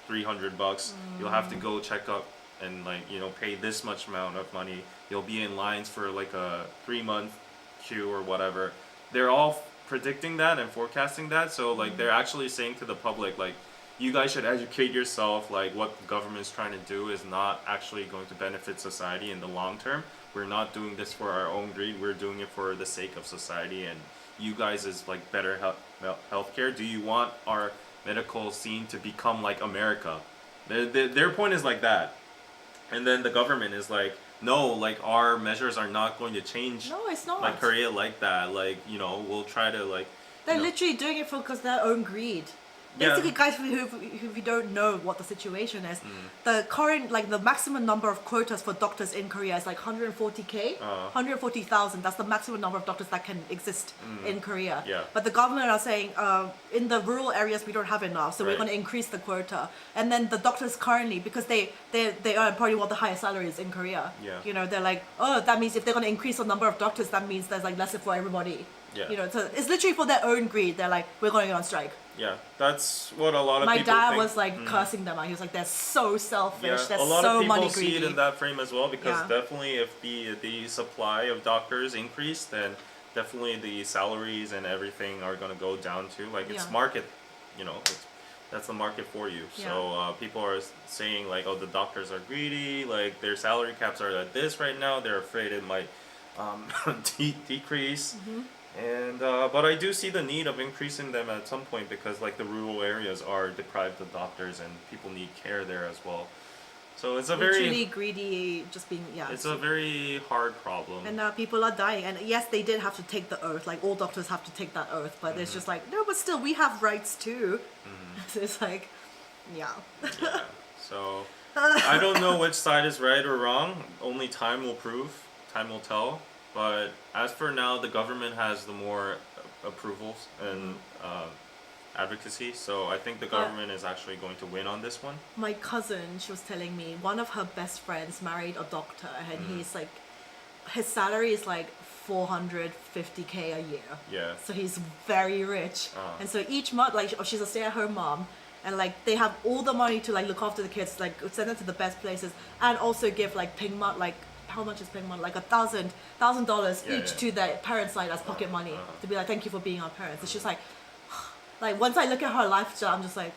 $300. You'll have to go check up and like pay this much amount of money. You'll be in lines for like a 3-month queue or whatever. They're all predicting that and forecasting that, so like they're actually saying to the public, like, you guys should educate yourself, like what the government's trying to do is not actually going to benefit society in the long term. We're not doing this for our own greed, we're doing it for the sake of society, and you guys is like better healthcare. Do you want our medical scene to become like America? Their point is like that, and then the government is like, no, like our measures are not going to change. No, it's not. Like Korea like that. Like we'll try to like. They're literally doing it because of their own greed. Basically, guys, who you don't know what the situation is, the current, like the maximum number of quotas for doctors in Korea is like 140k, 140,000. That's the maximum number of doctors that can exist in Korea. Yeah. But the government are saying in the rural areas we don't have enough, so we're Right. going to increase the quota. And then the doctors currently, because they earn probably one of the highest salaries in Korea. Yeah. They're like, oh, that means if they're going to increase the number of doctors, that means there's like lesser for everybody. Yeah. So it's literally for their own greed. They're like, we're going on strike. Yeah, that's what a lot of My people dad think. was like cursing them out. He was like, "They're so selfish. Yeah, They're a lot so of people money see greedy." it in that frame as well, because Yeah. definitely if the supply of doctors increase, then definitely the salaries and everything are going to go down too. Like it's Yeah. market, that's the market for you. Yeah. So people are saying like, oh, the doctors are greedy, like their salary caps are at this right now. They're afraid it might decrease. And but I do see the need of increasing them at some point because like the rural areas are deprived of doctors and people need care there as well. So it's a Literally very greedy, just being it's a very hard problem. And people are dying. And yes, they did have to take the oath. Like all doctors have to take that oath. But it's just like no, but still, we have rights too. So it's like, yeah. Yeah. So I don't know which side is right or wrong. Only time will prove. Time will tell. But as for now, the government has the more approvals and advocacy. So I think the government is actually going to win on this one. My cousin, she was telling me one of her best friends married a doctor, and he's like, his salary is like 450K a year. Yeah. So he's very rich, and so each month, like, she's a stay-at-home mom, and like they have all the money to like look after the kids, like send them to the best places, and also give like Pingma, like how much is Pingma? Like $1,000 each to their parents' side as pocket money to be like thank you for being our parents. It's just like once I look at her lifestyle, I'm just like,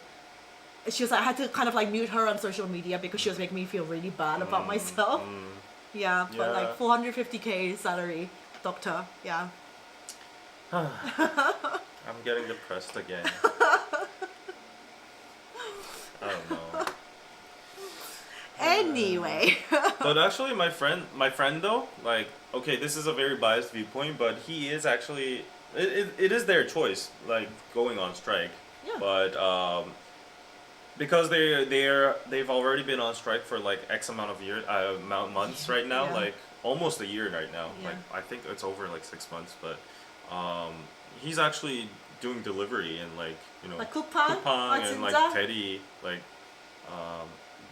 she was like, I had to kind of like mute her on social media because she was making me feel really bad about myself. Yeah, but like 450K salary, doctor, yeah. I'm getting depressed again. I don't know. Anyway. But actually my friend though, like, okay, this is a very biased viewpoint, but he is actually, it is their choice, like, going on strike. Yeah. But, because they've already been on strike for like X amount of months right now, like almost a year right now. Yeah. Like, I think it's over like 6 months, but, he's actually doing delivery and like, you know, like coupon and like Teddy, like,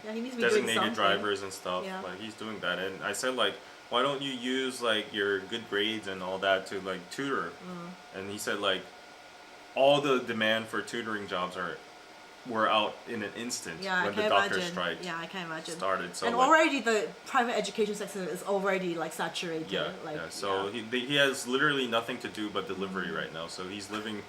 yeah, he needs to be doing designated something. drivers and stuff. Yeah. Like, he's doing that, and I said like, why don't you use like your good grades and all that to like tutor? And he said like, all the demand for tutoring jobs were out in an instant when the doctor strike I can imagine. started. So and like, already the private education sector is already like saturated. yeah, like, yeah. So he has literally nothing to do but delivery right now. So he's living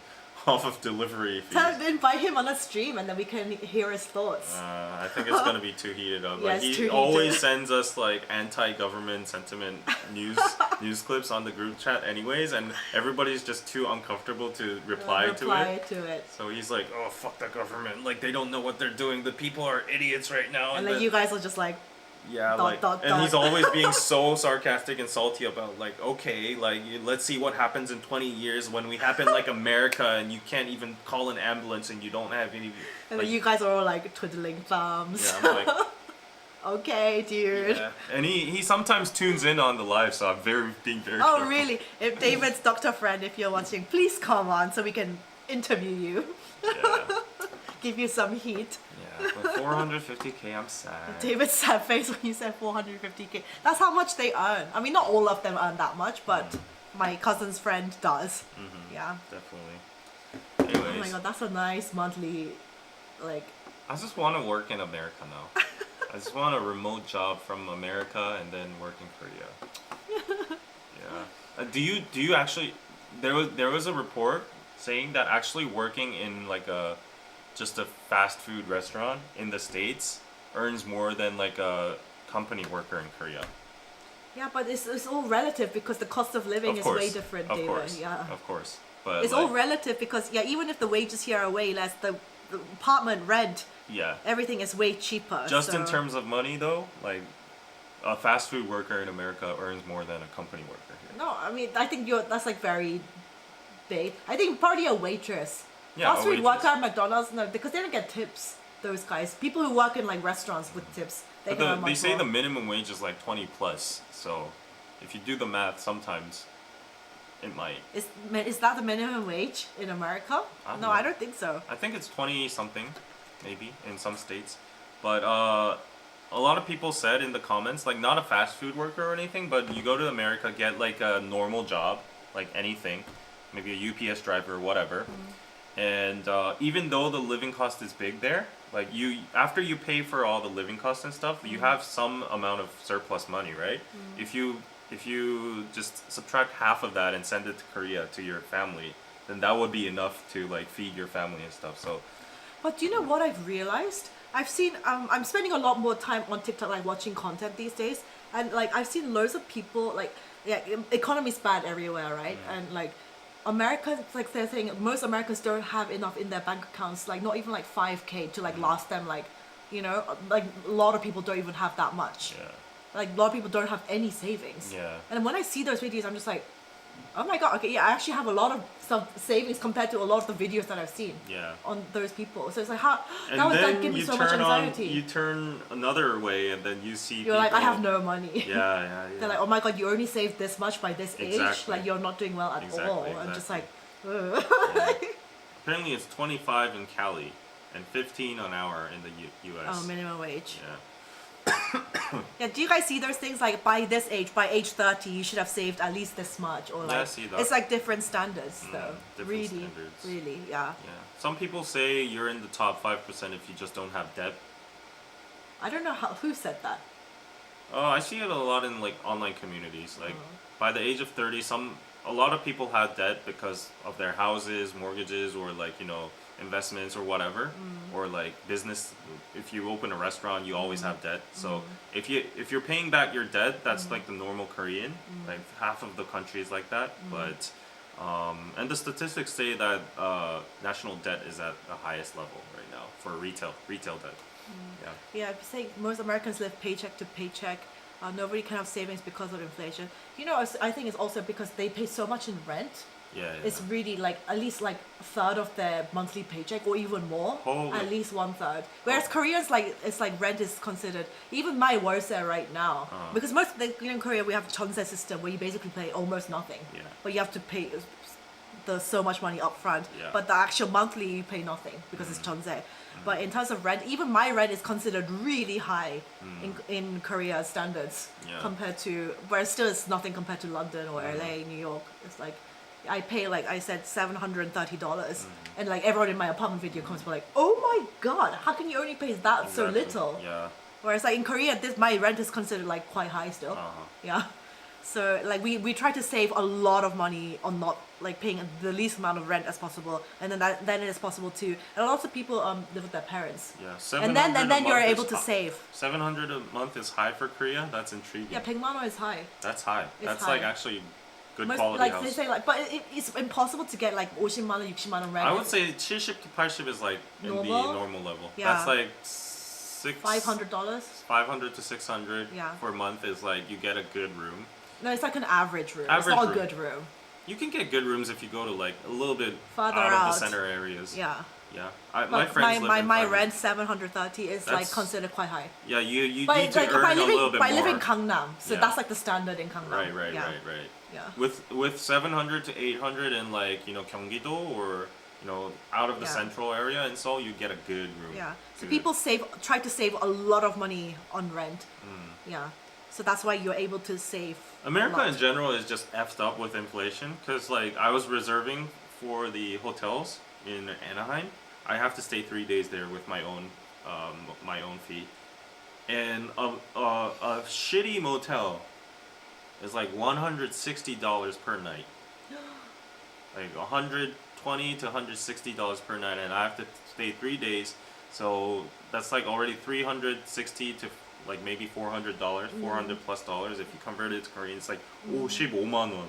off of delivery fees. Invite him on a stream and then we can hear his thoughts. I think it's gonna be too heated up. Yeah, Like, it's he too always heated. sends us like anti-government sentiment news clips on the group chat, anyways, and everybody's just too uncomfortable to reply to it. So he's like, "Oh, fuck the government! Like, they don't know what they're doing. The people are idiots right now." And then you guys are just like, yeah, and he's always being so sarcastic and salty about like, okay, like, let's see what happens in 20 years when we happen like America and you can't even call an ambulance and you don't have any. and like, then you guys are all like twiddling thumbs. yeah, I'm like, okay, dude. yeah. And he sometimes tunes in on the live, so I'm being very Oh, careful. really? If David's doctor friend, if you're watching, please come on so we can interview you. Yeah, Give you some heat. yeah. But 450K, I'm sad. David's sad face when you said 450K. That's how much they earn. I mean, not all of them earn that much, but my cousin's friend does. Yeah. Definitely. Oh Anyways, my god, that's a nice monthly, like. I just want to work in America now. I just want a remote job from America and then work in Korea. Yeah. Do you actually? There was a report saying that actually working in like just a fast food restaurant in the States earns more than like a company worker in Korea. Yeah, but it's all relative because the cost of living is way different, Of David. course. Yeah. Of course. But It's all relative because even if the wages here are way less, the apartment rent, yeah. everything is way cheaper. Just in so- terms of money though, like a fast food worker in America earns more than a company worker here. No, I mean I think that's like very big. I think probably a waitress. Yeah, Fast a food waitress. worker at McDonald's, no, because they don't get tips. Those guys, people who work in like restaurants with tips, they can earn much They say more. the minimum wage is like 20 plus. So if you do the math, sometimes it might. Is that the minimum wage in America? I don't No, know. I don't think so. I think it's 20 something, maybe in some states. But a lot of people said in the comments, like not a fast food worker or anything, but you go to America, get like a normal job, like anything, maybe a UPS driver or whatever. And even though the living cost is big there, like after you pay for all the living costs and stuff, you have some amount of surplus money, right? If you just subtract half of that and send it to Korea to your family, then that would be enough to like feed your family and stuff. So But do you know what I've realized? I've seen I'm spending a lot more time on TikTok, like watching content these days, and like I've seen loads of people like, yeah, economy's bad everywhere, right? And like America, like they're saying, most Americans don't have enough in their bank accounts, like not even like 5K to like last them, like, you know, like a lot of people don't even have that much. Yeah. Like a lot of people don't have any savings. Yeah. And when I see those videos, I'm just like, oh my god, okay, yeah, I actually have a lot of savings compared to a lot of the videos that I've seen. Yeah. On those people. So it's like, how, And that was then like giving me you so much turn anxiety. you turn another way, and then you see You're like, I have no money. Yeah, yeah, yeah. They're like, oh my god, you only saved this much by this age. Exactly. Like, you're not doing well at all. I'm just like, ugh. Yeah. Apparently, it's 25 in Cali, and 15 an hour in the U.S. Oh, minimum wage. Yeah. Yeah, do you guys see those things like by this age, by age 30, you should have saved at least this much, or like Yeah, I see that. it's like different standards though. Different Really, standards. really, yeah. Yeah. Some people say you're in the top 5% if you just don't have debt. I don't know who said that. Oh, I see it a lot in like online communities. Like by the age of 30, a lot of people have debt because of their houses, mortgages, or like, you know, investments or whatever, or like business. If you open a restaurant, you always have debt. So if you're paying back your debt, that's like the normal Korean. Like half of the country is like that. But and the statistics say that national debt is at the highest level right now for retail debt. Yeah. Yeah, I'm saying most Americans live paycheck to paycheck. Nobody can have savings because of inflation. You know, I think it's also because they pay so much in rent. Yeah, It's really like at least like a third of their monthly paycheck, or even more. Holy. At least 1/3. Whereas Koreans, like, it's like rent is considered. Even my worst there right now, because most in Korea we have chonse system where you basically pay almost nothing. Yeah. But you have to pay the so much money up front. Yeah. But the actual monthly you pay nothing because it's chonse. But in terms of rent, even my rent is considered really high in Korea standards Yeah. compared to, whereas still it's nothing compared to London or LA, New York. It's like I pay, like I said, $730, and like everyone in my apartment video comments were like, "Oh my god, how can you only pay that so Exactly. little?" Yeah. Whereas like in Korea, my rent is considered like quite high still. Yeah. So like we try to save a lot of money on not like paying the least amount of rent as possible, and then it is possible to. And lots of people live with their parents. Yeah. And then you're able to save. 700 a month is high for Korea. That's intriguing. Yeah, Pengmano is high. That's high. It's That's high. like actually good Most, quality like house. they say, like, but it's impossible to get like 50만 원, 60만 원 rent. I would say 70 to 80 is like in the Normal? normal level. Yeah. That's like $500. 500 to 600 Yeah. for a month is like you get a good room. No, it's like an average room. Average it's not room. a good room. You can get good rooms if you go to like a little bit Further out of out. the center areas. Yeah. Yeah. But My friends live in my Thailand. rent 730 is like That's- considered quite high. Yeah, you But need it's to like earn by a little living bit by more. living Gangnam, so Yeah. that's like the standard in Gangnam. Right. Yeah. Yeah. With 700 to 800 in like, you know, Gyeonggi-do or, you know, out of the Yeah. central area in Seoul, you get a good room. Yeah. So Good. people try to save a lot of money on rent. Mm. Yeah. So that's why you're able to save. America a lot. in general is just effed up with inflation because like I was reserving for the hotels in Anaheim. I have to stay 3 days there with my own fee, and a shitty motel is like $160 per night, like $120 to $160 per night, and I have to stay 3 days, so that's like already $360 to like maybe $400, $400+ if you convert it to Korean. It's like 55만 원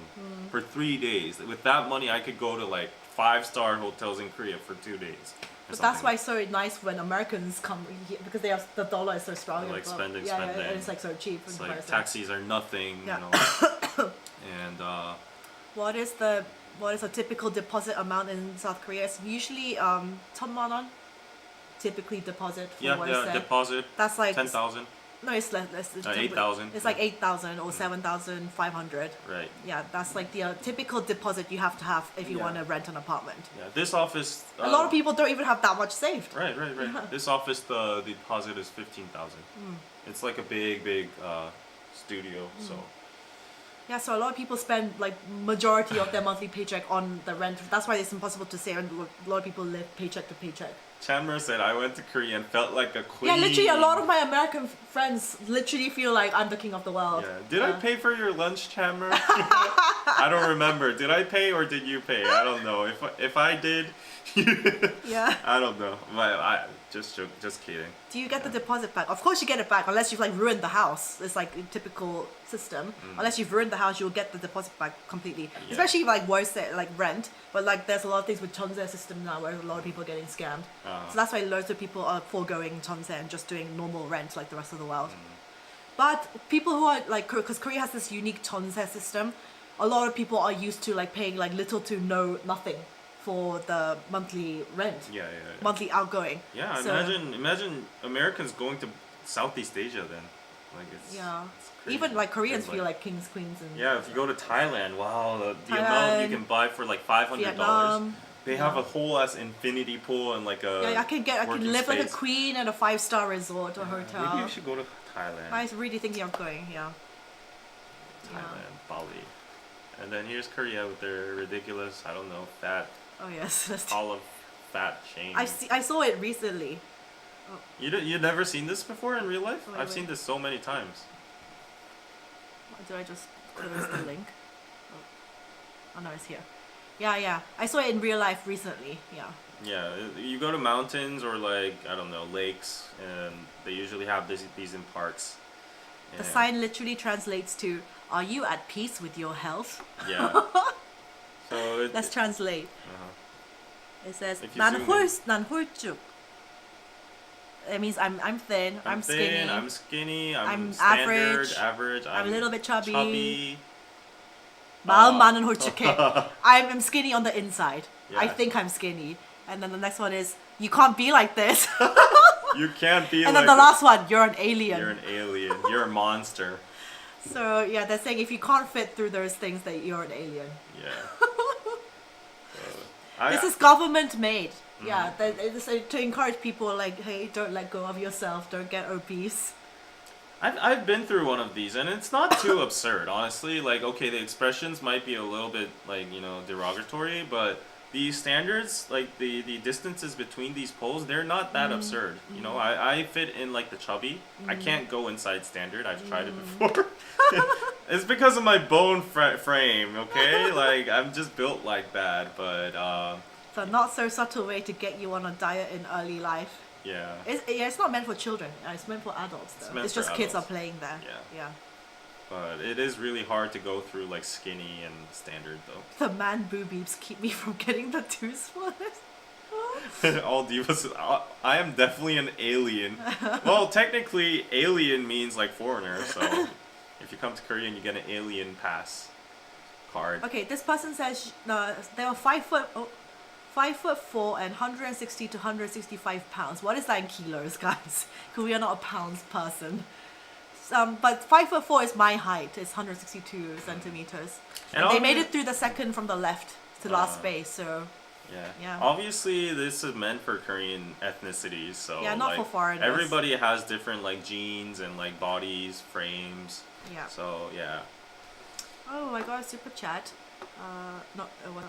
for 3 days. With that money, I could go to like 5-star hotels in Korea for 2 days. But that's why it's so nice when Americans come here, because the dollar is so strong. Like spending. Yeah, and it's like so cheap. It's in like comparison. taxis are nothing, Yeah. you know. And What is a typical deposit amount in South Korea? It's usually 1,000만 원. Typically deposit for what is there. deposit That's like 10,000. No, it's less. It's 8,000. It's like 8,000 or 7,500. Right. Yeah, that's like the typical deposit you have to have if you Yeah. want to rent an apartment. Yeah, this office. A lot of people don't even have that much saved. Right. This office, the deposit is 15,000. It's like a big studio. So. Yeah, so a lot of people spend like majority of their monthly paycheck on the rent. That's why it's impossible to save, and a lot of people live paycheck to paycheck. Chandler said, I went to Korea and felt like a queen. Yeah, literally a lot of my American friends literally feel like I'm the king of the world. Yeah. Did I pay for your lunch, Chandler? I don't remember. Did I pay or did you pay? I don't know. If I did, Yeah. I don't know. I just kidding. Do you get the deposit back? Of course you get it back unless you've like ruined the house. It's like a typical system. Unless you've ruined the house, you'll get the deposit back completely. Yeah. Especially like worse like rent. But like there's a lot of things with Chonse system now where a lot of people are getting scammed. So that's why loads of people are foregoing Chonse and just doing normal rent like the rest of the world. But people who are like, because Korea has this unique Chonse system, a lot of people are used to like paying like little to nothing for the monthly rent. Yeah. Monthly outgoing. Yeah, So- imagine Americans going to Southeast Asia then. Like it's crazy. Even like Koreans Like- feel like kings, queens, and Yeah, if you go to Thailand, wow, the amount Thailand, you can buy for like $500. Vietnam. They have a whole ass infinity pool and like a Yeah, I can working live like a space. queen at a 5-star resort or hotel. Maybe you should go to Thailand. I was really thinking of going. Yeah. Thailand, Bali. And then here's Korea with their ridiculous, I don't know, fat, Oh yes. olive fat chain. I saw it recently. You'd never seen this before in real life? Wait, I've seen wait. this so many times. Did I just close the link? Oh no, it's here. Yeah. I saw it in real life recently. Yeah. Yeah, you go to mountains or like, I don't know, lakes, and they usually have these in parks. The And- sign literally translates to "Are you at peace with your health?" Yeah. So Let's translate. uh-huh. It says If you "난 zoom in. 홀쭉." It means I'm thin. I'm thin, skinny. I'm skinny. I'm I'm standard, average. average. I'm a little bit chubby. Chubby. 마음만은 홀쭉해. I'm skinny on the inside. I Yeah. think I'm skinny. And then the next one is you can't be like this. You can't be And like then the this. last one, you're an alien. You're an alien. You're a monster. So yeah, they're saying if you can't fit through those things, that you're an alien. Yeah. This is government made. Yeah, it's to encourage people like, hey, don't let go of yourself, don't get obese. I've been through one of these, and it's not too absurd, honestly. Like, okay, the expressions might be a little bit, like, derogatory, but the standards, like, the distances between these poles, they're not that absurd. You know, I fit in, like, the chubby. I can't go inside standard. I've tried it before. It's because of my bone frame, okay? Like, I'm just built like that, but, So not so subtle way to get you on a diet in early life. yeah. It's not meant for children. It's meant for adults though. meant It's for just kids are adults. playing there. Yeah. But it is really hard to go through, like, skinny and standard, though. The man boobies keep me from getting the tooth spoilers. All divas. I am definitely an alien. Well, technically, alien means like foreigner. So, if you come to Korea, you get an alien pass card. Okay, this person says they were 5'4" and 160 to 165 pounds. What is that in kilos, guys? Because we are not a pounds person. But 5'4" is my height. It's 162 centimeters. And they made it through the second from the left to last space. So Yeah. Obviously, this is meant for Korean ethnicities. So Yeah, not like, for foreigners. Everybody has different like genes and like bodies, frames. yeah. So yeah. Oh, I got a super chat. Not what.